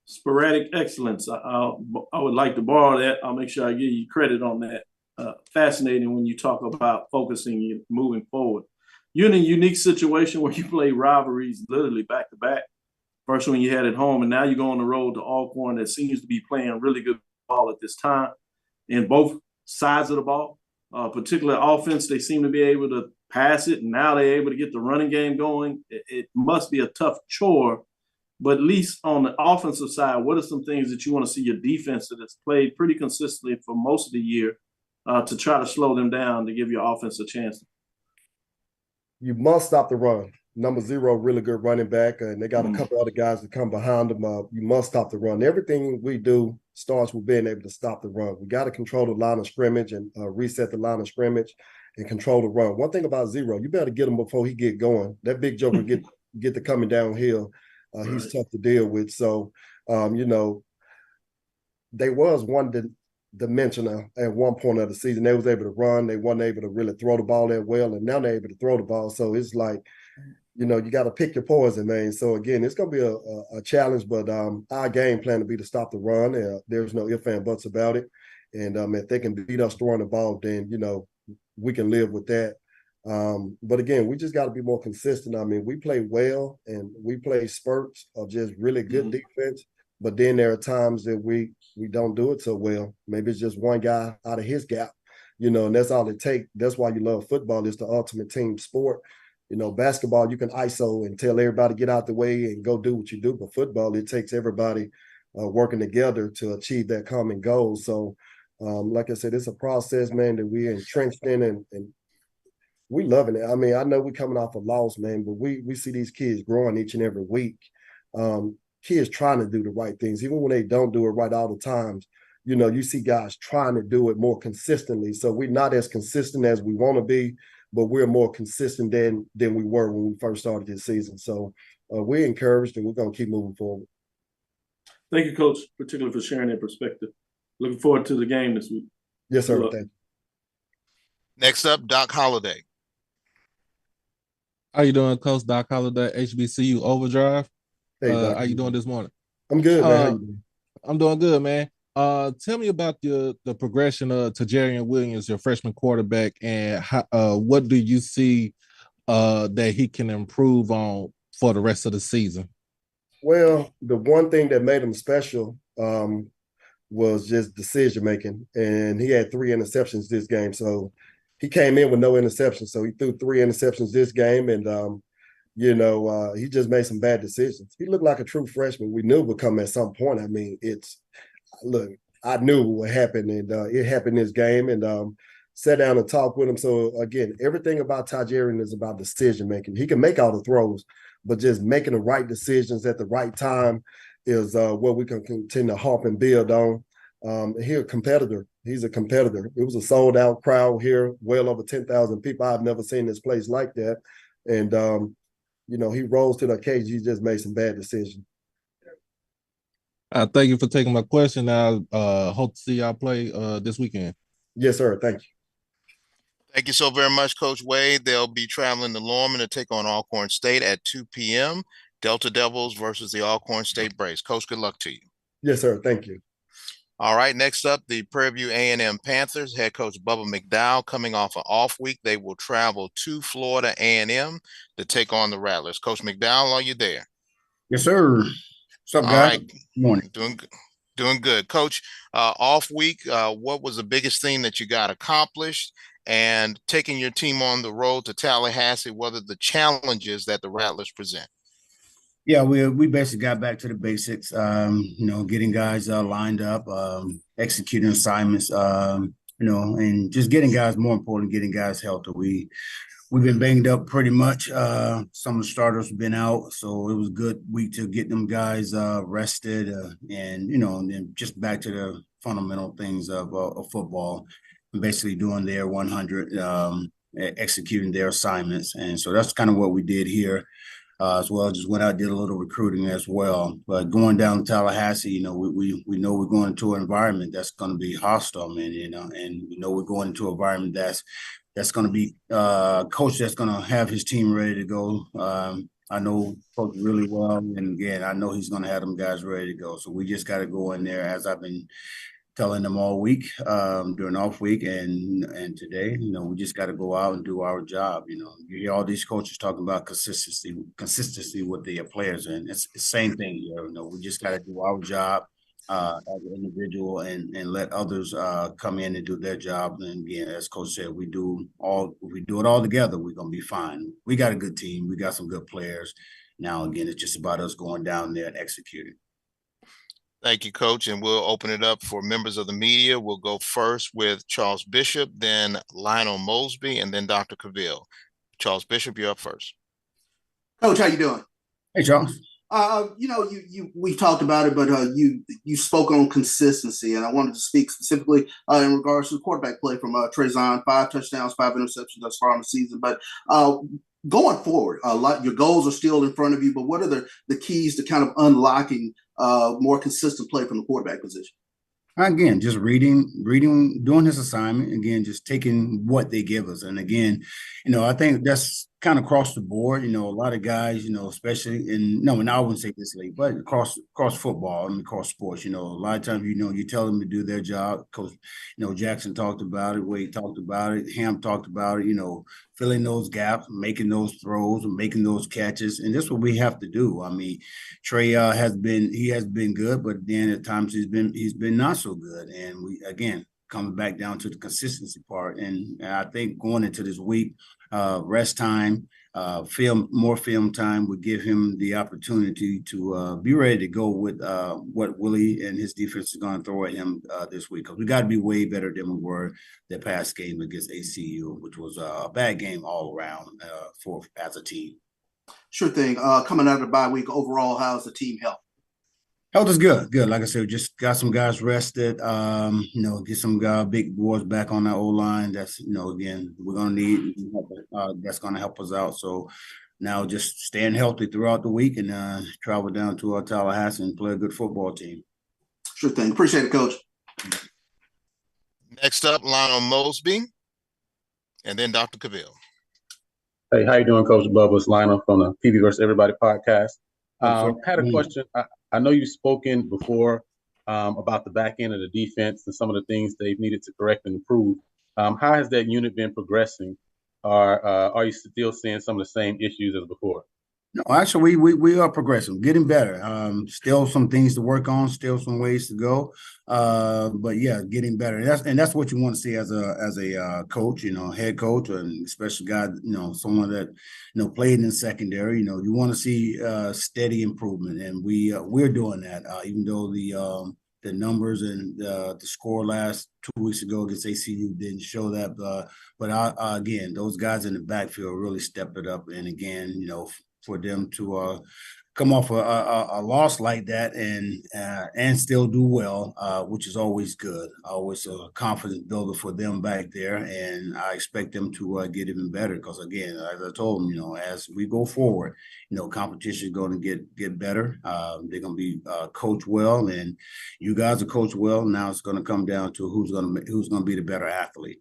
Sporadic excellence. I would like to borrow that. I'll make sure I give you credit on that. Fascinating when you talk about focusing and moving forward. You're in a unique situation where you play rivalries literally back to back. First one you had at home, and now you go on the road to Alcorn that seems to be playing really good ball at this time in both sides of the ball. Particularly offense, they seem to be able to pass it, and now they're able to get the running game going. It must be a tough chore, but at least on the offensive side, what are some things that you want to see your defense that has played pretty consistently for most of the year to try to slow them down to give your offense a chance? You must stop the run. Number 0, really good running back, and they got a couple other guys that come behind them. You must stop the run. Everything we do starts with being able to stop the run. We got to control the line of scrimmage and reset the line of scrimmage and control the run. One thing about 0, you better get him before he get going. That big joker get to coming downhill. He's tough to deal with. So, they was one dimensional at one point of the season. They was able to run. They wasn't able to really throw the ball that well, and now they're able to throw the ball. So it's like, you got to pick your poison, man. So again, it's going to be a challenge, but our game plan to be to stop the run. There's no ifs and buts about it. And if they can beat us throwing the ball, then, we can live with that. But again, we just got to be more consistent. I mean, we play well and we play spurts of just really good defense. But then there are times that we don't do it so well. Maybe it's just one guy out of his gap, and that's all it takes. That's why you love football. It's the ultimate team sport. Basketball, you can ISO and tell everybody get out the way and go do what you do. But football, it takes everybody working together to achieve that common goal. So, like I said, it's a process, man, that we're entrenched in, and we loving it. I mean, I know we're coming off a loss, man, but we see these kids growing each and every week. Kids trying to do the right things, even when they don't do it right all the times. You see guys trying to do it more consistently. So we're not as consistent as we want to be, but we're more consistent than we were when we first started this season. So we're encouraged, and we're going to keep moving forward. Thank you, Coach, particularly for sharing that perspective. Looking forward to the game this week. Yes, sir. Thank you. Next up, Doc Holliday. How you doing, Coach? Doc Holliday, HBCU Overdrive. Hey, Doc. How you doing this morning? I'm good, man. How you doing? I'm doing good, man. Tell me about the progression to Jarian Williams, your freshman quarterback, and what do you see that he can improve on for the rest of the season? Well, the one thing that made him special was just decision making, and he had 3 interceptions this game. So he came in with no interceptions. So he threw 3 interceptions this game, and he just made some bad decisions. He looked like a true freshman. We knew it would come at some point. I mean, I knew what would happen, and it happened this game, and sat down and talked with him. So again, everything about Tajarian is about decision making. He can make all the throws, but just making the right decisions at the right time is what we can continue to harp and build on. He's a competitor. He's a competitor. It was a sold out crowd here, well over 10,000 people. I've never seen this place like that. And, he rose to the occasion. He just made some bad decisions. Thank you for taking my question. I hope to see y'all play this weekend. Yes, sir. Thank you. Thank you so very much, Coach Wade. They'll be traveling to Lorman to take on Alcorn State at 2 p.m. Delta Devils versus the Alcorn State Braves. Coach, good luck to you. Yes, sir. Thank you. All right, next up, the Prairie View A&M Panthers. Head coach Bubba McDowell coming off an off week. They will travel to Florida A&M to take on the Rattlers. Coach McDowell, are you there? Yes, sir. What's up, guys? All right. Good morning. Doing good. Coach, off week, what was the biggest thing that you got accomplished? And taking your team on the road to Tallahassee, what are the challenges that the Rattlers present? Yeah, we basically got back to the basics, getting guys lined up, executing assignments, and just getting guys, more important, getting guys healthy. We've been banged up pretty much. Some of the starters have been out, so it was a good week to get them guys rested, and then just back to the fundamental things of football, and basically doing their 100, executing their assignments, and so that's kind of what we did here. As well, just went out, did a little recruiting as well. But going down to Tallahassee, we know we're going into an environment that's going to be hostile, man. And we know we're going into an environment that's going to be a coach that's going to have his team ready to go. I know coach really well, and again, I know he's going to have them guys ready to go. So we just got to go in there, as I've been telling them all week, during off week and today, we just got to go out and do our job. You hear all these coaches talking about consistency with their players, and it's the same thing here. We just got to do our job as an individual and let others come in and do their job. And again, as coach said, if we do it all together, we're gonna be fine. We got a good team. We got some good players. Now, again, it's just about us going down there and executing. Thank you, Coach. And we'll open it up for members of the media. We'll go first with Charles Bishop, then Lionel Mosby, and then Dr. Cavill. Charles Bishop, you're up first. Coach, how you doing? Hey, Charles. We talked about it, but you spoke on consistency, and I wanted to speak specifically in regards to the quarterback play from Trezon. 5 touchdowns, 5 interceptions thus far in the season. But going forward, your goals are still in front of you. But what are the keys to kind of unlocking more consistent play from the quarterback position? Again, just reading, doing his assignment. Again, just taking what they give us. And again, I think that's kind of across the board. A lot of guys, especially and I wouldn't say this league, but across football and across sports, a lot of times, you tell them to do their job. Coach, Jackson talked about it, Wade talked about it, Ham talked about it, filling those gaps, making those throws, and making those catches. And that's what we have to do. I mean, Trey has been good, but then at times he's been not so good. And we, again, coming back down to the consistency part. And I think going into this week, rest time, more film time would give him the opportunity to be ready to go with what Willie and his defense is going to throw at him this week. Because we got to be way better than we were the past game against ACU, which was a bad game all around as a team. Sure thing. Coming out of the bye week, overall, how's the team health? Health is good. Good. Like I said, we just got some guys rested. Get some big boys back on that O-line. That's, again, we're going to need that's going to help us out. So now just staying healthy throughout the week and travel down to Tallahassee and play a good football team. Sure thing. Appreciate it, Coach. Next up, Lionel Mosby, and then Dr. Cavill. Hey, how you doing, Coach Bubba? It's Lionel from the PV vs. Everybody podcast. Had a question. I know you've spoken before about the back end of the defense and some of the things they've needed to correct and improve. How has that unit been progressing? Or are you still seeing some of the same issues as before? No, actually, we are progressing, getting better. Still some things to work on, still some ways to go. But yeah, getting better. And that's what you want to see as a coach, head coach, and especially guy, someone that played in secondary. You want to see steady improvement, and we're doing that. Even though the numbers and the score last 2 weeks ago against ACU didn't show that, but again, those guys in the backfield really stepped it up. And again, for them to come off a loss like that and still do well, which is always good, always a confidence builder for them back there. And I expect them to get even better because, again, as I told them, as we go forward, competition is going to get better. They're going to be coached well, and you guys are coached well. Now it's going to come down to who's going to be the better athlete.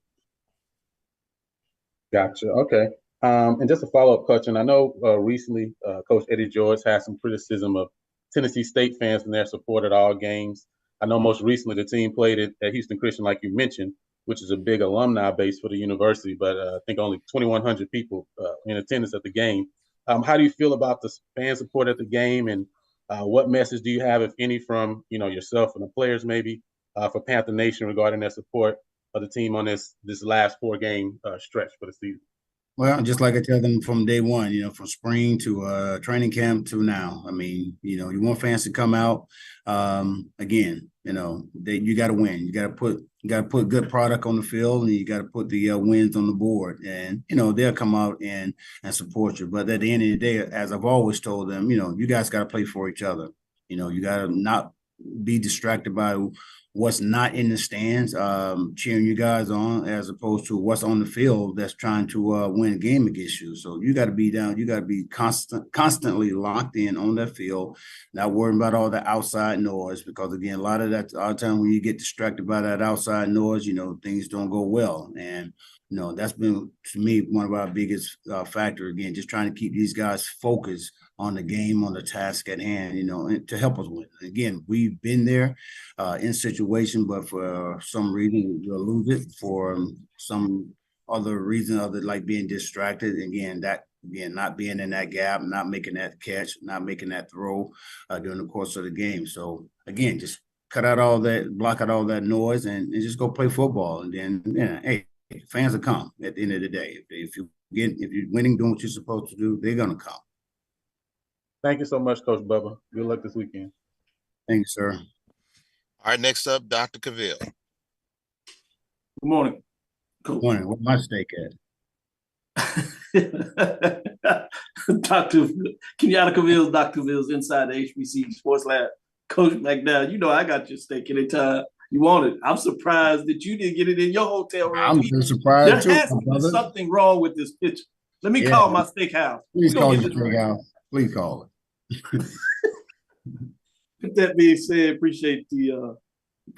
Gotcha. Okay. And just a follow-up question. I know recently Coach Eddie George had some criticism of Tennessee State fans and their support at all games. I know most recently the team played at Houston Christian, like you mentioned, which is a big alumni base for the university, but I think only 2,100 people in attendance at the game. How do you feel about the fan support at the game, and what message do you have, if any, from yourself and the players maybe for Panther Nation regarding their support of the team on this last 4-game stretch for the season? Well, just like I tell them from day one, from spring to training camp to now. I mean, you want fans to come out. Again, you got to win. You got to put good product on the field, and you got to put the wins on the board. And they'll come out and support you. But at the end of the day, as I've always told them, you guys got to play for each other. You got to not be distracted by what's not in the stands, cheering you guys on, as opposed to what's on the field that's trying to win a game against you. So you got to be down. You got to be constantly locked in on that field, not worrying about all the outside noise, because, again, a lot of time when you get distracted by that outside noise, things don't go well. And that's been, to me, one of our biggest factors. Again, just trying to keep these guys focused on the game, on the task at hand, and to help us win. Again, we've been there in situation, but for some reason we'll lose it. For some other reason, other like being distracted. Not being in that gap, not making that catch, not making that throw during the course of the game. So again, just block out all that noise, and just go play football. And then, hey, fans will come at the end of the day. If you're winning, doing what you're supposed to do, they're gonna come. Thank you so much, Coach Bubba. Good luck this weekend. Thank you, sir. All right, next up, Dr. Cavill. Good morning. Good morning. Where's my steak at? Dr. Kenyatta Cavill's Dr. Cavill's inside the HBC Sports Lab. Coach McDowell, I got your steak anytime you want it. I'm surprised that you didn't get it in your hotel room. I'm so surprised there has to be something wrong with this picture. Let me call my steakhouse. Please call your steakhouse. Please call it. With that being said, appreciate the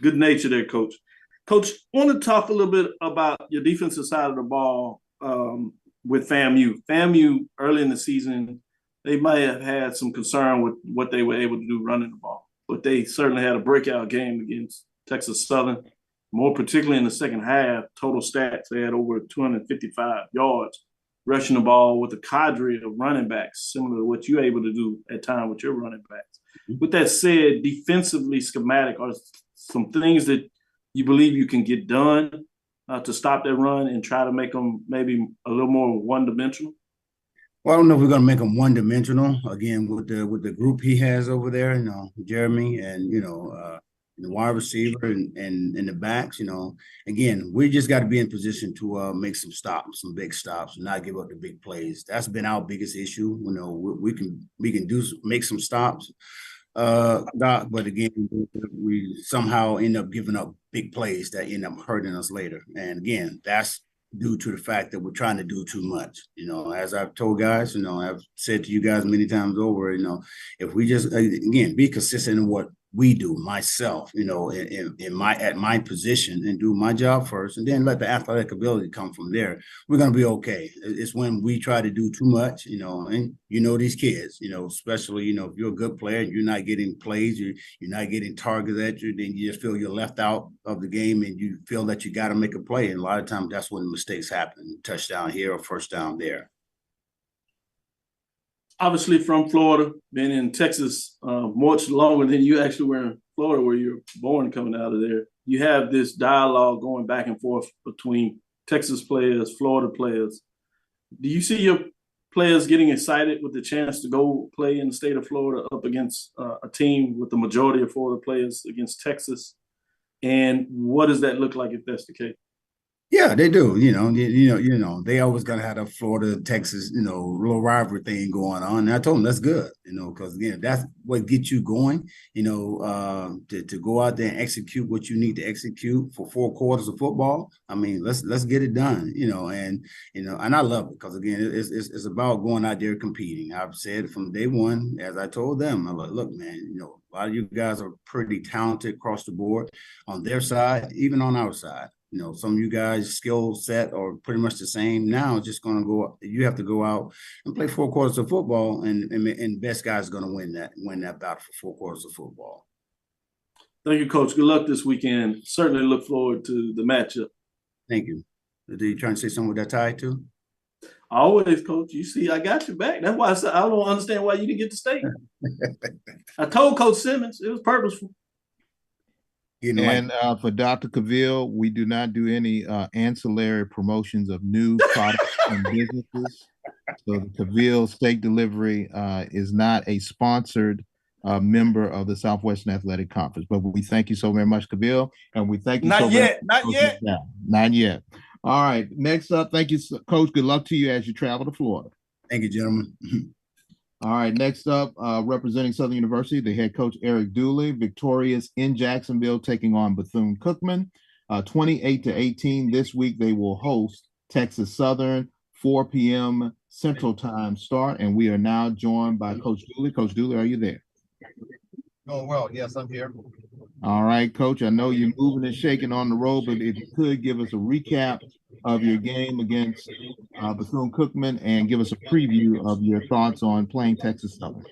good nature there, Coach. Coach, I want to talk a little bit about your defensive side of the ball. with FAMU. FAMU early in the season, they might have had some concern with what they were able to do running the ball, but they certainly had a breakout game against Texas Southern. More particularly in the second half, total stats, they had over 255 yards rushing the ball with a cadre of running backs, similar to what you're able to do at times with your running backs. With that said, defensively schematic are some things that you believe you can get done to stop that run and try to make them maybe a little more one-dimensional? Well, I don't know if we're going to make him one-dimensional again with the group he has over there. Jeremy and the wide receiver and the backs. Again, we just got to be in position to make some stops, some big stops, and not give up the big plays. That's been our biggest issue. We can make some stops, Doc, but again, we somehow end up giving up big plays that end up hurting us later. And again, that's due to the fact that we're trying to do too much. As I've told guys, I've said to you guys many times over, if we just again be consistent in what we do, myself, at my position, and do my job first, and then let the athletic ability come from there, we're gonna be okay. It's when we try to do too much, and these kids, especially, if you're a good player and you're not getting plays, you're not getting targets at you, then you just feel you're left out of the game and you feel that you got to make a play. And a lot of times that's when mistakes happen, touchdown here or first down there. Obviously from Florida, been in Texas much longer than you actually were in Florida, where you're born, coming out of there. You have this dialogue going back and forth between Texas players, Florida players. Do you see your players getting excited with the chance to go play in the state of Florida up against a team with the majority of Florida players against Texas? And what does that look like if that's the case? Yeah, they do. They always gonna have a Florida, Texas, little rivalry thing going on. And I told them that's good, because again, that's what gets you going, to go out there and execute what you need to execute for 4 quarters of football. I mean, let's get it done, and I love it because again, it's about going out there competing. I've said from day one, as I told them, I'm like, look, man, a lot of you guys are pretty talented across the board on their side, even on our side. Some of you guys' skill set are pretty much the same. Now it's just going to go. You have to go out and play 4 quarters of football, and best guy is going to win that battle for 4 quarters of football. Thank you, Coach. Good luck this weekend. Certainly look forward to the matchup. Thank you. Are you trying to say something with that tie too? Always, Coach. You see, I got your back. That's why I said I don't understand why you didn't get to state. I told Coach Simmons it was purposeful. And for Dr. Cavill, we do not do any ancillary promotions of new products and businesses. So the Cavill Steak Delivery is not a sponsored member of the Southwestern Athletic Conference. But we thank you so very much, Cavill, and we thank you Not yet. Not yet. All right. Next up, thank you, Coach. Good luck to you as you travel to Florida. Thank you, gentlemen. All right, next up, representing Southern University, the head coach, Eric Dooley, victorious in Jacksonville, taking on Bethune-Cookman, 28-18. This week, they will host Texas Southern, 4 p.m. Central Time start, and we are now joined by Coach Dooley. Coach Dooley, are you there? Doing well. Yes, I'm here. All right, Coach, I know you're moving and shaking on the road, but if you could give us a recap of your game against Bethune-Cookman and give us a preview of your thoughts on playing Texas Southern.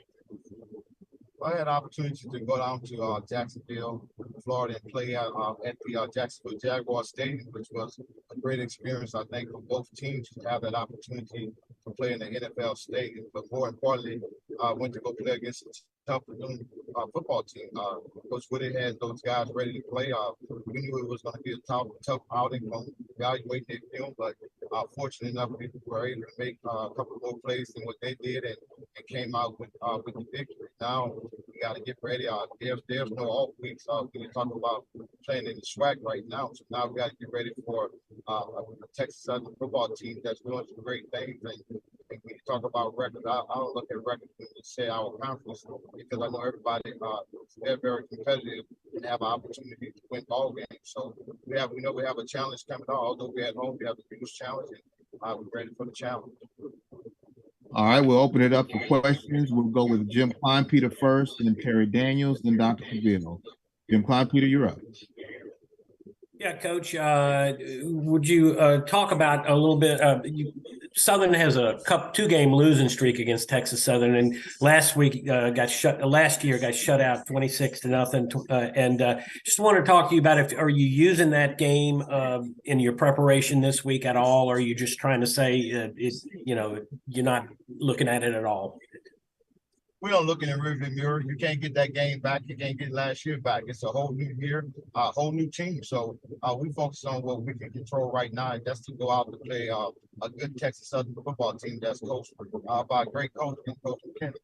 I had an opportunity to go down to Jacksonville, Florida, and play at the Jacksonville Jaguar Stadium, which was a great experience, I think, for both teams to have that opportunity to play in the NFL stadium. But more importantly, I went to go play against a tough football team. Coach Woody had those guys ready to play. We knew it was going to be a tough outing from evaluating their film, but fortunate enough, we were able to make a couple more plays than what they did and came out with the victory. Now we got to get ready. There's no off weeks. We can talk about playing in the SWAC right now. So now we got to get ready for a Texas Southern football team that's doing some great things. And when you talk about records, I don't look at records when you say our conference because I know everybody is very competitive and have an opportunity to win ball games. So we know we have a challenge coming out. Although we're at home, we have a huge challenge, and we're ready for the challenge. All right, we'll open it up for questions. We'll go with Jim Kleinpeter first, then Terry Daniels, then Dr. Cavill. Jim Kleinpeter, you're up. Yeah, Coach, would you talk about a little bit, you Southern has a 2-game losing streak against Texas Southern, and last year got shut out 26-0. Just want to talk to you about are you using that game in your preparation this week at all, or are you just trying to say you're not looking at it at all? We don't look in the rearview mirror. You can't get that game back. You can't get last year back. It's a whole new year, a whole new team. So we focus on what we can control right now, and that's to go out to play a good Texas Southern football team that's coached by a great coach and Coach McKinney.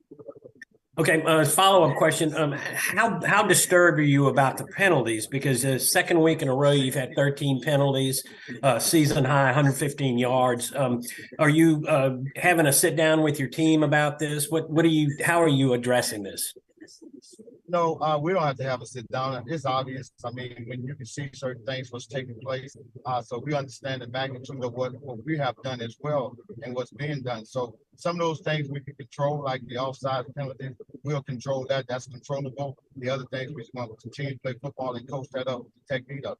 Okay, follow-up question. How disturbed are you about the penalties? Because the second week in a row, you've had 13 penalties, season high, 115 yards. Are you having a sit down with your team about this? How are you addressing this? No, we don't have to have a sit down. It's obvious. I mean, when you can see certain things what's taking place, so we understand the magnitude of what we have done as well and what's being done. So some of those things we can control, like the offside penalties, we'll control that. That's controllable. The other things we just want to continue to play football and coach that up, technique up.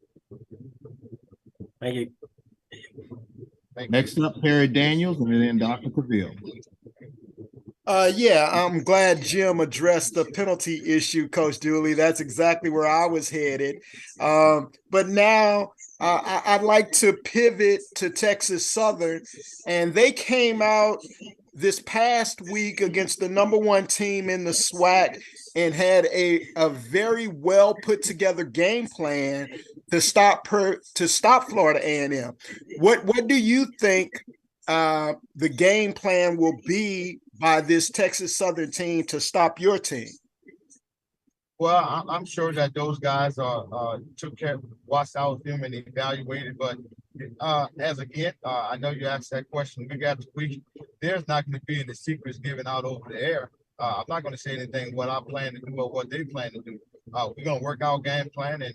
Thank you. Next up, Perry Daniels, and then Dr. Cavill. Yeah, I'm glad Jim addressed the penalty issue, Coach Dooley. That's exactly where I was headed. But now I'd like to pivot to Texas Southern, and they came out this past week against the #1 team in the SWAC and had a very well put together game plan to stop Florida A&M. What do you think the game plan will be by this Texas Southern team to stop your team? Well, I'm sure that those guys watched out with them and evaluated. But I know you asked that question. There's not going to be any secrets given out over the air. I'm not going to say anything what I plan to do or what they plan to do. We're going to work our game plan, and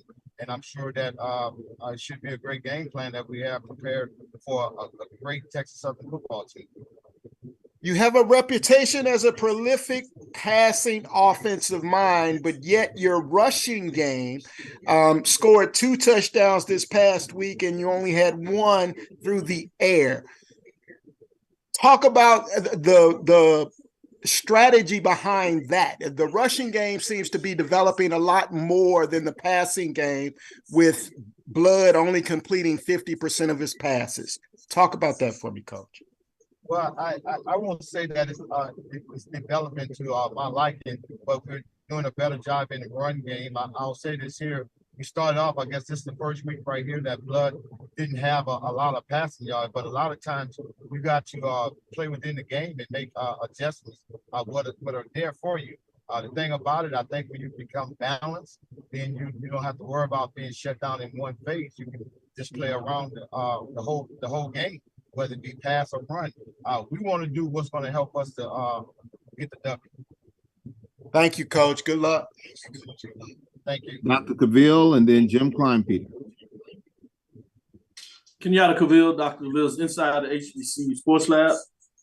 I'm sure that it should be a great game plan that we have prepared for a great Texas Southern football team. You have a reputation as a prolific passing offensive mind, but yet your rushing game scored 2 touchdowns this past week, and you only had 1 through the air. Talk about the strategy behind that. The rushing game seems to be developing a lot more than the passing game, with Blood only completing 50% of his passes. Talk about that for me, Coach. Well, I won't say that it's development to my liking, but we're doing a better job in the run game. I'll say this here. We started off, I guess this is the first week right here that Blood didn't have a lot of passing yards, but a lot of times you got to play within the game and make adjustments what are there for you. The thing about it, I think when you become balanced, then you don't have to worry about being shut down in one phase. You can just play around the whole game, whether it be pass or run. We want to do what's going to help us to get the W. Thank you, Coach. Good luck. Thank you. Dr. Cavill, and then Jim Kleinpeter. Kenyatta Cavill, Dr. Cavill's inside the HBCU Sports Lab.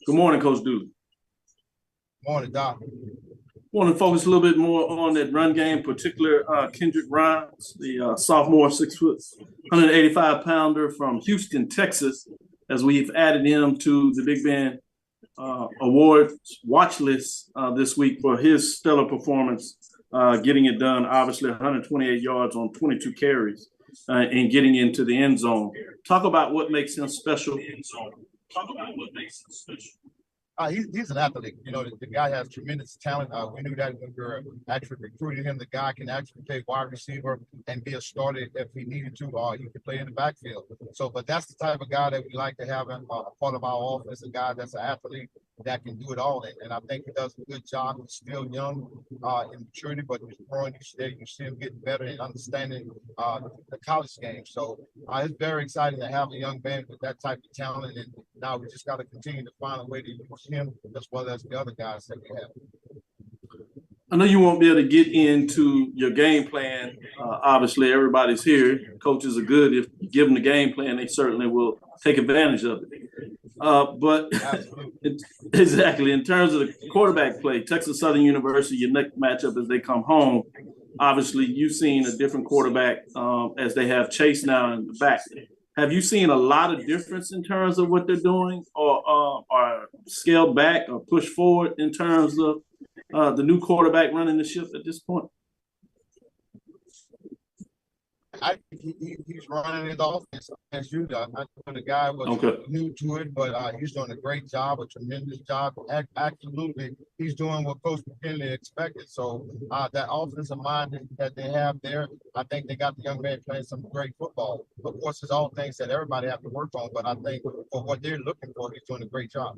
Good morning, Coach Dooley. Morning, Doc. Want to focus a little bit more on that run game, particular Kendrick Rhymes, the sophomore 6 foot, 185 pounder from Houston, Texas, as we've added him to the Big Ben Awards watch list this week for his stellar performance, getting it done, obviously 128 yards on 22 carries and getting into the end zone. Talk about what makes him special. He's an athlete. You know, the guy has tremendous talent. We knew that when we were actually recruiting him. The guy can actually play wide receiver and be a starter if he needed to, or he could play in the backfield. So, but that's the type of guy that we like to have a part of our offense, a guy that's an athlete that can do it all. And I think he does a good job. He's still young in maturity, but he's growing each day. You see him getting better and understanding the college game. So it's very exciting to have a young man with that type of talent. And now we just got to continue to find a way to use him as well as the other guys that we have. I know you won't be able to get into your game plan. Obviously, everybody's here. Coaches are good. If you give them the game plan, they certainly will take advantage of it. But exactly, in terms of the quarterback play, Texas Southern University, your next matchup as they come home, obviously you've seen a different quarterback as they have Chase now in the back. Have you seen a lot of difference in terms of what they're doing, or scaled back or pushed forward in terms of the new quarterback running the ship at this point? I think he's running his offense as you do. I know the guy was new to it, but he's doing a great job, a tremendous job. Absolutely, he's doing what Coach McKinley expected. So that offensive mind that they have there, I think they got the young man playing some great football. Of course, it's all things that everybody have to work on, but I think for what they're looking for, he's doing a great job.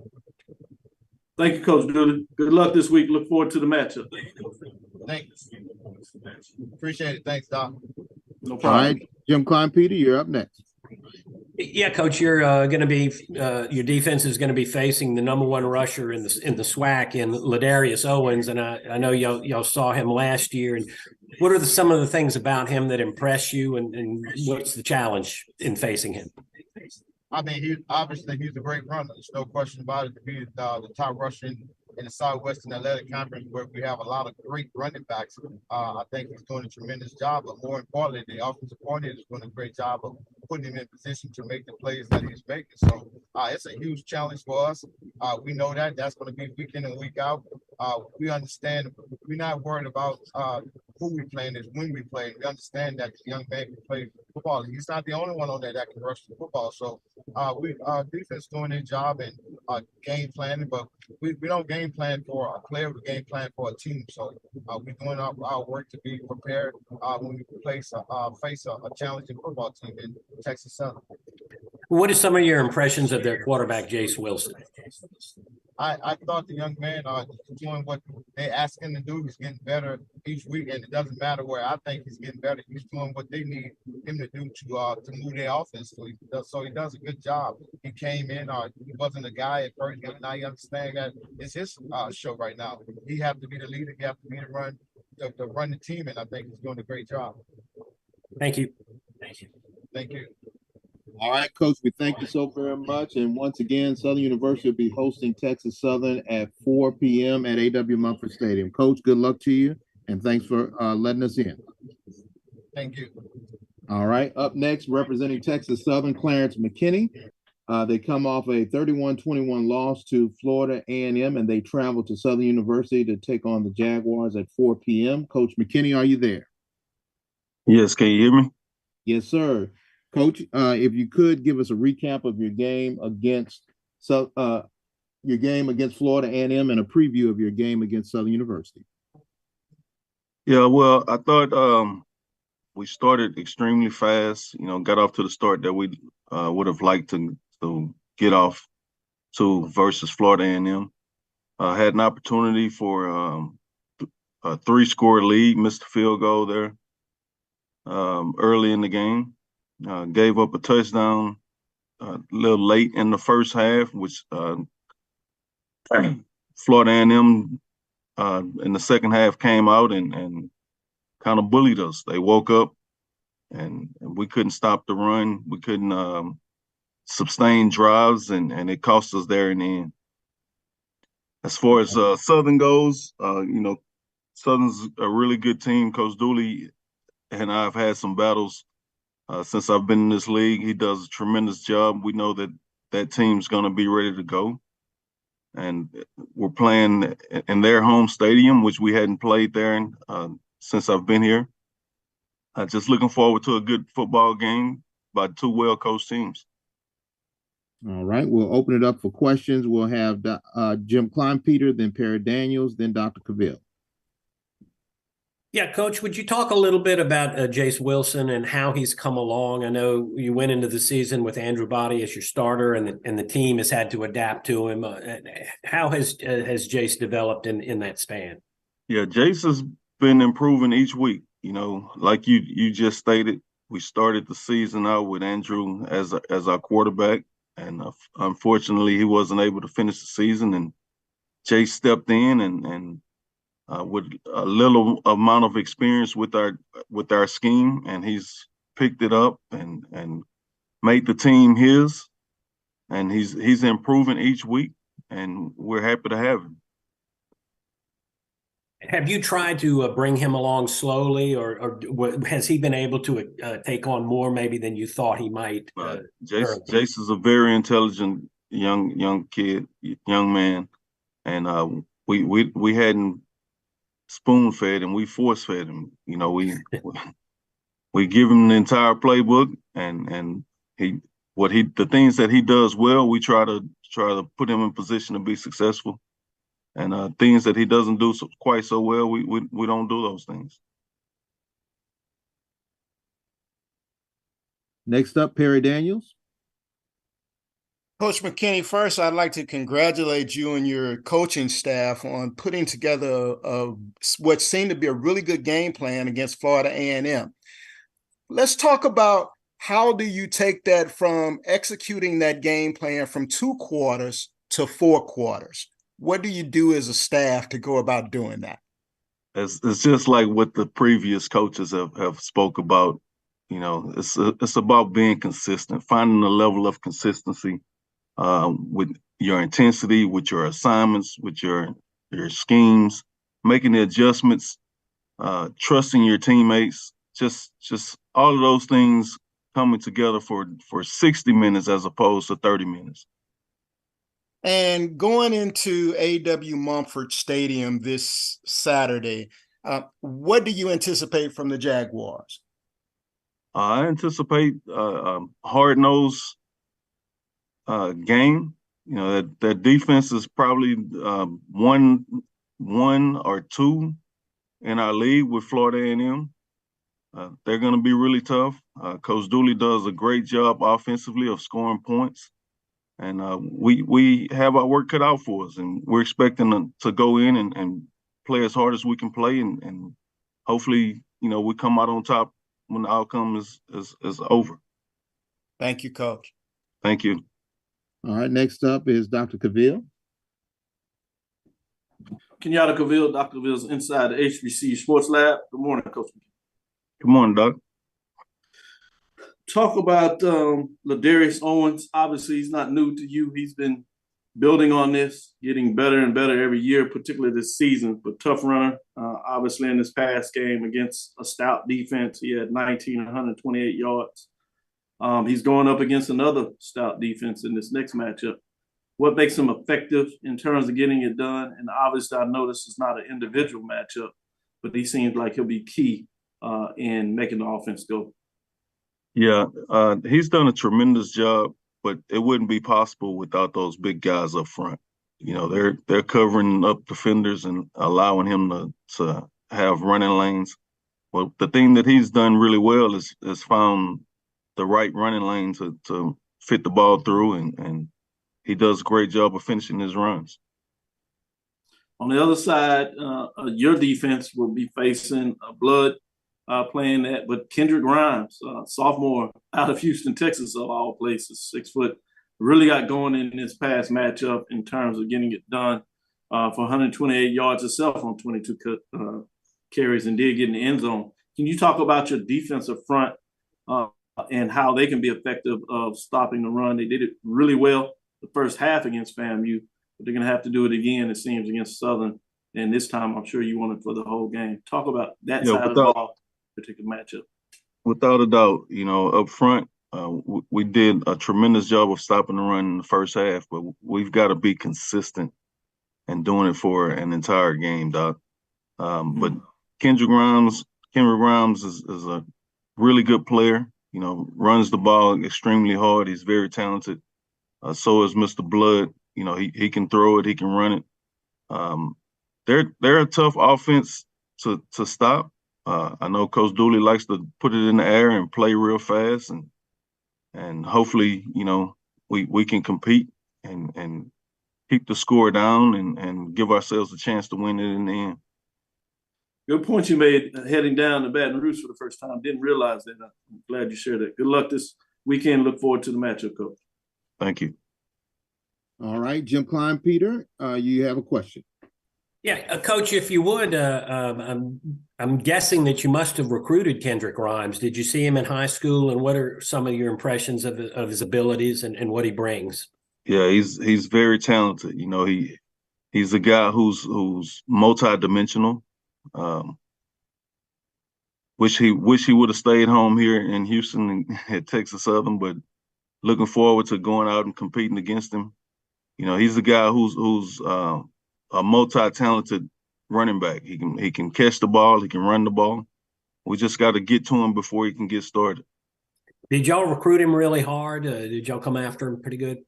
Thank you, Coach Dooley. Good luck this week. Look forward to the matchup. Thanks. Appreciate it. Thanks, Doc. No All problem. right, Jim Klein-Peter, you're up next. Yeah, Coach, you're going to be your defense is going to be facing the number one rusher in the SWAC in Ladarius Owens, and I know y'all saw him last year. And what are some of the things about him that impress you, and what's the challenge in facing him? I mean, he's a great runner. There's no question about it. To be the top rusher in the Southwestern Athletic Conference, where we have a lot of great running backs, I think he's doing a tremendous job. But more importantly, the offensive coordinator is doing a great job of putting him in position to make the plays that he's making. So it's a huge challenge for us. We know that's going to be week in and week out. We understand. We're not worried about who we playing, is when we play. We understand that the young man can play football. He's not the only one on there that can rush the football. So our defense doing their job and game planning, but we don't game plan for a player, we game plan for a team. So we're doing our work to be prepared when we face a challenging football team in Texas Southern. What are some of your impressions of their quarterback, Jace Wilson? I thought the young man doing what they ask him to do. He's getting better each week, and it doesn't matter where. I think he's getting better. He's doing what they need him to do to move their offense. So he does a good job. He came in, he wasn't a guy at first, but now he understands that it's his show right now. He has to be the leader. He has to be the run the team, and I think he's doing a great job. Thank you. Thank you. All right, Coach, we thank you so very much. And once again, Southern University will be hosting Texas Southern at 4 p.m. at A.W. Mumford Stadium. Coach, good luck to you, and thanks for letting us in. Thank you. All right, up next, representing Texas Southern, Clarence McKinney. They come off a 31-21 loss to Florida A&M, and they travel to Southern University to take on the Jaguars at 4 p.m. Coach McKinney, are you there? Yes, can you hear me? Yes, sir. Coach, if you could give us a recap of your game against Florida A&M and a preview of your game against Southern University. Yeah, well, I thought we started extremely fast. Got off to the start that we would have liked to get off to versus Florida A&M. Had an opportunity for a 3-score lead, missed a field goal there early in the game. Gave up a touchdown a little late in the first half, which Florida A&M in the second half came out and kind of bullied us. They woke up and we couldn't stop the run. We couldn't sustain drives, and it cost us there in the end. As far as Southern goes, Southern's a really good team. Coach Dooley and I have had some battles since I've been in this league. He does a tremendous job. We know that team's going to be ready to go. And we're playing in their home stadium, which we hadn't played there since I've been here. Just looking forward to a good football game by two well-coached teams. All right, we'll open it up for questions. We'll have Jim Klein-Peter, then Perry Daniels, then Dr. Cavill. Yeah, Coach, would you talk a little bit about Jace Wilson and how he's come along? I know you went into the season with Andrew Body as your starter, and the team has had to adapt to him. How has Jace developed in that span? Yeah, Jace has been improving each week. Like you just stated, we started the season out with Andrew as our quarterback, and unfortunately, he wasn't able to finish the season. And Jace stepped in and with a little amount of experience with our scheme, and he's picked it up and made the team his, and he's improving each week, and we're happy to have him. Have you tried to bring him along slowly, or has he been able to take on more maybe than you thought he might? Jace is a very intelligent young kid, young man, and we hadn't spoon fed him, we force fed him. You know, we give him the entire playbook, and the things that he does well, we try to put him in position to be successful. And things that he doesn't do quite so well, we don't do those things. Next up, Perry Daniels. Coach McKinney, first, I'd like to congratulate you and your coaching staff on putting together what seemed to be a really good game plan against Florida A&M. Let's talk about how do you take that from executing that game plan from 2 quarters to 4 quarters? What do you do as a staff to go about doing that? It's just like what the previous coaches have spoke about. You know, it's about being consistent, finding a level of consistency with your intensity, with your assignments, with your schemes, making the adjustments, trusting your teammates, just all of those things coming together for 60 minutes as opposed to 30 minutes. And going into A.W. Mumford Stadium this Saturday, what do you anticipate from the Jaguars? I anticipate a hard-nosed game. You know, that defense is probably one or two in our league with Florida A&M. They're going to be really tough. Coach Dooley does a great job offensively of scoring points. And we have our work cut out for us, and we're expecting to go in and play as hard as we can play, and hopefully, you know, we come out on top when the outcome is over. Thank you, Coach. Thank you. All right, next up is Dr. Cavill. Kenyatta Cavill, Dr. Cavill's inside the HBCU Sports Lab. Good morning, Coach. Good morning, Doc. Talk about Ladarius Owens. Obviously, he's not new to you. He's been building on this, getting better and better every year, particularly this season. But tough runner. Obviously, in this past game against a stout defense, he had 128 yards. He's going up against another stout defense in this next matchup. What makes him effective in terms of getting it done? And obviously, I know this is not an individual matchup, but he seems like he'll be key in making the offense go. Yeah, he's done a tremendous job, but it wouldn't be possible without those big guys up front. You know, they're covering up defenders and allowing him to have running lanes. Well, the thing that he's done really well is found the right running lane to fit the ball through, and he does a great job of finishing his runs. On the other side, your defense will be facing Blood playing that, but Kendrick Grimes, sophomore out of Houston, Texas, of all places, 6 foot, really got going in this past matchup in terms of getting it done for 128 yards itself on 22 carries and did get in the end zone. Can you talk about your defensive front and how they can be effective of stopping the run? They did it really well the first half against FAMU, but they're going to have to do it again, it seems, against Southern. And this time, I'm sure you want it for the whole game. Talk about that side of the ball, particular matchup. Without a doubt, you know, up front, we did a tremendous job of stopping the run in the first half, but we've got to be consistent and doing it for an entire game, Doc. But Kendrick Grimes is a really good player. You know, runs the ball extremely hard. He's very talented. So is Mr. Blood. You know, he can throw it, he can run it. They're a tough offense to stop. I know Coach Dooley likes to put it in the air and play real fast, and hopefully, you know, we can compete and keep the score down and give ourselves a chance to win it in the end. Good point you made heading down to Baton Rouge for the first time. Didn't realize that. I'm glad you shared that. Good luck this weekend. Look forward to the matchup, Coach. Thank you. All right, Jim Klein, Peter, you have a question. Yeah, Coach, if you would, I'm guessing that you must have recruited Kendrick Grimes. Did you see him in high school, and what are some of your impressions of his abilities and what he brings? Yeah, he's very talented. You know, he's a guy who's multi-dimensional. Wish he would have stayed home here in Houston and at Texas Southern, but looking forward to going out and competing against him. You know, he's a guy who's a multi-talented running back. He can catch the ball, he can run the ball. We just got to get to him before he can get started. Did y'all recruit him really hard? Did y'all come after him pretty good?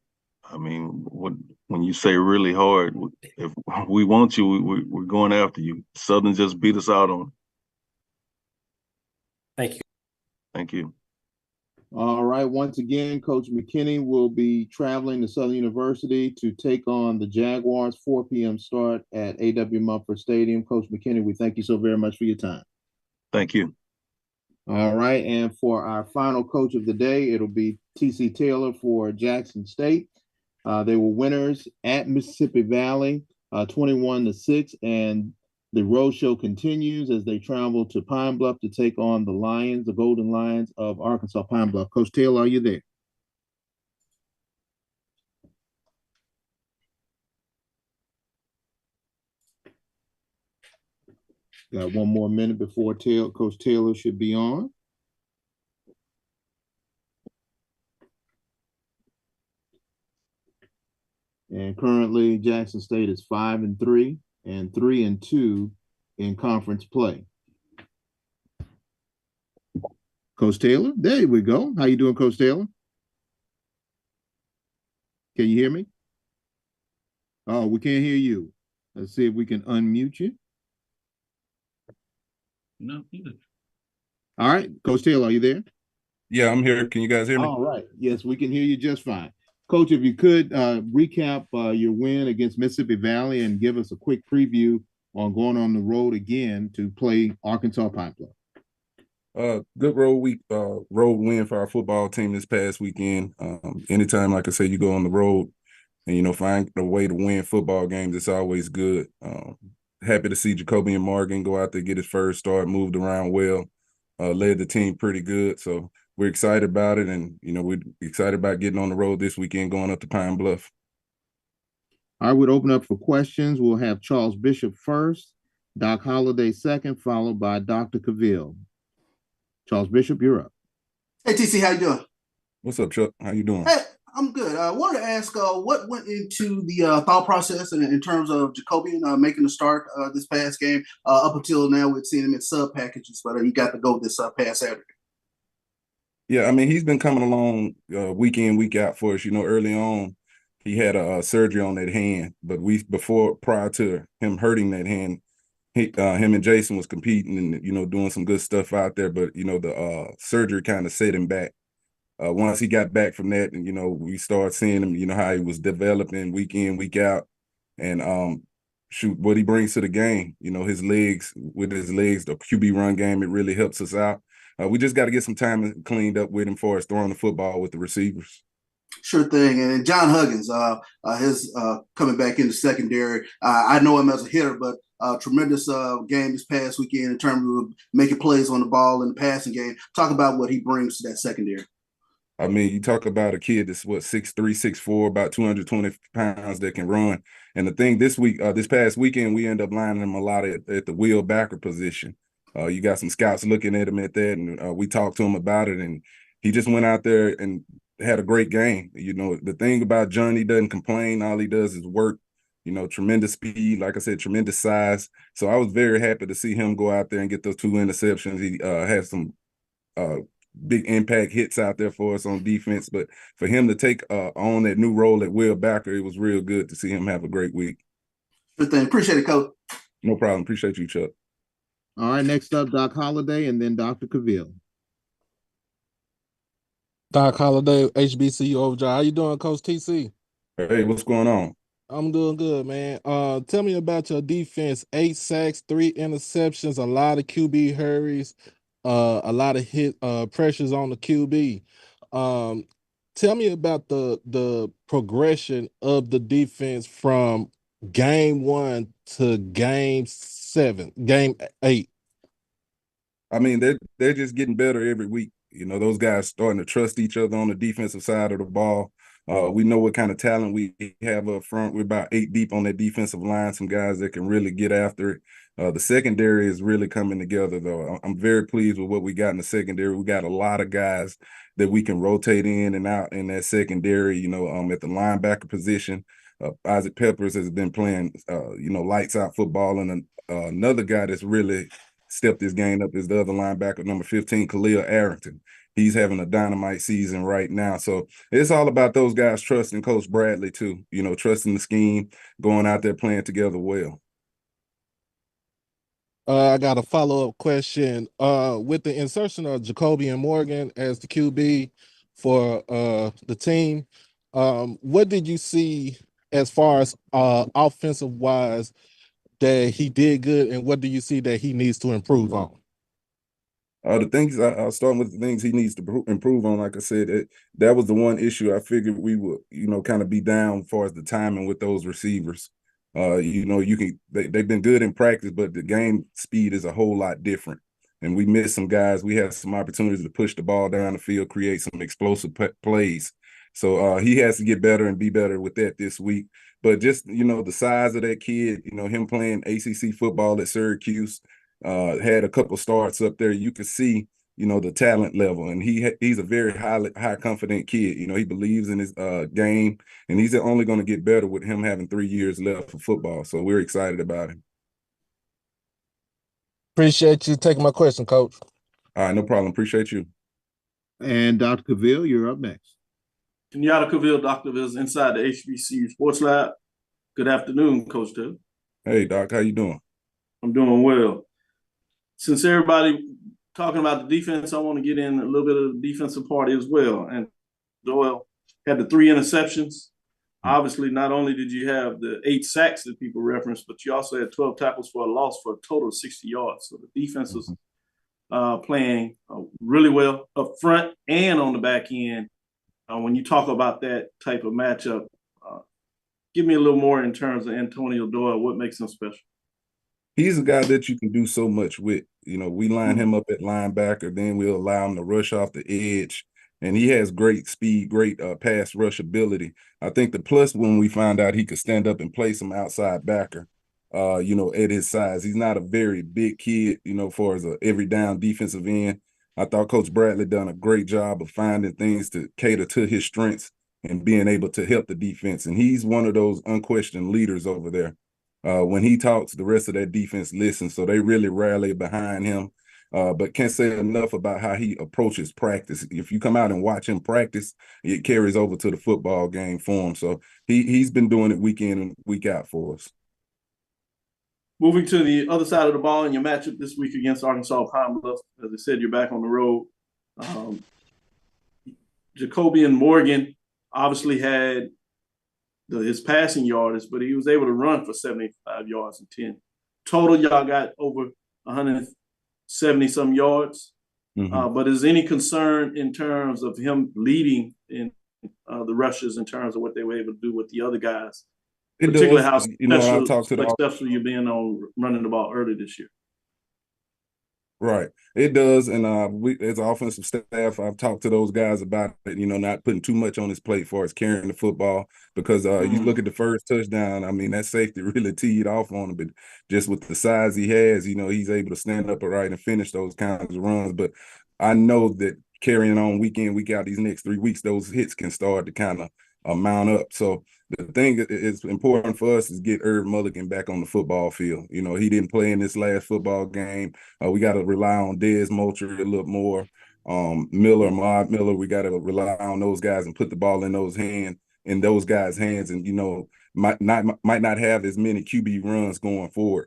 I mean, when you say really hard, if we want you, we're going after you. Southern just beat us out on it. Thank you. Thank you. All right. Once again, Coach McKinney will be traveling to Southern University to take on the Jaguars. 4 p.m. start at A.W. Mumford Stadium. Coach McKinney, we thank you so very much for your time. Thank you. All right. And for our final coach of the day, it'll be T.C. Taylor for Jackson State. They were winners at Mississippi Valley, 21-6, and the road show continues as they travel to Pine Bluff to take on the Lions, the Golden Lions of Arkansas Pine Bluff. Coach Taylor, are you there? Got one more minute before Coach Taylor should be on. And currently, Jackson State is 5-3 and 3-2 in conference play. Coach Taylor, there we go. How you doing, Coach Taylor? Can you hear me? Oh, we can't hear you. Let's see if we can unmute you. No, either. All right, Coach Taylor, are you there? Yeah, I'm here. Can you guys hear me? All right. Yes, we can hear you just fine. Coach, if you could recap your win against Mississippi Valley and give us a quick preview on going on the road again to play Arkansas Pine Bluff. Good road win for our football team this past weekend. Anytime, like I say, you go on the road and, find a way to win football games, it's always good. Happy to see Jacoby and Morgan go out there, get his first start, moved around well, led the team pretty good. So we're excited about it. And, we're excited about getting on the road this weekend, going up to Pine Bluff. I would open up for questions. We'll have Charles Bishop first, Doc Holliday second, followed by Dr. Cavill. Charles Bishop, you're up. Hey, TC, how you doing? What's up, Chuck? How you doing? Hey, I'm good. I wanted to ask what went into the thought process in terms of Jacobian making the start this past game. Up until now, we've seen him in sub packages, but he got to go this past Saturday. Yeah, I mean, he's been coming along week in, week out for us. Early on, he had a surgery on that hand, but prior to him hurting that hand, him and Jason was competing and, doing some good stuff out there. But, the surgery kind of set him back. Once he got back from that and, we started seeing him, how he was developing week in, week out. And what he brings to the game, his legs, the QB run game, it really helps us out. We just got to get some time cleaned up with him for us throwing the football with the receivers. Sure thing. And John Huggins, his coming back into secondary. I know him as a hitter, but tremendous game this past weekend in terms of making plays on the ball in the passing game. Talk about what he brings to that secondary. I mean, you talk about a kid that's 6'3", 6'4", about 220 pounds that can run. And the thing this past weekend, we end up lining him a lot at the wheel backer position. You got some scouts looking at him at that, and we talked to him about it, and he just went out there and had a great game. The thing about John, he doesn't complain. All he does is work. Tremendous speed, like I said, tremendous size. So I was very happy to see him go out there and get those 2 interceptions. He had some big impact hits out there for us on defense. But for him to take on that new role at wheel backer, it was real good to see him have a great week. Good thing. Appreciate it, Coach. No problem. Appreciate you, Chuck. All right, next up, Doc Holliday and then Dr. Cavill. Doc Holliday, HBCU Overdrive. How you doing, Coach TC? Hey, what's going on? I'm doing good, man. Tell me about your defense. 8 sacks, 3 interceptions, a lot of QB hurries, a lot of pressures on the QB. Tell me about the progression of the defense from game 1 to game 8. I mean, they're just getting better every week. Those guys starting to trust each other on the defensive side of the ball. We know what kind of talent we have up front. We're about 8 deep on that defensive line, some guys that can really get after it. The secondary is really coming together, though. I'm very pleased with what we got in the secondary. We got a lot of guys that we can rotate in and out in that secondary, at the linebacker position. Isaac Peppers has been playing, lights out football. And another guy that's really stepped his game up is the other linebacker, number 15, Khalil Arrington. He's having a dynamite season right now. So it's all about those guys trusting Coach Bradley too, trusting the scheme, going out there playing together well. I got a follow-up question. With the insertion of Jacoby and Morgan as the QB for the team, what did you see as far as offensive wise that he did good, and what do you see that he needs to improve on? The things I'll start with the things he needs to improve on. Like I said, that was the one issue I figured we would, kind of be down as far as the timing with those receivers. They've been good in practice, but the game speed is a whole lot different. And we missed some guys. We had some opportunities to push the ball down the field, create some explosive plays. So he has to get better and be better with that this week. But just, the size of that kid, him playing ACC football at Syracuse, had a couple starts up there. You could see, the talent level, and he's a very high confident kid. He believes in his game, and he's only going to get better with him having 3 years left for football. So we're excited about him. Appreciate you taking my question, Coach. All right, no problem. Appreciate you. And Dr. Cavill, you're up next. Kenyatta Cavill, Dr. Cavill, inside the HBCU Sports Lab. Good afternoon, Coach Taylor. Hey, Doc, how you doing? I'm doing well. Since everybody talking about the defense, I want to get in a little bit of the defensive part as well. And Doyle had the 3 interceptions. Obviously, not only did you have the 8 sacks that people referenced, but you also had 12 tackles for a loss for a total of 60 yards. So the defense was playing really well up front and on the back end. When you talk about that type of matchup, give me a little more in terms of Antonio Doyle. What makes him special? He's a guy that you can do so much with. We line him up at linebacker, then we'll allow him to rush off the edge. And he has great speed, great pass rush ability. I think the plus when we found out he could stand up and play some outside backer, at his size. He's not a very big kid, for as a every down defensive end. I thought Coach Bradley done a great job of finding things to cater to his strengths and being able to help the defense. And he's one of those unquestioned leaders over there. When he talks, the rest of that defense listens, so they really rally behind him. But can't say enough about how he approaches practice. If you come out and watch him practice, it carries over to the football game for him. So he's been doing it week in and week out for us. Moving to the other side of the ball in your matchup this week against Arkansas Pine Bluff, as I said, you're back on the road. Jacoby and Morgan obviously had his passing yardage, but he was able to run for 75 yards and 10. Total, y'all got over 170-some yards. But is any concern in terms of him leading in the rushes in terms of what they were able to do with the other guys? Particularly how successful you've been on running the ball early this year. Right. It does. And we, as offensive staff, I've talked to those guys about it, not putting too much on his plate for as carrying the football, because you look at the first touchdown, I mean, that safety really teed off on him, but just with the size he has, he's able to stand up upright and finish those kinds of runs. But I know that carrying on week in, week out, these next 3 weeks, those hits can start to kind of mount up. So the thing that is important for us is get Irv Mulligan back on the football field. He didn't play in this last football game. We got to rely on Dez Moultrie a little more. Maud Miller, we got to rely on those guys and put the ball in those guys' hands, and might not have as many QB runs going forward.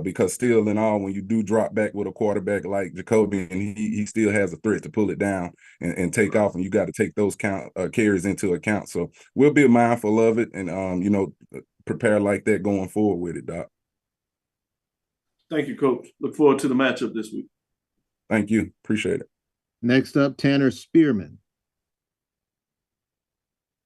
Because still in all, when you do drop back with a quarterback like Jacoby, and he still has a threat to pull it down and take off, and you got to take those carries into account. So we'll be mindful of it and, prepare like that going forward with it, Doc. Thank you, Coach. Look forward to the matchup this week. Thank you. Appreciate it. Next up, Tanner Spearman.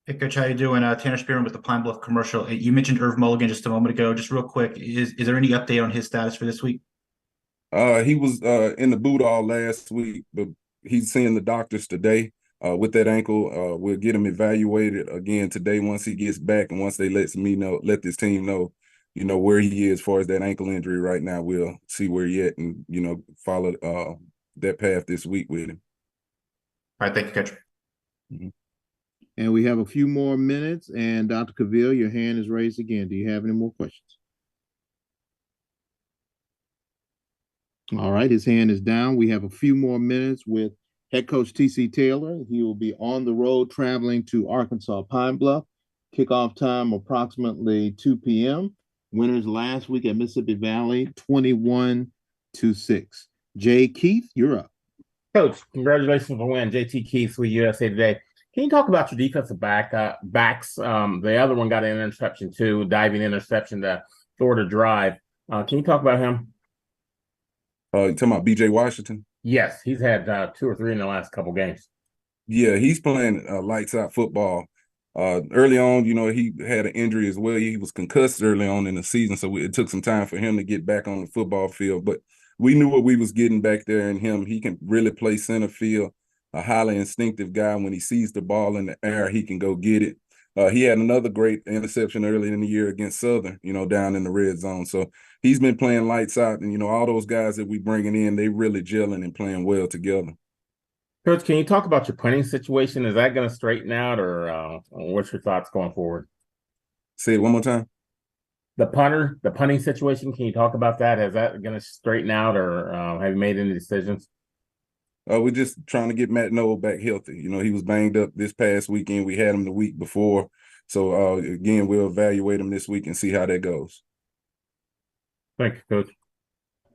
Hey, Coach, how you doing? Tanner Spearman with the Pine Bluff Commercial. You mentioned Irv Mulligan just a moment ago. Just real quick, is there any update on his status for this week? He was in the boot all last week, but he's seeing the doctors today. with that ankle. We'll get him evaluated again today once he gets back, and once they let this team know, where he is as far as that ankle injury right now. We'll see where he at and, follow that path this week with him. All right, thank you, Coach. Mm-hmm. And we have a few more minutes, and Dr. Cavill, your hand is raised again. Do you have any more questions? All right, his hand is down. We have a few more minutes with head coach T.C. Taylor. He will be on the road traveling to Arkansas Pine Bluff. Kickoff time approximately 2 p.m. Winners last week at Mississippi Valley, 21-6. Jay Keith, you're up. Coach, congratulations on the win. JT Keith with USA Today. Can you talk about your defensive backs? The other one got an interception too, diving interception to Florida Drive. Can you talk about him? You talking about BJ Washington? Yes, he's had 2 or 3 in the last couple games. Yeah, he's playing lights out football. Early on, he had an injury as well. He was concussed early on in the season, so it took some time for him to get back on the football field. But we knew what we was getting back there in him. He can really play center field, a highly instinctive guy. When he sees the ball in the air, he can go get it. He had another great interception early in the year against Southern, down in the red zone. So he's been playing lights out, and, all those guys that we bringing in, they really gelling and playing well together. Coach, can you talk about your punting situation? Is that going to straighten out, or what's your thoughts going forward? Say it one more time. The punting situation, can you talk about that? Is that going to straighten out, or have you made any decisions? We're just trying to get Matt Noel back healthy. He was banged up this past weekend. We had him the week before. So, again, we'll evaluate him this week and see how that goes. Thank you, Coach.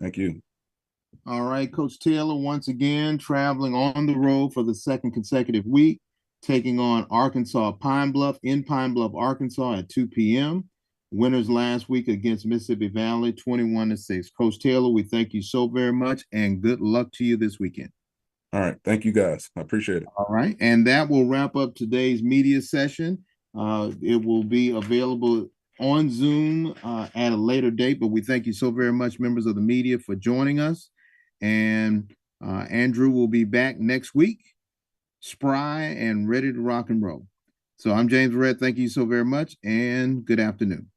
Thank you. All right, Coach Taylor, once again, traveling on the road for the second consecutive week, taking on Arkansas Pine Bluff in Pine Bluff, Arkansas at 2 p.m. Winners last week against Mississippi Valley, 21-6. Coach Taylor, we thank you so very much, and good luck to you this weekend. All right. Thank you, guys. I appreciate it. All right. And that will wrap up today's media session. It will be available on Zoom at a later date, but we thank you so very much, members of the media, for joining us. And Andrew will be back next week, spry and ready to rock and roll. So I'm James Verrett. Thank you so very much, and good afternoon.